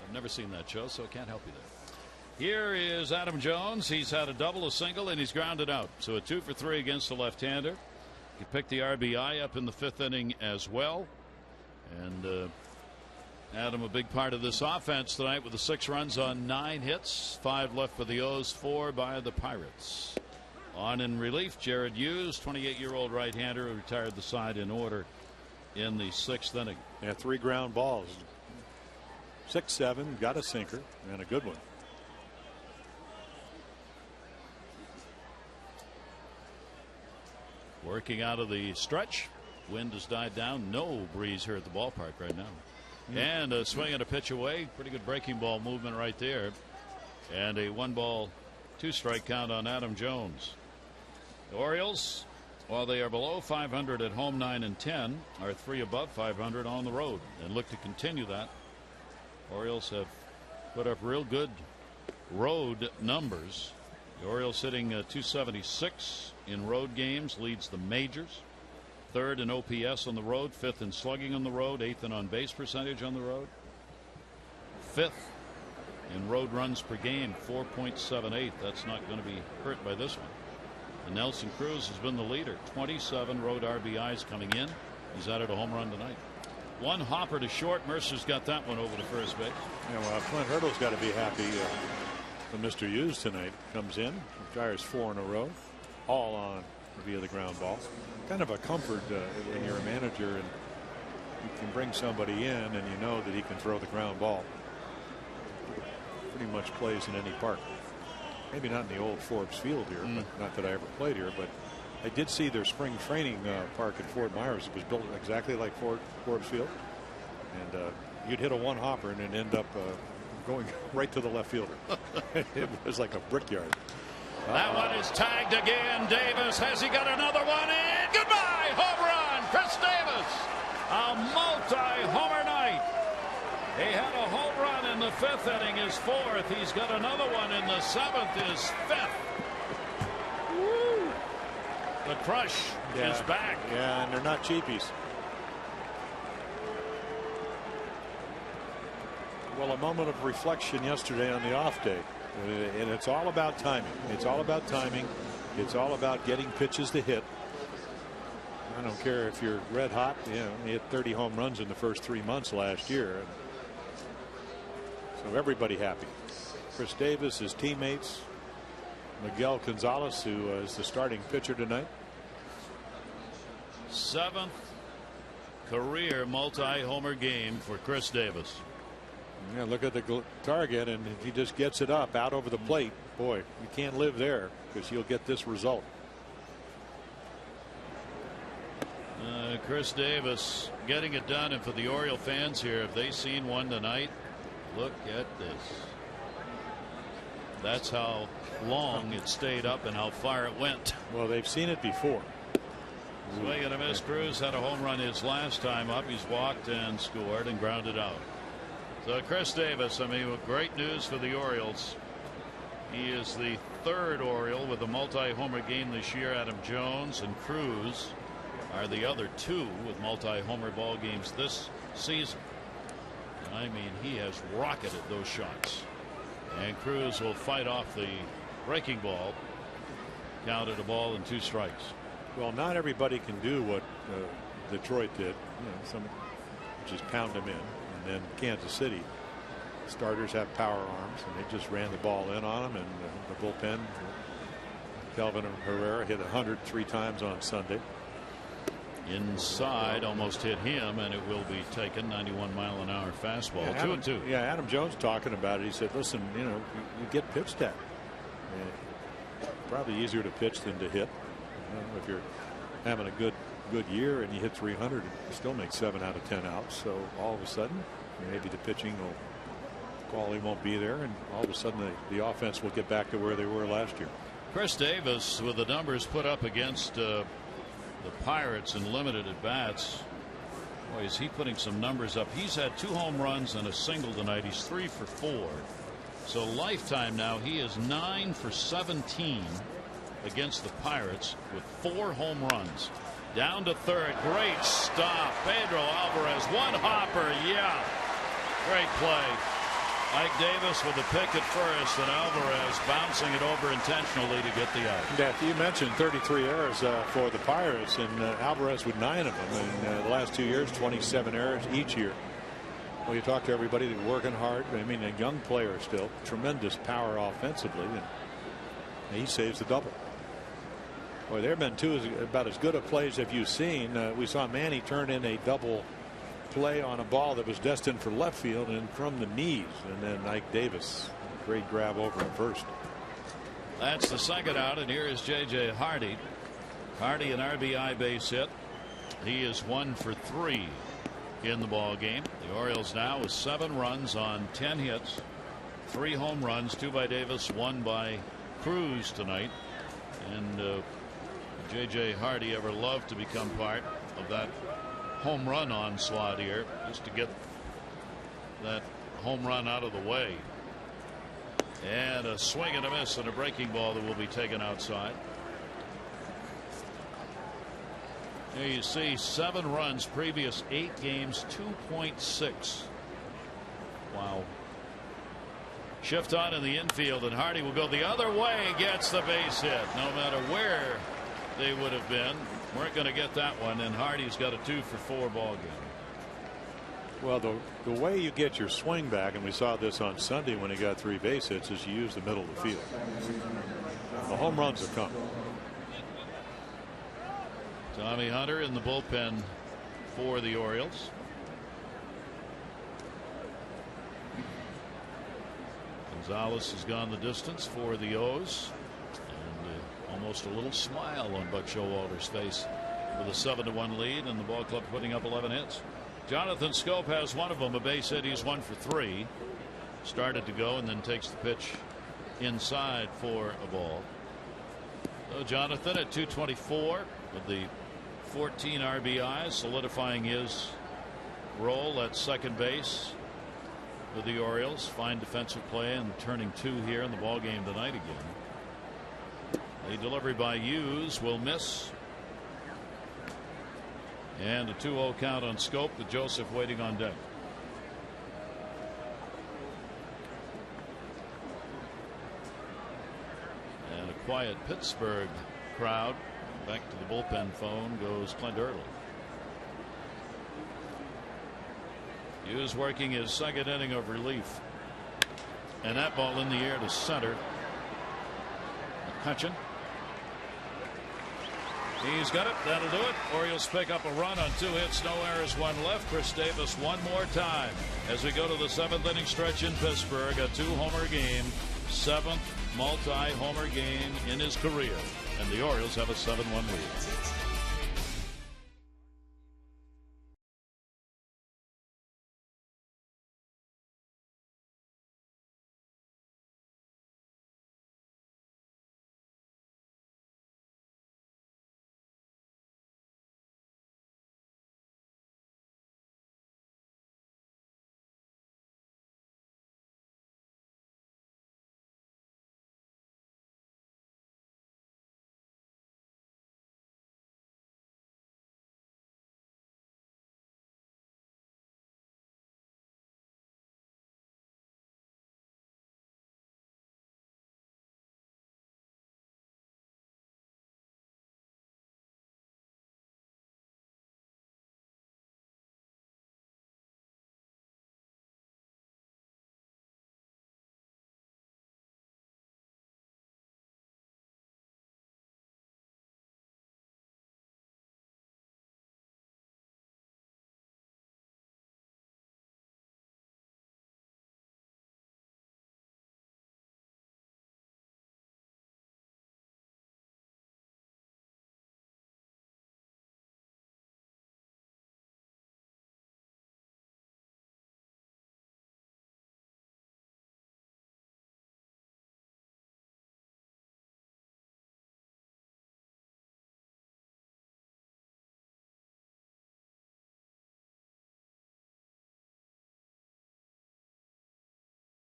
I've never seen that show, so I can't help you there. Here is Adam Jones. He's had a double, a single, and he's grounded out. So a 2 for 3 against the left-hander. He picked the RBI up in the 5th inning as well. And Adam, a big part of this offense tonight with the 6 runs on 9 hits. 5 left for the O's, 4 by the Pirates. On in relief, Jared Hughes, 28-year-old right-hander who retired the side in order in the 6th inning.
Yeah, 3 ground balls. 6-7, got a sinker, and a good one.
Working out of the stretch. Wind has died down. No breeze here at the ballpark right now. And a swing and a pitch away. Pretty good breaking ball movement right there. And a 1-ball, 2-strike count on Adam Jones. The Orioles, while they are below 500 at home, 9-10, are 3 above 500 on the road and look to continue that. Orioles have put up real good road numbers. The Orioles sitting 276 in road games, leads the majors. 3rd in OPS on the road, 5th in slugging on the road, 8th in on base percentage on the road, 5th in road runs per game, 4.78. That's not going to be hurt by this one. And Nelson Cruz has been the leader, 27 road RBIs coming in. He's added a home run tonight. 1 hopper to short. Mercer's got that one over to first base.
Yeah, well, Clint Hurdle's got to be happy when Mr. Hughes tonight comes in, retires 4 in a row, all on via the ground ball. Kind of a comfort when you're a manager and you can bring somebody in and you know that he can throw the ground ball. Pretty much plays in any park. Maybe not in the old Forbes Field here, but not that I ever played here, but I did see their spring training park in Fort Myers. It was built exactly like Forbes Field, and you'd hit a 1 hopper and it'd end up going right to the left fielder. It was like a brickyard.
That one is tagged again. Davis, has he got another one in? Goodbye, home run, Chris Davis. A multi-homer night. He had a home run in the 5th inning, his 4th. He's got another one in the 7th, his 5th. Woo. The crush is back.
Yeah, and they're not cheapies. Well, a moment of reflection yesterday on the off day. And it's all about timing. It's all about timing. It's all about getting pitches to hit. I don't care if you're red hot. You know, he hit 30 home runs in the first 3 months last year. So everybody happy. Chris Davis, his teammates, Miguel Gonzalez, who is the starting pitcher tonight.
7th career multi-homer game for Chris Davis.
Yeah, look at the target, and if he just gets it up out over the plate, boy, you can't live there because you'll get this result.
Chris Davis getting it done, and for the Oriole fans here, if they've seen one tonight, look at this. That's how long it stayed up and how far it went.
Well, they've seen it before.
Swing and a miss. Cruz had a home run his last time up. He's walked and scored and grounded out. So Chris Davis, I mean, great news for the Orioles. He is the 3rd Oriole with a multi-homer game this year. Adam Jones and Cruz are the other 2 with multi-homer ball games this season. I mean, he has rocketed those shots. And Cruz will fight off the breaking ball. Counted a ball and 2 strikes.
Well, not everybody can do what Detroit did. You know, some just pound them in. And then Kansas City starters have power arms, and they just ran the ball in on them. And the bullpen, Kelvin Herrera hit 103 times on Sunday.
Inside, almost hit him, and it will be taken. 91-mile-an-hour fastball.
Yeah,
2-2.
Yeah, Adam Jones talking about it. He said, "Listen, you know, you get pitched at. Probably easier to pitch than to hit. You know, if you're having a good year and you hit 300, you still make 7 out of 10 outs. So all of a sudden, maybe the pitching quality won't be there, and all of a sudden the offense will get back to where they were last year."
Chris Davis, with the numbers put up against the Pirates in limited at bats, boy, is he putting some numbers up. He's had 2 home runs and a single tonight. He's 3 for 4. So lifetime now, he is 9 for 17 against the Pirates with 4 home runs. Down to third. Great stop. Pedro Alvarez. One hopper. Yeah. Great play. Ike Davis with the pick at first, and Alvarez bouncing it over intentionally to get the out.
Yeah, you mentioned 33 errors for the Pirates, and Alvarez with 9 of them in the last 2 years, 27 errors each year. Well, you talk to everybody, they're working hard. I mean, a young player still, tremendous power offensively, and he saves the double. Boy, there have been two about as good a plays as you've seen. We saw Manny turn in a double play on a ball that was destined for left field and from the knees, and then Ike Davis, great grab over at first.
That's the second out, and here is J.J. Hardy. Hardy, an RBI base hit. He is 1 for 3 in the ball game. The Orioles now with 7 runs on 10 hits, 3 home runs, 2 by Davis, 1 by Cruz tonight. And J.J. Hardy ever loved to become part of that home run onslaught here, just to get that home run out of the way. And a swing and a miss and a breaking ball that will be taken outside. There you see 7 runs, previous 8 games, 2.6. Wow. Shift on in the infield, and Hardy will go the other way, gets the base hit. No matter where they would have been, weren't going to get that one, and Hardy's got a 2 for 4 ball game.
Well, the way you get your swing back, and we saw this on Sunday when he got 3 base hits, is you use the middle of the field. The home runs are coming.
Tommy Hunter in the bullpen for the Orioles. Gonzalez has gone the distance for the O's, and almost a little smile on Buck Showalter's face with a 7-1 lead, and the ball club putting up 11 hits. Jonathan Scope has one of them, a base hit. He's 1 for 3. Started to go and then takes the pitch inside for a ball. So Jonathan at 224 with the 14 RBIs, solidifying his role at second base with the Orioles. Fine defensive play and turning 2 here in the ball game tonight again. A delivery by Hughes will miss. And a 2-0 count on Scope with Joseph waiting on deck. And a quiet Pittsburgh crowd. Back to the bullpen phone goes Clint Early. Hughes working his second inning of relief. And that ball in the air to center. McCutcheon. He's got it. That'll do it. Orioles pick up a run on 2 hits, no errors, 1 left. Chris Davis one more time as we go to the 7th inning stretch in Pittsburgh. A 2-homer game, 7th multi-homer game in his career, and the Orioles have a 7-1 lead.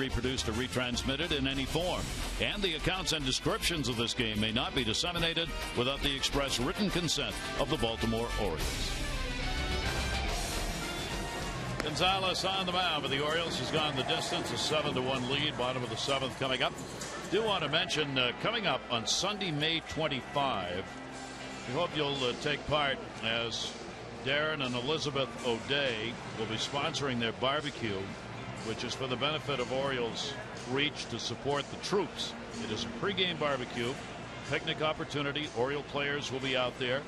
reproduced or retransmitted in any form. And the accounts and descriptions of this game may not be disseminated without the express written consent of the Baltimore Orioles. Gonzalez on the mound for the Orioles has gone the distance. A 7-1 lead. Bottom of the 7th coming up. Do want to mention coming up on Sunday, May 25. We hope you'll take part as Darren and Elizabeth O'Day will be sponsoring their barbecue, which is for the benefit of Orioles Reach to support the troops. It is a pregame barbecue, picnic opportunity. Oriole players will be out there.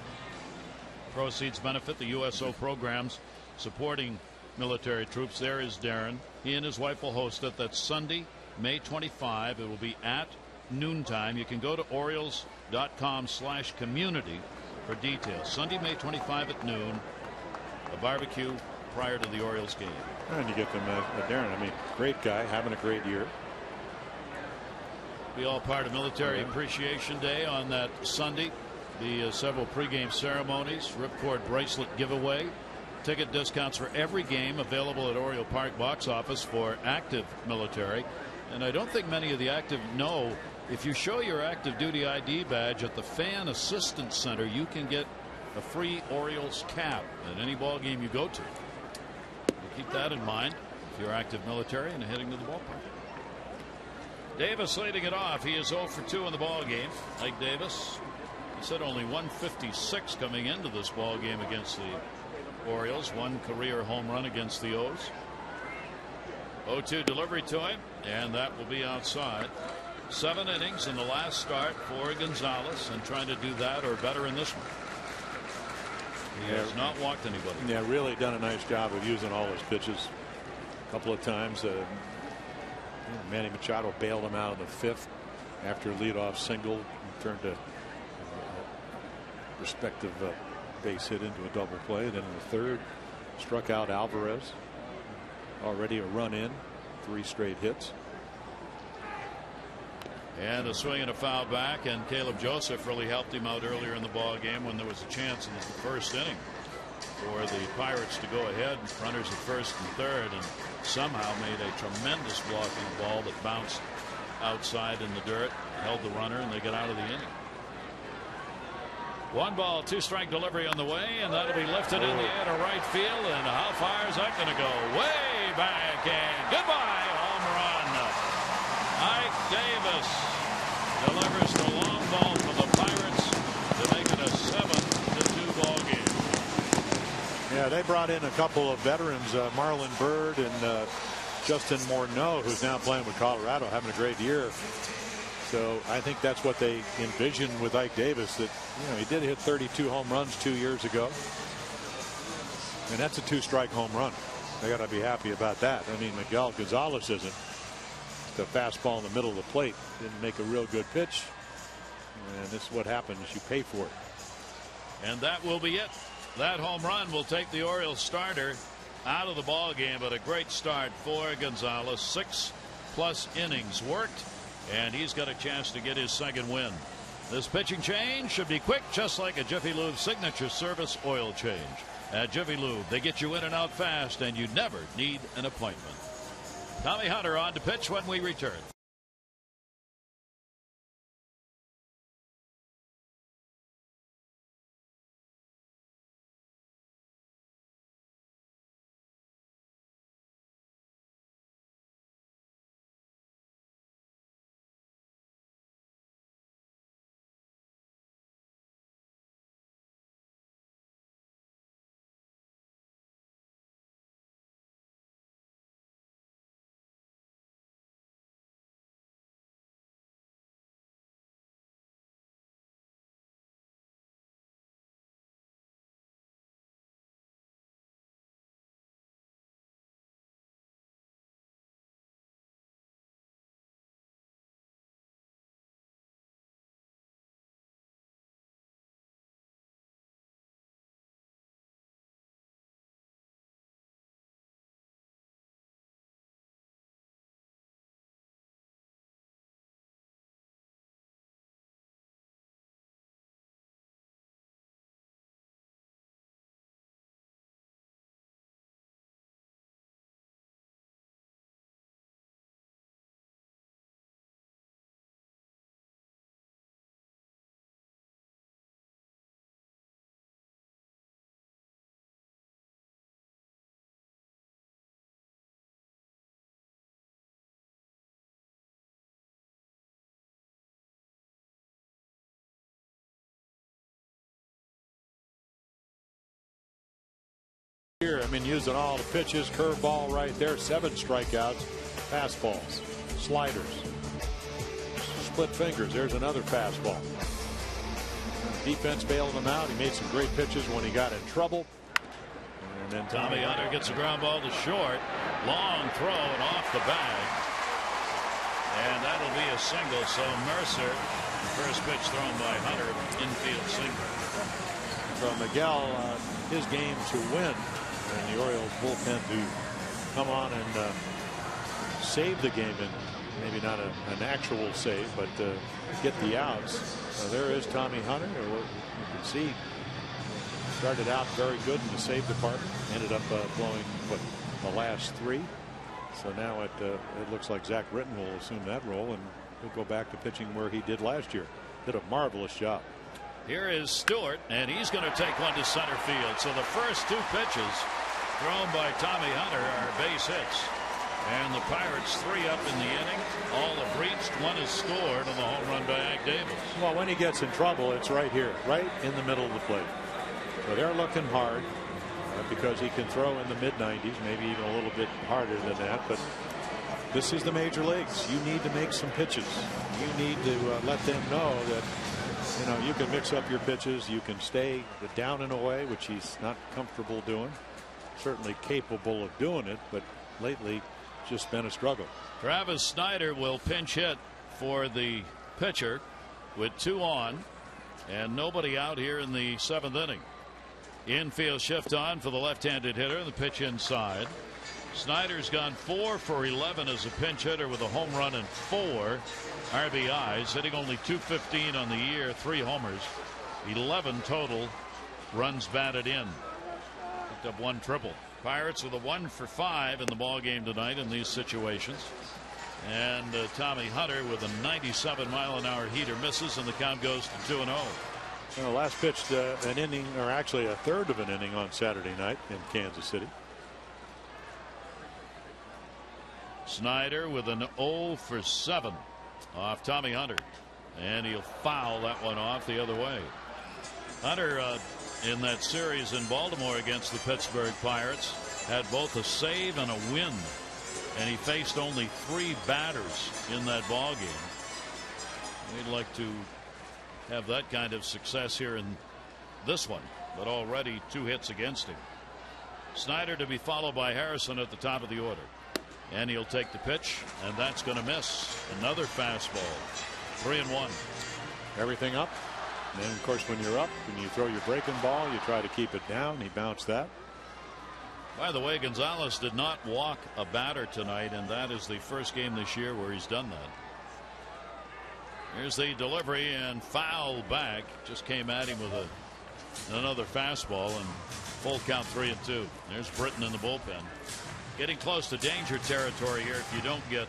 Proceeds benefit the USO programs supporting military troops. There is Darren. He and his wife will host it. That's Sunday, May 25. It will be at noontime. You can go to Orioles.com/community for details. Sunday, May 25 at noon. A barbecue prior to the Orioles game.
And you get them Darren. I mean, great guy, having a great year.
Be all part of Military Appreciation Day on that Sunday. The several pregame ceremonies, ripcord bracelet giveaway. Ticket discounts for every game available at Oriole Park box office for active military. And I don't think many of the active know, if you show your active duty ID badge at the Fan Assistance Center, you can get a free Orioles cap at any ball game you go to. Keep that in mind if you're active military and heading to the ballpark. Davis leading it off. He is 0 for 2 in the ball game. Ike Davis, he said only 156 coming into this ball game against the Orioles. One career home run against the O's. 0-2 delivery to him, and that will be outside. 7 innings in the last start for Gonzalez, and trying to do that or better in this one. He has not walked anybody.
Yeah, really done a nice job of using all his pitches. A couple of times Manny Machado bailed him out in the 5th after a leadoff single and turned a respective base hit into a double play. Then in the 3rd, struck out Alvarez. Already a run in, 3 straight hits.
And a swing and a foul back, and Caleb Joseph really helped him out earlier in the ball game when there was a chance in the 1st inning for the Pirates to go ahead. Runners at 1st and 3rd, and somehow made a tremendous blocking ball that bounced outside in the dirt, held the runner, and they got out of the inning. 1 ball, 2 strike delivery on the way, and that'll be lifted in the air to right field. And how far is that going to go? Way back, and goodbye, home run. Ike Davis delivers the long ball for the Pirates to make it a 7-2 ball game.
Yeah, they brought in a couple of veterans, Marlon Byrd and Justin Morneau, who's now playing with Colorado, having a great year. So I think that's what they envisioned with Ike Davis, that he did hit 32 home runs 2 years ago, and that's a 2-strike home run. They got to be happy about that. I mean, Miguel Gonzalez isn't. The fastball in the middle of the plate didn't make a real good pitch, and this is what happens. You pay for it.
And that will be it. That home run will take the Orioles starter out of the ball game, but a great start for Gonzalez. 6+ innings worked, and he's got a chance to get his 2nd win. This pitching change should be quick, just like a Jiffy Lube signature service oil change. At Jiffy Lube, they get you in and out fast, and you never need an appointment. Tommy Hunter on to pitch when we return.
here. I mean, using all the pitches, curveball right there, 7 strikeouts, fastballs, sliders, split fingers. There's another fastball. Defense bailed him out. He made some great pitches when he got in trouble. And then
Tommy Hunter gets a ground ball to short. Long throw and off the bag. And that'll be a single. So Mercer, the first pitch thrown by Hunter, infield single.
So Miguel, his game to win, and the Orioles bullpen to come on and save the game, and maybe not an actual save, but get the outs. There is Tommy Hunter. You can see started out very good in the save department, ended up blowing the last 3. So now it looks like Zach Britton will assume that role, and he'll go back to pitching where he did last year. Did a marvelous job.
Here is Stewart, and he's going to take one to center field. So the first 2 pitches thrown by Tommy Hunter are base hits. And the Pirates 3 up in the inning. All have reached. 1 is scored on the home run by Ag Davis.
Well, when he gets in trouble, it's right here, right in the middle of the plate. So they're looking hard because he can throw in the mid-90s, maybe even a little bit harder than that. But this is the major leagues. You need to make some pitches. You need to let them know that, you know, you can mix up your pitches. You can stay down and away, which he's not comfortable doing. Certainly capable of doing it, but lately just been a struggle.
Travis Snyder will pinch hit for the pitcher with 2 on and nobody out here in the 7th inning. Infield shift on for the left-handed hitter. The pitch inside. Snyder's gone 4 for 11 as a pinch hitter with a home run and 4 RBIs, hitting only .215 on the year, 3 homers, 11 total runs batted in. Picked up 1 triple. Pirates with a 1 for 5 in the ball game tonight in these situations. And Tommy Hunter with a 97-mile-an-hour heater misses, and the count goes to 2-0.
Well, last pitched an inning, or actually a third of an inning on Saturday night in Kansas City.
Snyder with an 0 for 7 off Tommy Hunter, and he'll foul that one off the other way. Hunter in that series in Baltimore against the Pittsburgh Pirates had both a save and a win, and he faced only 3 batters in that ball game. We'd like to have that kind of success here in this one, but already 2 hits against him. Snyder to be followed by Harrison at the top of the order, and he'll take the pitch, and that's going to miss. Another fastball. 3-1.
Everything up. And then, of course, when you're up and you throw your breaking ball, you try to keep it down. He bounced that.
By the way, Gonzalez did not walk a batter tonight, and that is the first game this year where he's done that. Here's the delivery and foul back. Just came at him with another fastball, and full count 3-2. There's Britton in the bullpen. Getting close to danger territory here if you don't get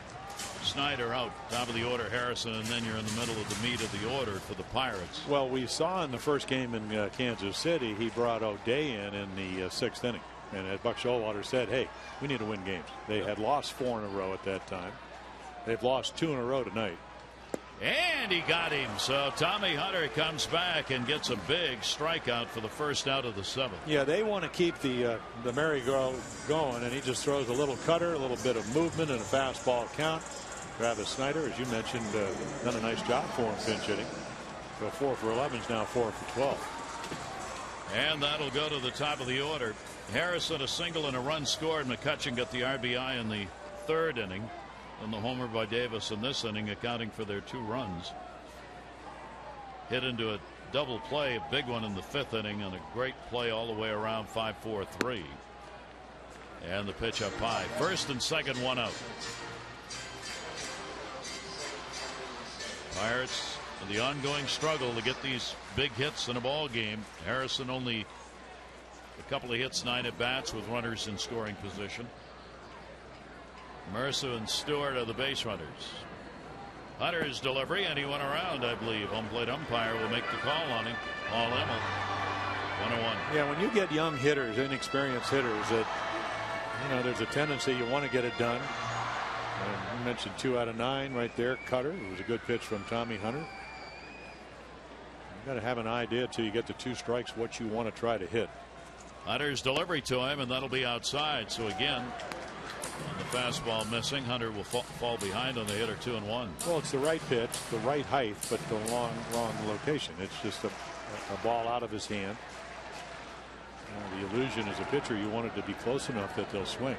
Snyder out. Top of the order, Harrison, and then you're in the middle of the meat of the order for the Pirates.
Well, we saw in the first game in Kansas City, he brought O'Day in the 6th inning. And as Buck Showalter said, hey, we need to win games. They had lost 4 in a row at that time. They've lost 2 in a row tonight.
And he got him. So Tommy Hunter comes back and gets a big strikeout for the first out of the 7th.
Yeah, they want to keep the merry-go going, and he just throws a little cutter, a little bit of movement, and a fastball count. Travis Snyder, as you mentioned, done a nice job for him pinch hitting. So 4 for 11 is now 4 for 12.
And that'll go to the top of the order. Harrison a single and a run scored. McCutchen got the RBI in the 3rd inning. And the homer by Davis in this inning, accounting for their 2 runs. Hit into a double play, a big one in the 5th inning, and a great play all the way around. 5-4-3. And the pitch up high. 1st and 2nd, 1 out. Pirates, the ongoing struggle to get these big hits in a ball game. Harrison only a couple of hits, 9 at bats with runners in scoring position. Mercer and Stewart are the base runners. Hunter's delivery, and he went around, I believe. Home plate umpire will make the call on him. Paul Emmel. 1-1.
Yeah, when you get young hitters, inexperienced hitters, that, you know, there's a tendency you want to get it done. You mentioned 2 out of 9 right there. Cutter. It was a good pitch from Tommy Hunter. You got to have an idea till you get to 2 strikes what you want to try to hit.
Hunter's delivery to him, and that'll be outside. So again, on the fastball missing, Hunter will fall behind on the hitter 2-1.
Well, it's the right pitch, the right height, but the wrong location. It's just a ball out of his hand. The illusion as a pitcher, you want it to be close enough that they'll swing.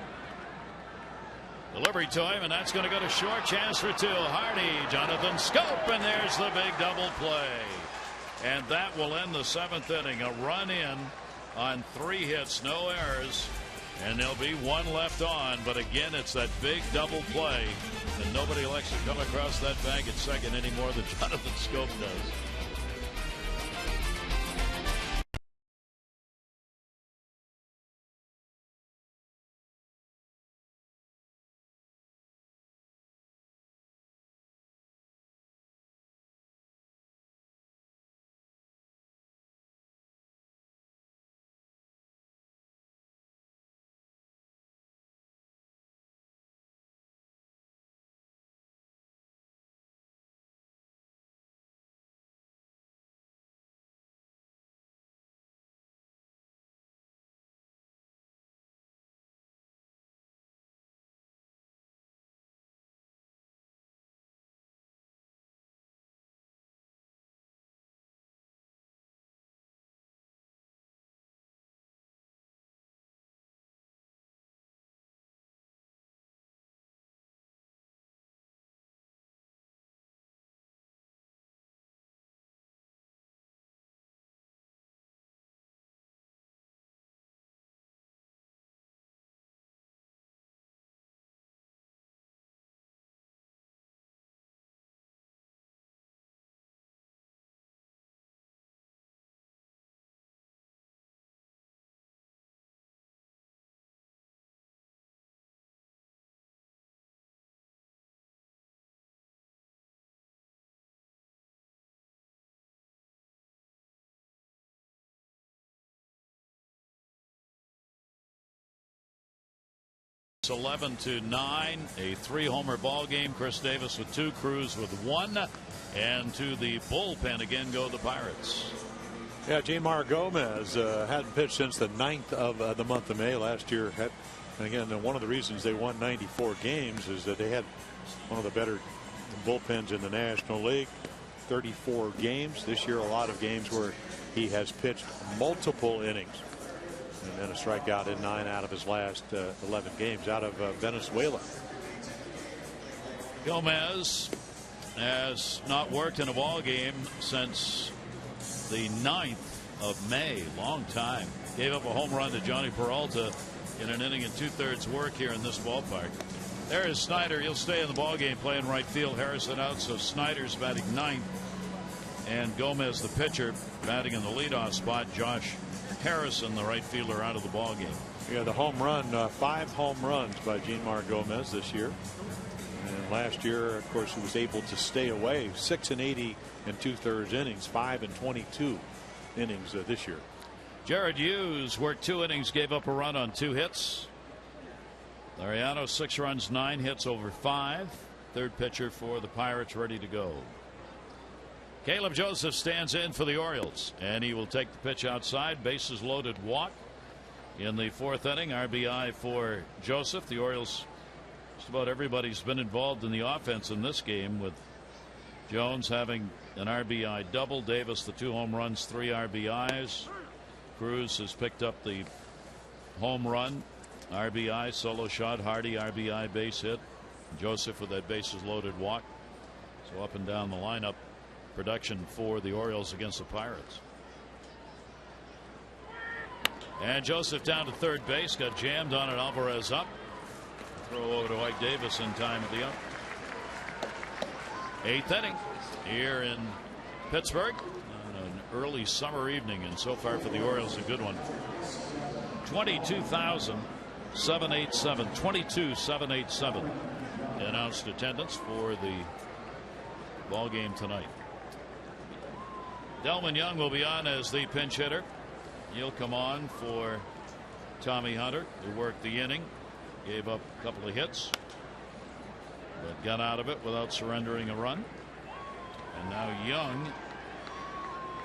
Delivery to him, and that's going to go to short. Chance for two. Hardy, Jonathan Scope, and there's the big double play. And that will end the 7th inning. A run in on 3 hits, no errors, and there'll be 1 left on. But again, it's that big double play, and nobody likes to come across that bag at second any more than Jonathan Scope does. It's 11-9, a 3-homer ball game. Chris Davis with 2, Cruz with 1, and to the bullpen again go the Pirates.
Yeah, Jamar Gomez hadn't pitched since the 9th of the month of May last year. And again, one of the reasons they won 94 games is that they had one of the better bullpens in the National League. 34 games this year, a lot of games where he has pitched multiple innings. And then a strikeout in 9 out of his last 11 games out of Venezuela.
Gomez has not worked in a ball game since the 9th of May. Long time. Gave up a home run to Johnny Peralta in an inning and 2/3 work here in this ballpark. There is Snyder. He'll stay in the ball game playing right field. Harrison out, so Snyder's batting 9th, and Gomez the pitcher batting in the leadoff spot. Josh Harrison, the right fielder, out of the ball game.
Yeah, the home run, 5 home runs by Jamar Gomez this year. And last year, of course, he was able to stay away 6 and 80 and 2/3 innings, 5 and 22 innings this year.
Jared Hughes worked 2 innings, gave up a run on 2 hits. Laureano 6 runs, 9 hits over 5. Third pitcher for the Pirates ready to go. Caleb Joseph stands in for the Orioles, and he will take the pitch outside. Bases loaded walk in the 4th inning. RBI for Joseph. The Orioles, just about everybody's been involved in the offense in this game, with Jones having an RBI double, Davis the 2 home runs, 3 RBIs. Cruz has picked up the home run, RBI, solo shot, Hardy RBI base hit. Joseph with that bases loaded walk. So up and down the lineup production for the Orioles against the Pirates. And Joseph down to third base, got jammed on it. Alvarez up. Throw over to Ike Davis in time at the up. 8th inning here in Pittsburgh on an early summer evening, and so far for the Orioles a good one. 22,787. 22,787 announced attendance for the ball game tonight. Delman Young will be on as the pinch hitter. He'll come on for Tommy Hunter, who worked the inning, gave up a couple of hits, but got out of it without surrendering a run. And now Young,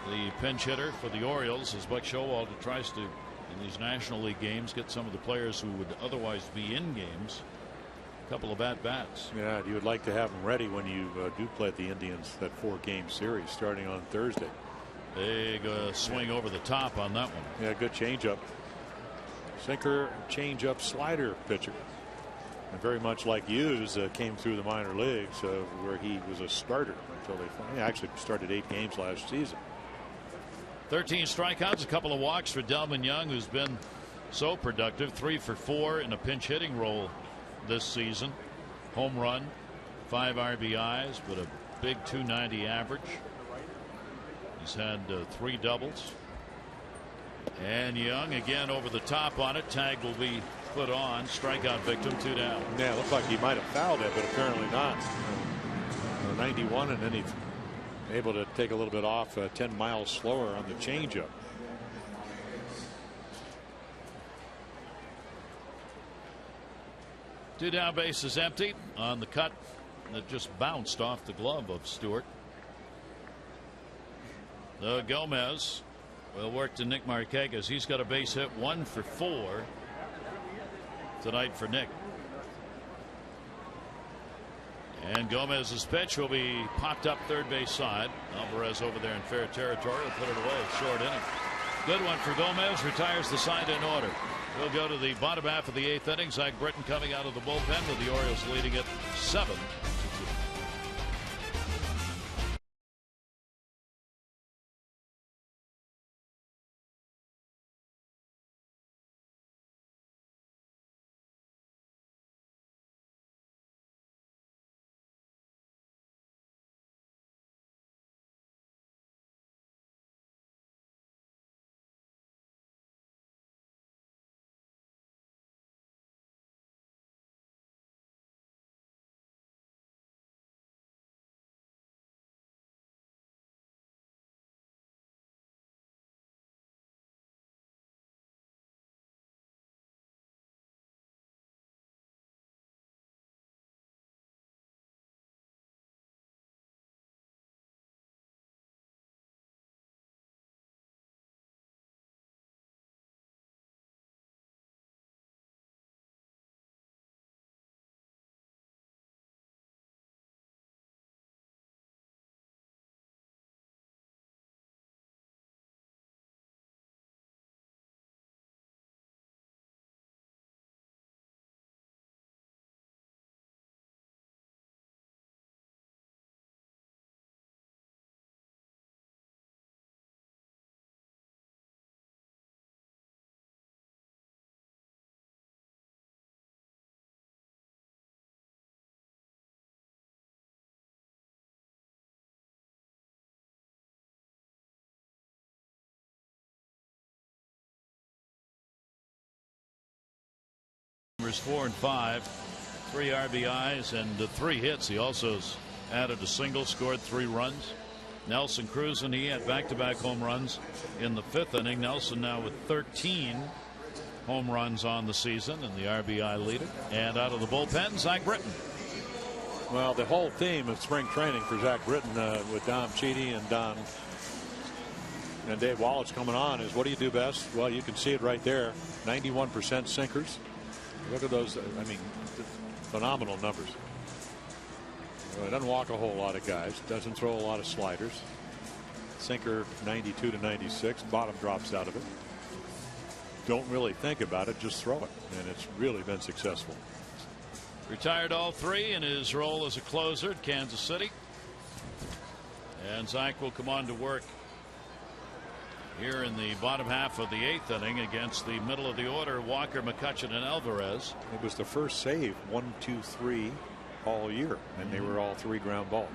the pinch hitter for the Orioles, as Buck Showalter tries to in these National League games, get some of the players who would otherwise be in games a couple of at bats.
Yeah, you would like to have them ready when you do play the Indians, that 4-game series starting on Thursday.
Big swing over the top on that one.
Yeah, good changeup. Sinker, changeup, slider pitcher. And very much like Hughes, came through the minor leagues where he was a starter until he actually started 8 games last season.
13 strikeouts, a couple of walks for Delman Young, who's been so productive. 3 for 4 in a pinch hitting role this season. Home run, 5 RBIs, but a big .290 average. He's had 3 doubles. And Young again over the top on it. Tag will be put on. Strikeout victim, 2 down.
Yeah, it looked like he might have fouled it, but apparently not. 91, and then he's able to take a little bit off, 10 miles slower on the changeup.
Two down, bases empty on the cut that just bounced off the glove of Stewart. Gomez will work to Nick Markakis. He's got a base hit, 1 for 4 tonight for Nick. And Gomez's pitch will be popped up third base side. Alvarez over there in fair territory will put it away. Short inning. Good one for Gomez. Retires the side in order. We'll go to the bottom half of the 8th inning. Zach Britton coming out of the bullpen with the Orioles leading it 7-2. Numbers 4 and 5, 3 RBIs and 3 hits. He also added a single, scored 3 runs. Nelson Cruz, and he had back-to-back home runs in the 5th inning. Nelson now with 13 home runs on the season and the RBI leader. And out of the bullpen, Zach Britton.
Well, the whole theme of spring training for Zach Britton with Dom Chidi and Dave Wallace coming on is, what do you do best? Well, you can see it right there. 91% sinkers. Look at those. I mean, phenomenal numbers. He doesn't walk a whole lot of guys. Doesn't throw a lot of sliders. Sinker 92 to 96. Bottom drops out of it. Don't really think about it. Just throw it. And it's really been successful.
Retired all 3 in his role as a closer at Kansas City. And Zach will come on to work here in the bottom half of the 8th inning against the middle of the order, Walker, McCutchen, and Alvarez.
It was the first save, 1, 2, 3 all year, and they were all 3 ground balls.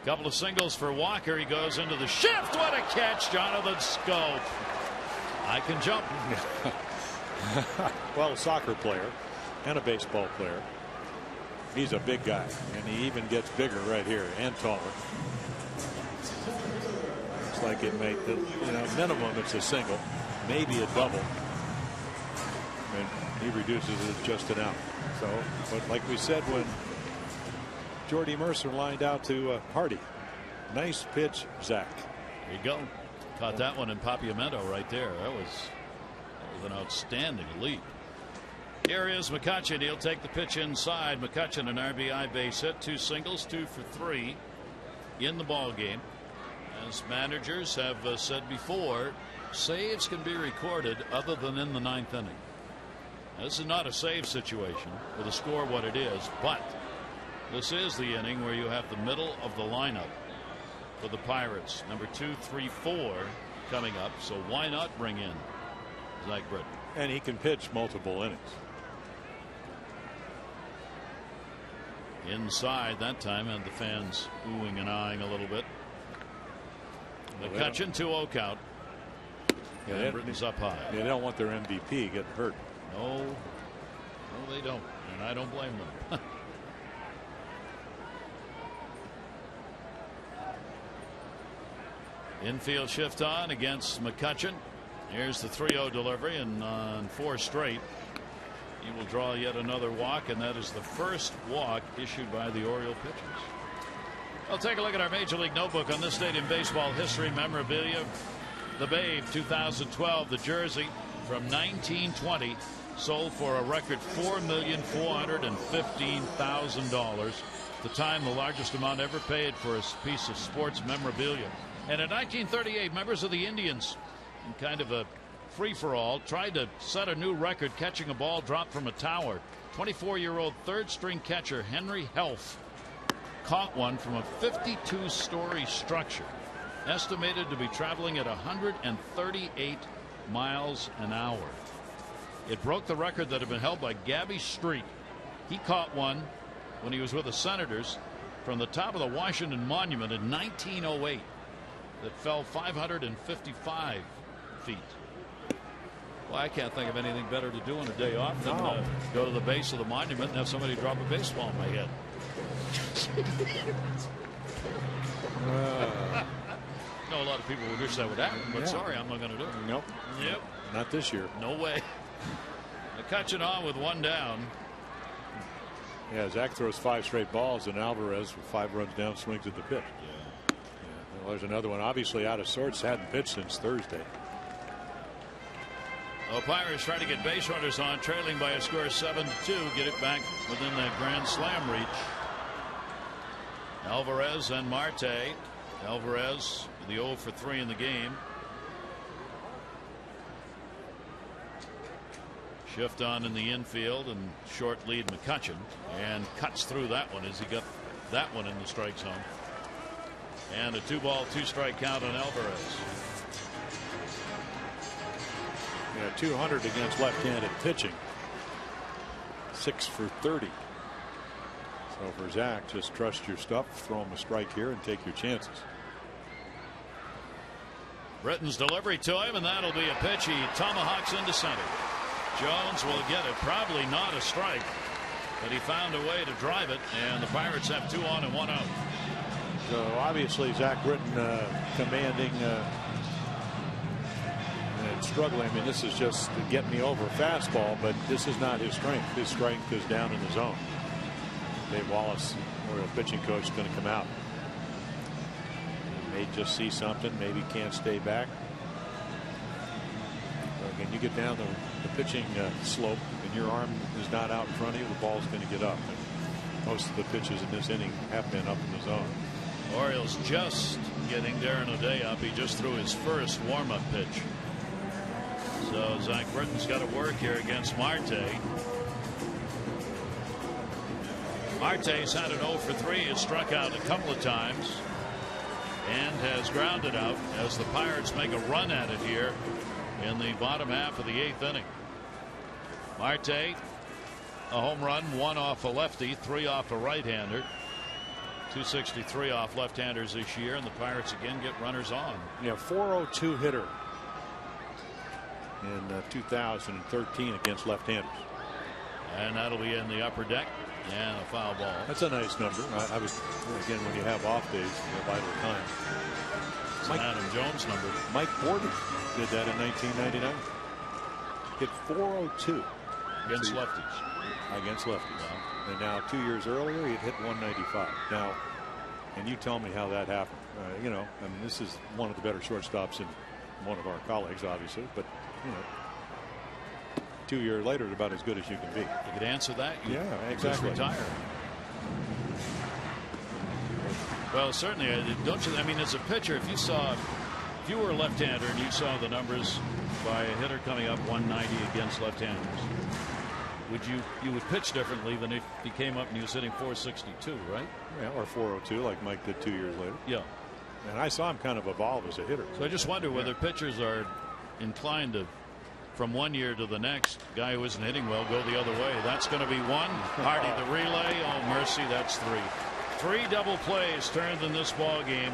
Couple of singles for Walker. He goes into the shift. What a catch, Jonathan Schoop. I can jump.
Well, a soccer player and a baseball player. He's a big guy, and he even gets bigger right here and taller. Like it made the minimum it's a single, maybe a double, and he reduces it just an out. So, but like we said when Jordy Mercer lined out to Hardy, nice pitch, Zach.
There you go. Caught that one in Papiamento right there. That with an outstanding lead. Here is McCutchen. He'll take the pitch inside. McCutchen, an RBI base hit, 2 singles, 2 for 3 in the ball game. As managers have said before, saves can be recorded other than in the 9th inning. Now, this is not a save situation with a score what it is, but this is the inning where you have the middle of the lineup for the Pirates. Number 2, 3, 4 coming up. So why not bring in Zach Britton?
And he can pitch multiple innings.
Inside that time, and the fans oohing and eyeing a little bit. McCutchen 2-0 count.
Yeah,
and Britton's up high.
They don't want their MVP getting hurt.
No, they don't, and I don't blame them. Infield shift on against McCutchen. Here's the 3-0 delivery, and on 4 straight, he will draw yet another walk, and that is the first walk issued by the Oriole pitchers. I'll take a look at our Major League Notebook on this date in baseball history. Memorabilia: the Babe 2012, the jersey from 1920, sold for a record $4,415,000. At the time, the largest amount ever paid for a piece of sports memorabilia. And in 1938, members of the Indians, in kind of a free-for-all, tried to set a new record catching a ball dropped from a tower. 24-year-old third-string catcher Henry Helf caught one from a 52-story structure, estimated to be traveling at 138 miles an hour. It broke the record that had been held by Gabby Street. He caught one when he was with the Senators from the top of the Washington Monument in 1908 that fell 555 feet. Well, I can't think of anything better to do on a day off than go to the base of the monument and have somebody drop a baseball in my head. No, a lot of people would wish that would happen, but sorry, I'm not going to do it.
Nope.
Yep.
Not this year.
No way. McCutchen on with 1 down.
Yeah, Zach throws 5 straight balls, and Alvarez with 5 runs down swings at the pitch. Yeah. Well, there's another one, obviously out of sorts, hadn't pitched since Thursday.
The Pirates trying to get base runners on, trailing by a score of 7-2. Get it back within that grand slam reach. Alvarez and Marte. Alvarez, the 0 for 3 in the game. Shift on in the infield, and short lead McCutchen, and cuts through that one as he got that one in the strike zone. And a 2-ball, 2-strike count on Alvarez.
Yeah, 200 against left-handed pitching. 6 for 30. So for Zach, just trust your stuff, throw him a strike here, and take your chances.
Britton's delivery to him, and that'll be a pitch. He tomahawks into center. Jones will get it. Probably not a strike, but he found a way to drive it, and the Pirates have 2 on and 1 out.
So obviously Zach Britton commanding and struggling. I mean, this is just getting me over fastball, but this is not his strength. His strength is down in the zone. Dave Wallace, Oriole pitching coach, is going to come out. He may just see something, maybe can't stay back. Again, you get down the pitching slope and your arm is not out in front of you, the ball's going to get up. And most of the pitches in this inning have been up in the zone.
Orioles just getting Darren O'Day up. He just threw his first warm-up pitch. So Zach Britton's got to work here against Marte. Marte's had an 0 for 3. Has struck out a couple of times and has grounded out as the Pirates make a run at it here in the bottom half of the 8th inning. Marte, a home run, 1 off a lefty, 3 off a right-hander. 263 off left-handers this year, and the Pirates again get runners on.
Yeah, 402 hitter in 2013 against left-handers.
And that'll be in the upper deck, and a foul ball.
That's a nice number. I was, again, when you have off days, vital time.
It's an Adam Jones number.
Mike Porter did that in 1999. Hit 402
against lefties.
Against lefties. Wow. And now 2 years earlier he'd hit 195. Now, and you tell me how that happened. You know, I mean, this is one of the better shortstops in one of our colleagues, obviously, but you know, 2 years later is about as good as you can be.
You could answer that.
Yeah,
just
exactly.
retire. Well, certainly, don't you? I mean, as a pitcher, if you were a left-hander and you saw the numbers by a hitter coming up 190 against left-handers, you would pitch differently than if he came up and he was hitting 462, right?
Yeah, or 402 like Mike did 2 years later.
Yeah.
And I saw him kind of evolve as a hitter.
So I just wonder whether pitchers are inclined to, from one year to the next, guy who isn't hitting well, go the other way. That's going to be one. Hardy the relay. Oh, mercy, that's three. 3 double plays turned in this ball game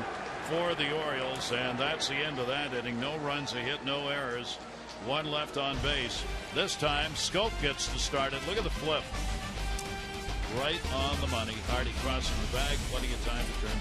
for the Orioles, and that's the end of that inning. No runs, a hit, no errors. 1 left on base. This time, Scope gets to start it. Look at the flip. Right on the money. Hardy crossing the bag. Plenty of time to turn 2.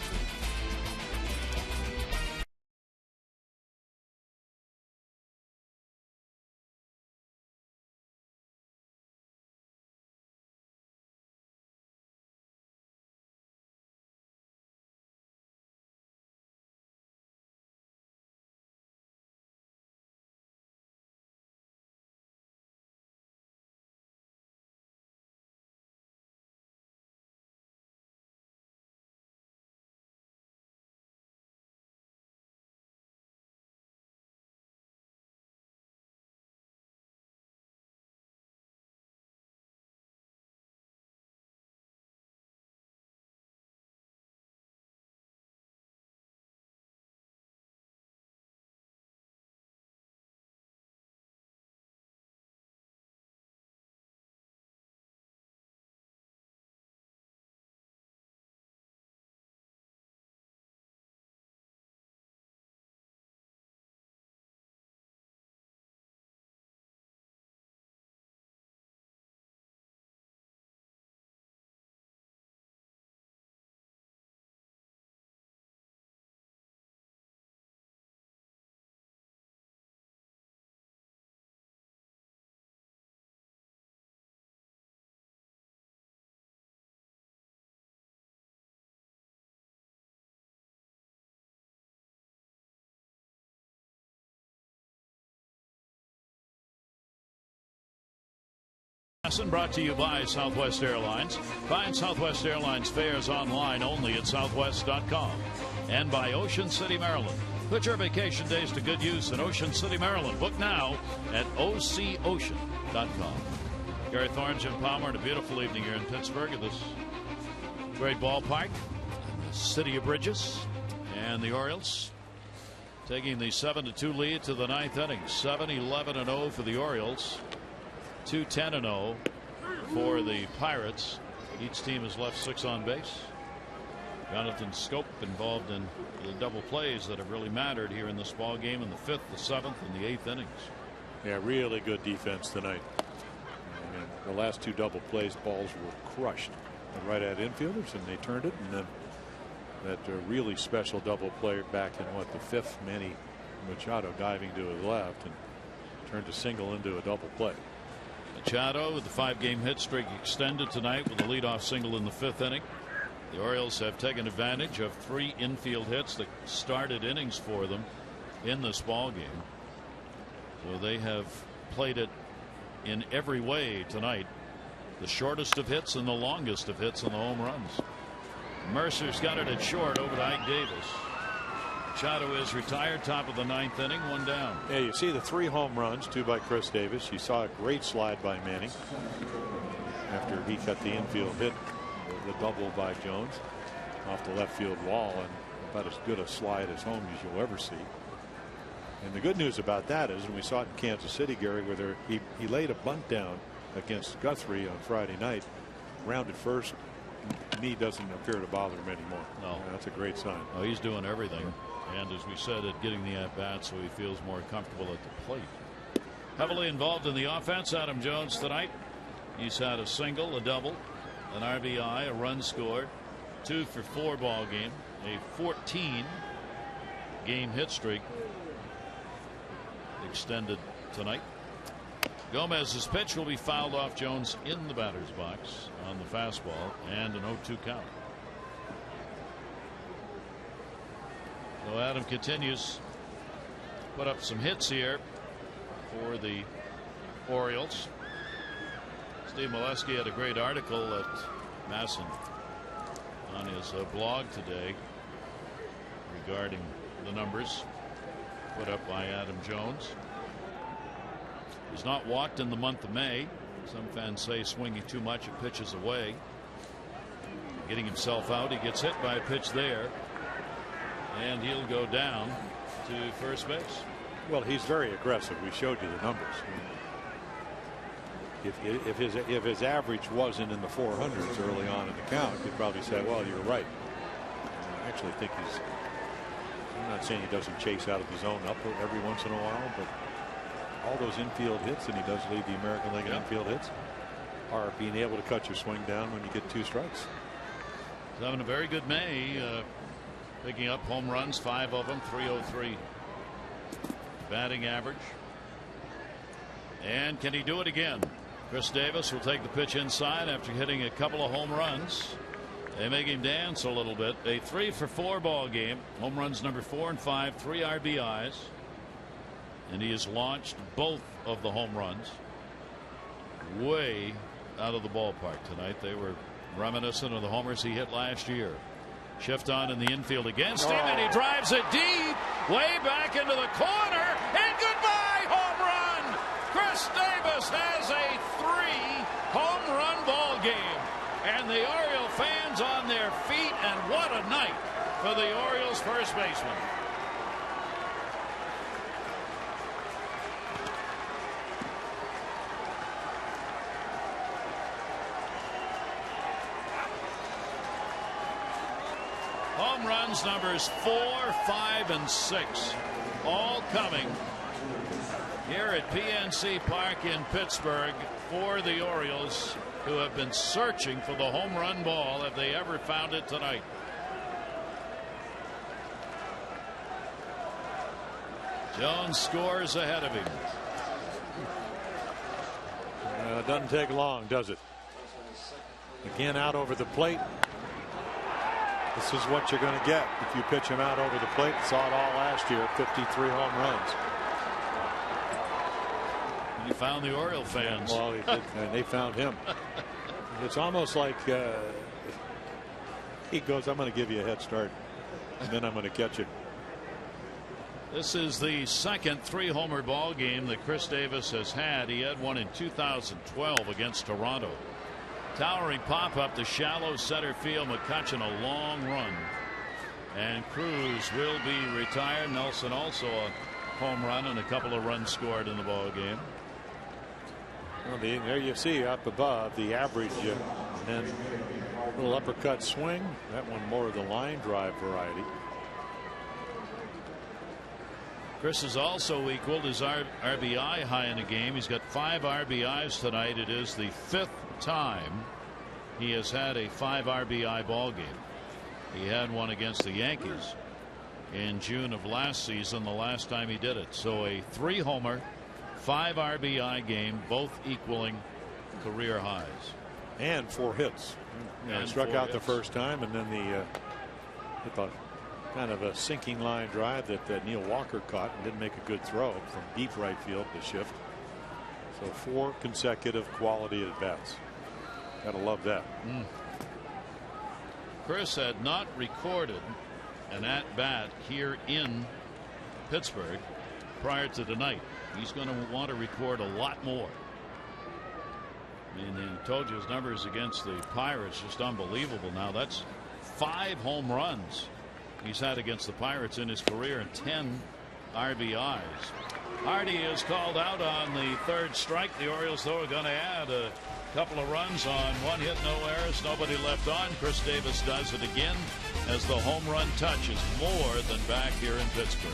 Brought to you by Southwest Airlines. Find Southwest Airlines fares online only at southwest.com. And by Ocean City, Maryland. Put your vacation days to good use in Ocean City, Maryland. Book now at ococean.com. Gary Thorne, Jim Palmer, and a beautiful evening here in Pittsburgh at this great ballpark, the City of Bridges. And the Orioles taking the 7-2 lead to the 9th inning. 7-11-0 for the Orioles. 2-10-0 for the Pirates. Each team has left 6 on base. Jonathan Scope involved in the double plays that have really mattered here in this ball game in the 5th, the 7th, and the 8th innings.
Yeah, really good defense tonight. And the last 2 double plays, balls were crushed right at infielders, and they turned it. And then that really special double play back in the 5th, Manny Machado diving to his left and turned a single into a double play.
Machado with the 5-game hit streak extended tonight with a leadoff single in the 5th inning. The Orioles have taken advantage of 3 infield hits that started innings for them in this ball game. So they have played it in every way tonight. The shortest of hits and the longest of hits and the home runs. Mercer's got it at short over to Ike Davis. Machado is retired, top of the 9th inning, 1 down.
Yeah, you see the 3 home runs, 2 by Chris Davis. You saw a great slide by Manning after he cut the infield hit, the double by Jones off the left field wall, and about as good a slide as home as you'll ever see. And the good news about that is, and we saw it in Kansas City, Gary, where he laid a bunt down against Guthrie on Friday night, rounded first. Knee doesn't appear to bother him anymore.
No,
yeah, that's a great sign.
Oh, he's doing everything. And as we said, at getting the at-bat so he feels more comfortable at the plate. Heavily involved in the offense, Adam Jones tonight. He's had a single, a double, an RBI, a run scored, 2 for 4 ball game, a 14-game hit streak extended tonight. Gomez's pitch will be fouled off Jones in the batter's box on the fastball, and an 0-2 count. So Adam continues put up some hits here for the Orioles. Steve Molesky had a great article at Masson on his blog today regarding the numbers put up by Adam Jones. He's not walked in the month of May. Some fans say swinging too much at pitches away. Getting himself out, he gets hit by a pitch there, and he'll go down to first base.
Well, he's very aggressive. We showed you the numbers. If his average wasn't in the 400s early on in the count, you'd probably say, well, you're right. I actually think I'm not saying he doesn't chase out of the zone up every once in a while, but all those infield hits, and he does lead the American League in infield hits, are being able to cut your swing down when you get 2 strikes.
He's having a very good May, picking up home runs, 5 of them, .303 batting average. And can he do it again? Chris Davis will take the pitch inside after hitting a couple of home runs. They make him dance a little bit. A 3-for-4 ball game. Home runs number 4 and 5, 3 RBIs. And he has launched both of the home runs way out of the ballpark tonight. They were reminiscent of the homers he hit last year. Shift on in the infield against him, and he drives it deep, way back into the corner, and goodbye, home run! Chris Davis has a 3-home run ball game, and the Oriole fans on their feet, and what a night for the Orioles first baseman. Home runs numbers 4, 5, and 6 all coming here at PNC Park in Pittsburgh for the Orioles, who have been searching for the home run ball. Have they ever found it tonight? Jones scores ahead of him.
It doesn't take long, does it? Again, out over the plate. This is what you're going to get if you pitch him out over the plate. Saw it all last year, 53 home runs.
He found the Oriole fans.
Well, and they found him. It's almost like he goes, I'm going to give you a head start, and then I'm going to catch it.
This is the second 3-homer ball game that Chris Davis has had. He had one in 2012 against Toronto. Towering pop up the shallow center field. McCutchen a long run, and Cruz will be retired. Nelson also a home run and a couple of runs scored in the ball game.
Well, there you see up above the average, and little uppercut swing. That one more of the line drive variety.
Chris has also equaled his RBI high in the game. He's got 5 RBIs tonight. It is the 5th time he has had a 5 RBI ball game. He had one against the Yankees in June of last season, the last time he did it. So a 3-homer, 5 RBI game, both equaling career highs.
And 4 hits. And struck out the first time, and then hit the kind of a sinking line drive that Neil Walker caught and didn't make a good throw from deep right field to shift. So 4 consecutive quality at bats. Gotta love that.
Chris had not recorded an at bat here in Pittsburgh prior to tonight. He's going to want to record a lot more. I mean, he told you his numbers against the Pirates, just unbelievable. Now that's 5 home runs he's had against the Pirates in his career, and 10 RBIs. Hardy is called out on the 3rd strike. The Orioles, though, are going to add a couple of runs on 1 hit, no errors, nobody left on. Chris Davis does it again as the home run touch is more than back here in Pittsburgh.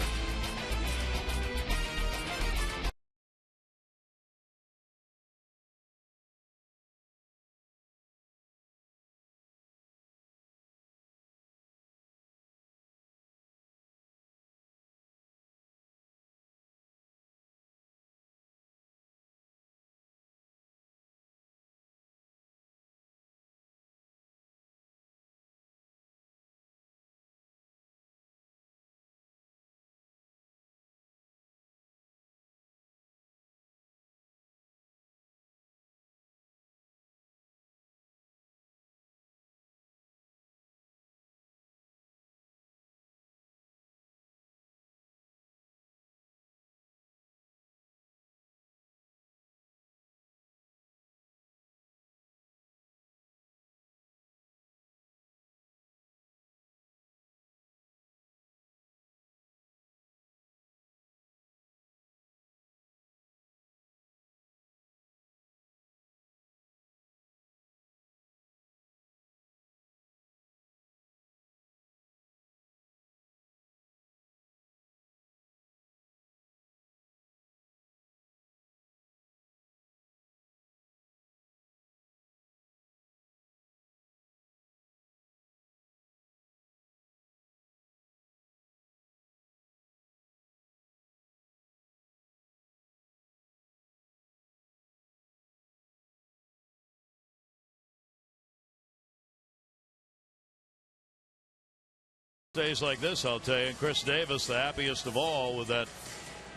Days like this, I'll tell you, Chris Davis, the happiest of all, with that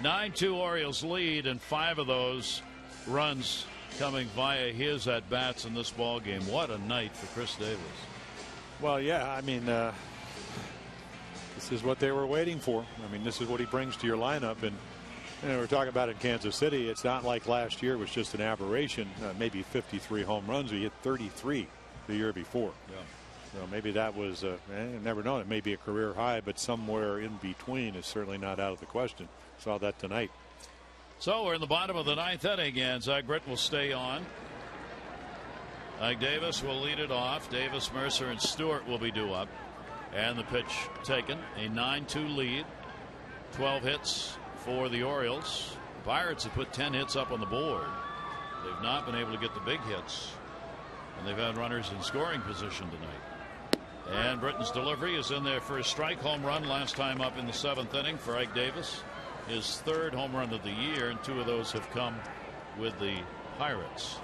9-2 Orioles lead, and 5 of those runs coming via his at bats in this ball game. What a night for Chris Davis.
Well, yeah, I mean, this is what they were waiting for. I mean, this is what he brings to your lineup. And we're talking about in Kansas City. It's not like last year was just an aberration. Maybe 53 home runs. He hit 33 the year before.
Yeah.
So maybe that was, never known. It may be a career high, but somewhere in between is certainly not out of the question. Saw that tonight.
So we're in the bottom of the 9th inning, and Zach Britton will stay on. Ike Davis will lead it off. Davis, Mercer, and Stewart will be due up. And the pitch taken. A 9-2 lead. 12 hits for the Orioles. The Pirates have put 10 hits up on the board. They've not been able to get the big hits. And they've had runners in scoring position tonight. And Britton's delivery is in there for a strike. Home run last time up in the 7th inning for Ike Davis. His 3rd home run of the year, and 2 of those have come with the Pirates.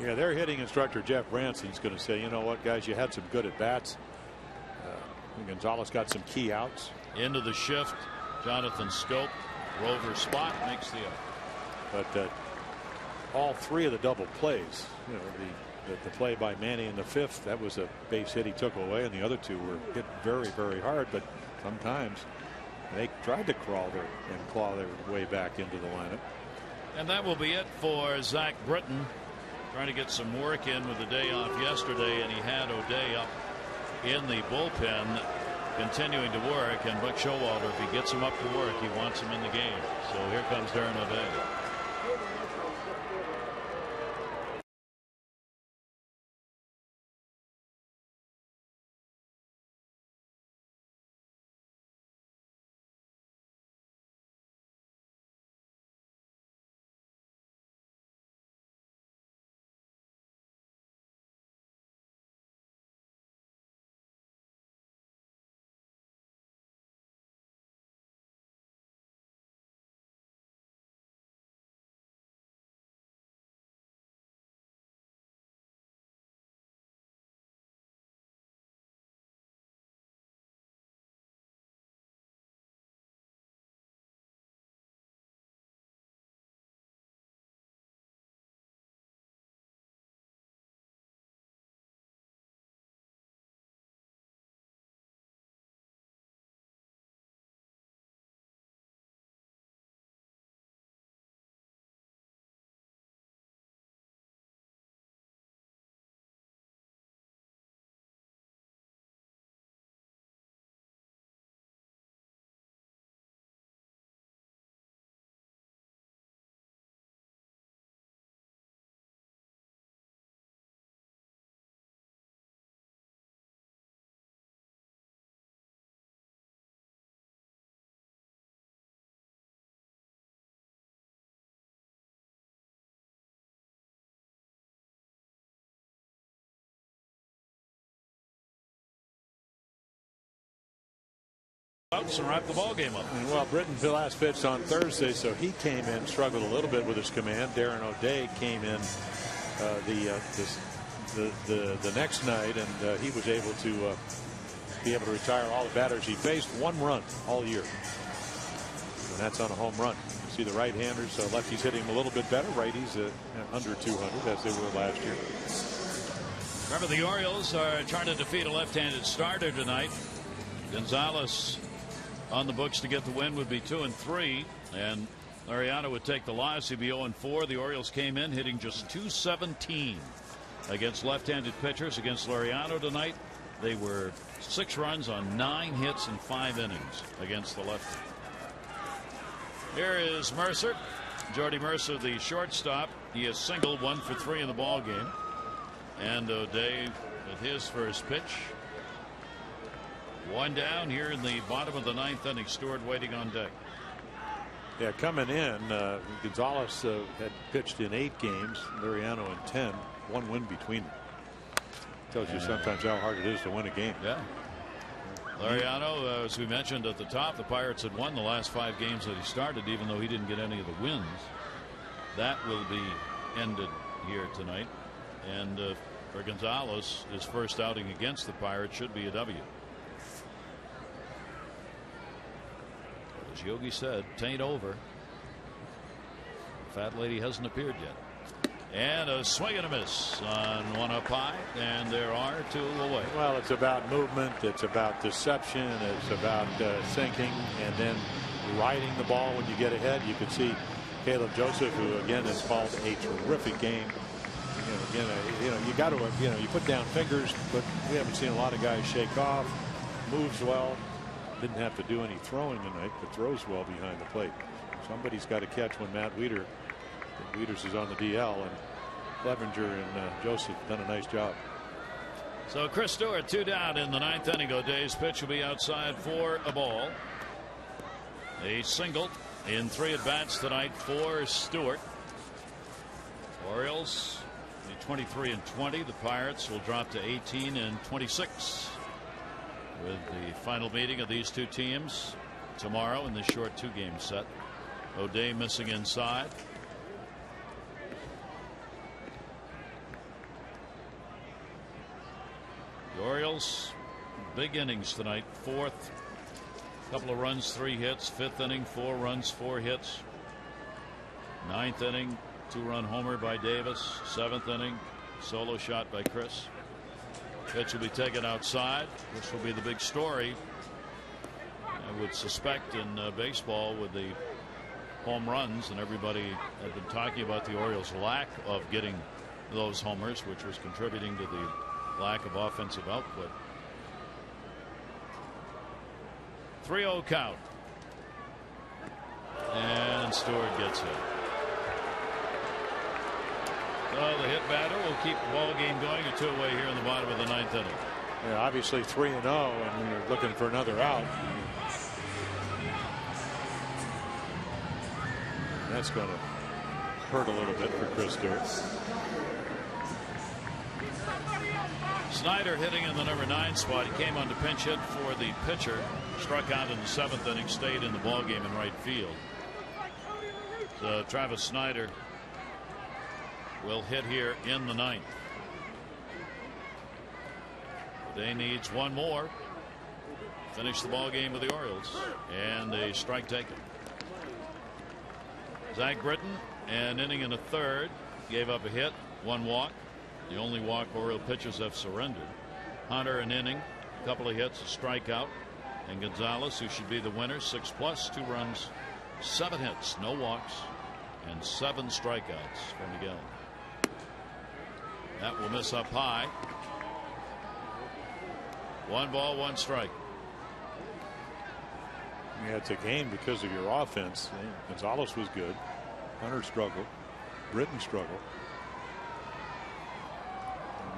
Yeah, their hitting instructor Jeff Branson's going to say, you know what, guys, you had some good at bats. Gonzalez got some key outs.
Into the shift, Jonathan Scope, rover spot, makes the out.
But all 3 of the double plays, the play by Manny in the 5th, that was a base hit he took away, and the other 2 were hit very, very hard. But sometimes they tried to crawl and claw their way back into the lineup.
And that will be it for Zach Britton, trying to get some work in with the day off yesterday, and he had O'Day up in the bullpen continuing to work. And Buck Showalter, if he gets him up to work, he wants him in the game. So here comes Darren O'Day. And wrap the ball game up.
And well, Britton last pitched on Thursday, so he came in, struggled a little bit with his command. Darren O'Day came in the next night, and he was able to retire all the batters he faced. 1 run all year, and that's on a home run. You see the right-handers, lefties hitting him a little bit better. Righties under 200 as they were last year.
Remember, the Orioles are trying to defeat a left-handed starter tonight. Gonzalez on the books to get the win would be 2-3, and Laureano would take the loss. He'd be 0-4. The Orioles came in hitting just .217 against left-handed pitchers. Against Laureano tonight, they were 6 runs on 9 hits in 5 innings against the lefty. Here is Mercer. Jordy Mercer, the shortstop. He is single, 1 for 3 in the ball game. And O'Day with his first pitch. 1 down here in the bottom of the 9th inning. Stewart waiting on deck.
Yeah, coming in, Gonzalez had pitched in 8 games, Laureano in 10, 1 win between them. Tells you sometimes how hard it is to win a game.
Yeah. Laureano, as we mentioned at the top, the Pirates had won the last 5 games that he started, even though he didn't get any of the wins. That will be ended here tonight. And for Gonzalez, his first outing against the Pirates should be a W. As Yogi said, tain't over. Fat lady hasn't appeared yet. And a swing and a miss on one up high, and there are two away.
Well, it's about movement, it's about deception, it's about thinking, and then riding the ball when you get ahead. You can see Caleb Joseph, who again has called a terrific game. You got to, you put down fingers, but we haven't seen a lot of guys shake off. Moves well, didn't have to do any throwing tonight, but throws well behind the plate. Somebody's got to catch when Matt Wieters is on the DL, and Clevenger and Joseph done a nice job.
So Chris Stewart, 2 down in the 9th inning. O'Day's pitch will be outside for a ball. A single in 3 at bats tonight for Stewart. Orioles 23-20. The Pirates will drop to 18-26 with the final meeting of these two teams tomorrow in this short 2-game set. O'Day missing inside. The Orioles, big innings tonight. 4th, couple of runs, 3 hits. 5th inning, 4 runs, 4 hits. 9th inning, 2-run homer by Davis. 7th inning, solo shot by Chris. Pitch will be taken outside. This will be the big story, I would suspect, in baseball with the home runs, and everybody had been talking about the Orioles' lack of getting those homers, which was contributing to the lack of offensive output. 3-0 count, and Stewart gets hit. So the hit batter will keep the ball game going. A 2 away here in the bottom of the 9th inning.
Yeah, obviously 3-0, and you're looking for another out. That's going to hurt a little bit for Chris Stewart.
Snyder hitting in the number 9 spot. He came on to pinch hit for the pitcher. Struck out in the 7th inning. Stayed in the ball game in right field. So Travis Snyder will hit here in the 9th. They needs one more. Finish the ball game with the Orioles, and a strike taken. Zach Britton, an inning and a third, gave up a hit, 1 walk. The only walk Oriole pitchers have surrendered. Hunter, an inning, a couple of hits, a strikeout, and Gonzalez, who should be the winner, 6+, 2 runs, 7 hits, no walks, and 7 strikeouts for Miguel. That will miss up high. 1 ball, 1 strike.
Yeah, it's a game because of your offense. Gonzalez was good. Hunter struggled. Britton struggled.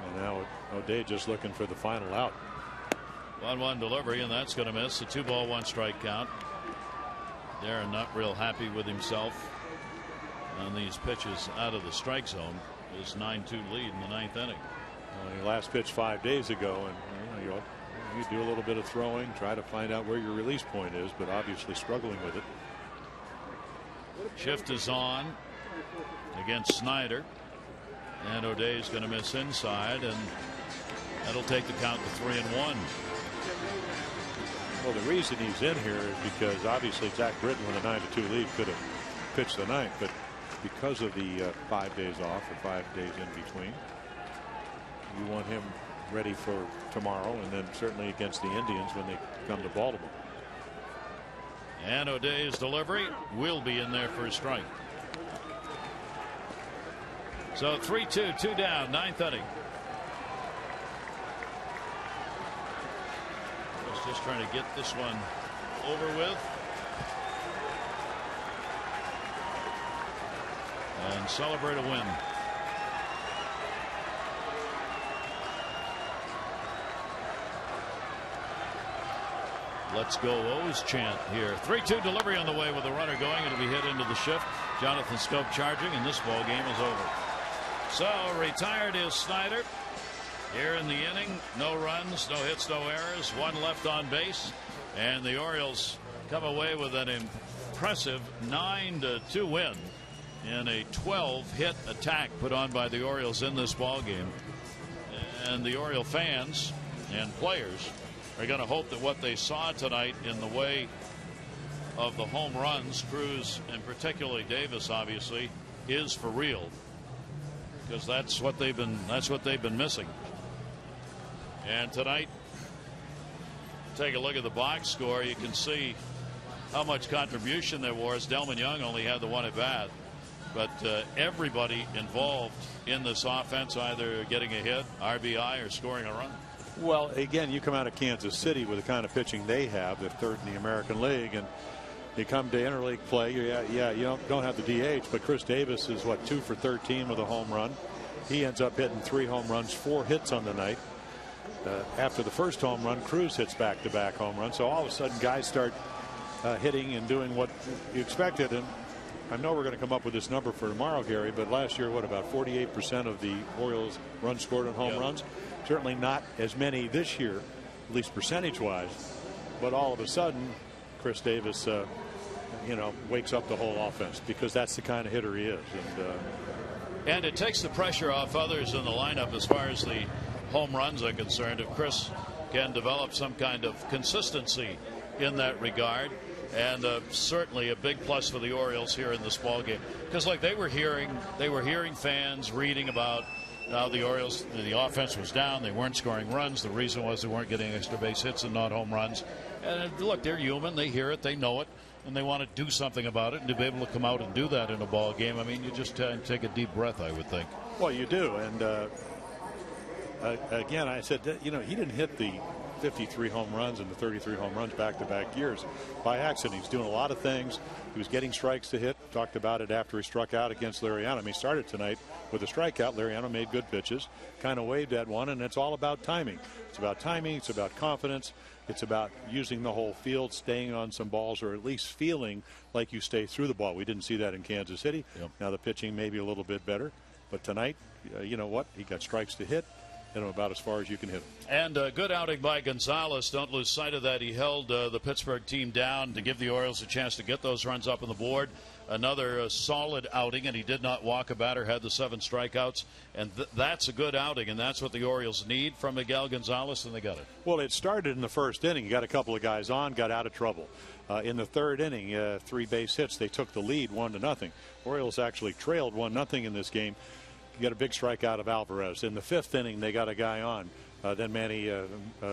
And now O'Day just looking for the final out.
1-1 delivery, and that's going to miss. A 2 ball, 1 strike count. Darren not real happy with himself on these pitches out of the strike zone. His 9-2 lead in the 9th inning.
Well, he last pitched 5 days ago, and you do a little bit of throwing, try to find out where your release point is, but obviously struggling with it.
Shift is on against Snyder, and O'Day's going to miss inside, and that'll take the count to 3-1.
Well, the reason he's in here is because obviously Zach Britton, with a 9-2 lead, could have pitched the 9th, but because of the 5 days off or 5 days in between, you want him ready for tomorrow, and then certainly against the Indians when they come to Baltimore.
And O'Day's delivery will be in there for a strike. So 3-2, 2 down, 9th inning. Just trying to get this one over with and celebrate a win. Let's go O's chant here. 3-2 delivery on the way with the runner going. It'll be hit into the shift. Jonathan Scope charging, and this ball game is over. So retired is Snyder. Here in the inning, no runs, no hits, no errors, 1 left on base, and the Orioles come away with an impressive 9-2 win in a 12-hit attack put on by the Orioles in this ball game. And the Oriole fans and players are going to hope that what they saw tonight in the way of the home runs, Cruz and particularly Davis obviously, is for real, because that's what they've been missing. And tonight, take a look at the box score. You can see how much contribution there was. Delman Young only had the one at bat, but everybody involved in this offense either getting a hit, RBI, or scoring a run.
Well, again, you come out of Kansas City with the kind of pitching they have. They're third in the American League, and you come to interleague play. You don't have the DH, but Chris Davis is 2 for 13 with a home run. He ends up hitting 3 home runs, 4 hits on the night. After the first home run, Cruz hits back-to-back home runs. So all of a sudden, guys start hitting and doing what you expected. And I know we're going to come up with this number for tomorrow, Gary, but last year, about 48% of the Orioles runs scored on home runs. Certainly not as many this year, at least percentage-wise. But all of a sudden, Chris Davis, wakes up the whole offense, because that's the kind of hitter he is.
And it takes the pressure off others in the lineup as far as the home runs are concerned. If Chris can develop some kind of consistency in that regard, and certainly a big plus for the Orioles here in this ball game, because they were hearing fans reading about how the Orioles, the offense was down, they weren't scoring runs, the reason was they weren't getting extra base hits and not home runs. And look, they're human, they hear it, they know it, and they want to do something about it, and to be able to come out and do that in a ball game, I mean, you just take a deep breath, I would think.
Well, you do. And again, I said that, he didn't hit the 53 home runs and the 33 home runs back-to-back years by accident. He's doing a lot of things. He was getting strikes to hit. Talked about it after he struck out against Liriano. He started tonight with a strikeout. Liriano made good pitches, kind of waved at one, and it's all about timing. It's about timing. It's about confidence. It's about using the whole field, staying on some balls, or at least feeling like you stay through the ball. We didn't see that in Kansas City. Yep. Now the pitching may be a little bit better, but tonight, you know what? He got strikes to hit. About as far as you can hit.
And a good outing by Gonzalez. Don't lose sight of that. He held the Pittsburgh team down to give the Orioles a chance to get those runs up on the board. Another solid outing, and he did not walk a batter, had the 7 strikeouts. And that's a good outing, and that's what the Orioles need from Miguel Gonzalez, and they got it.
Well, it started in the first inning. You got a couple of guys on, got out of trouble. In the third inning, 3 base hits. They took the lead 1-0. Orioles actually trailed 1-0 in this game. You got a big strikeout of Alvarez. In the 5th inning, they got a guy on. Then Manny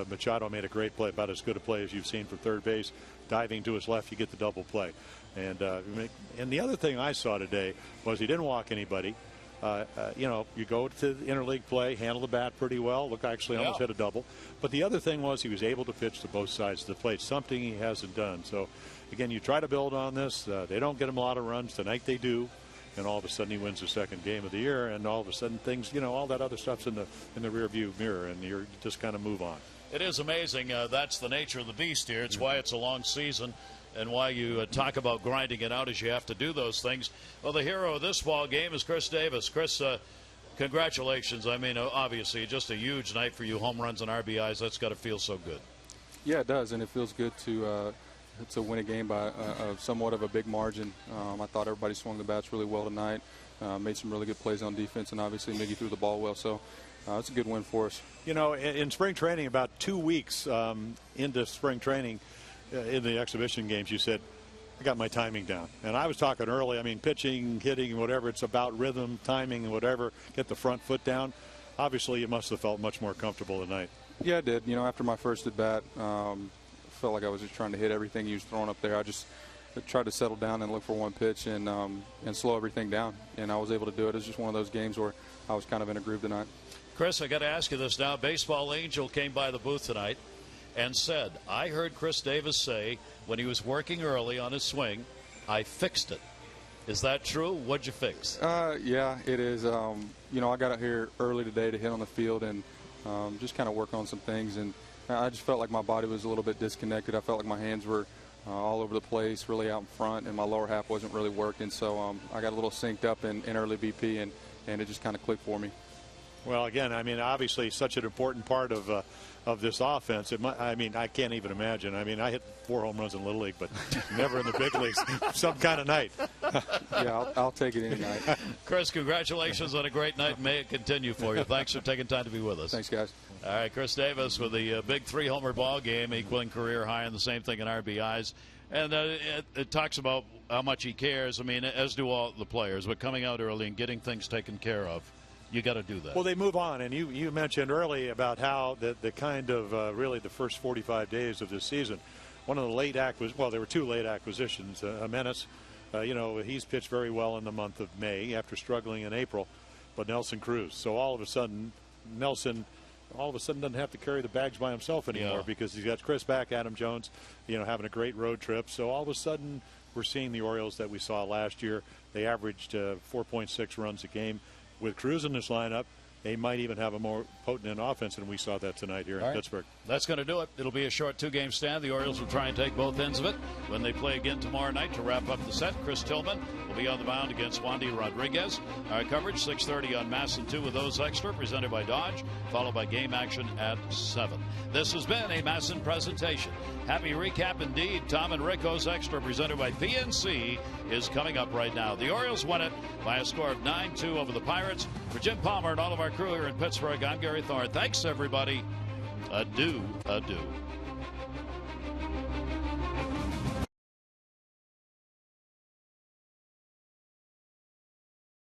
Machado made a great play, about as good a play as you've seen from third base. Diving to his left, you get the double play. And the other thing I saw today was he didn't walk anybody. You go to the interleague play, handle the bat pretty well. Look, actually almost hit a double. But the other thing was he was able to pitch to both sides of the plate, something he hasn't done. So, again, you try to build on this. They don't get him a lot of runs. Tonight they do. And all of a sudden he wins the 2nd game of the year, and all of a sudden things, all that other stuff's in the rear view mirror, and you just kind of move on.
It is amazing. That's the nature of the beast here. It's why it's a long season, and why you talk about grinding it out as you have to do those things. Well, the hero of this ball game is Chris Davis. Chris, congratulations. I mean, obviously, just a huge night for you. Home runs and RBIs. That's got to feel so good.
Yeah, it does, and it feels good to win a game by somewhat of a big margin. I thought everybody swung the bats really well tonight, made some really good plays on defense, and obviously Miggy threw the ball well. So it's a good win for us.
In spring training, about 2 weeks into spring training, in the exhibition games, you said, I got my timing down. And I was talking early, I mean, pitching, hitting, whatever, it's about rhythm, timing, and whatever. Get the front foot down. Obviously, you must have felt much more comfortable tonight.
Yeah, I did. After my first at bat, felt like I was just trying to hit everything he was throwing up there. I just tried to settle down and look for one pitch and slow everything down, and I was able to do it. It was just one of those games where I was kind of in a groove tonight.
Chris, I got to ask you this now. Baseball Angel came by the booth tonight and said, I heard Chris Davis say when he was working early on his swing, I fixed it. Is that true? What'd you fix?
Yeah, it is. I got out here early today to hit on the field and just kind of work on some things, and I just felt like my body was a little bit disconnected. I felt like my hands were all over the place, really out in front, and my lower half wasn't really working. So I got a little synced up in early BP, and it just kind of clicked for me.
Well, again, I mean, obviously such an important part of this offense. I can't even imagine. I mean, I hit 4 home runs in Little League, but never in the big leagues. Some kind of night.
Yeah, I'll take it any night.
Chris, congratulations on a great night. May it continue for you. Thanks for taking time to be with us.
Thanks, guys.
All right, Chris Davis with the big 3-homer ball game, equaling career high, and the same thing in RBIs. And it talks about how much he cares. I mean, as do all the players. But coming out early and getting things taken care of, you got to do that.
Well, they move on, and you mentioned early about how the kind of really the first 45 days of this season. One of the late there were 2 late acquisitions. Jimenez, he's pitched very well in the month of May after struggling in April, but Nelson Cruz. So all of a sudden, Nelson doesn't have to carry the bags by himself anymore because he's got Chris back, Adam Jones, having a great road trip. So all of a sudden, we're seeing the Orioles that we saw last year. They averaged 4.6 runs a game. With Cruz in this lineup, they might even have a more potent offense, and we saw that tonight here in Pittsburgh.
That's going to do it. It'll be a short 2-game stand. The Orioles will try and take both ends of it when they play again tomorrow night to wrap up the set. Chris Tillman will be on the mound against Wandy Rodriguez. Our coverage 6:30 on Masson 2 with those extra, presented by Dodge, followed by game action at 7. This has been a Masson presentation. Happy recap indeed. Tom and Rico's extra, presented by PNC, is coming up right now. The Orioles won it by a score of 9-2 over the Pirates. For Jim Palmer and all of our crew here in Pittsburgh, I'm Gary Thorne. Thanks, everybody. Adieu, adieu.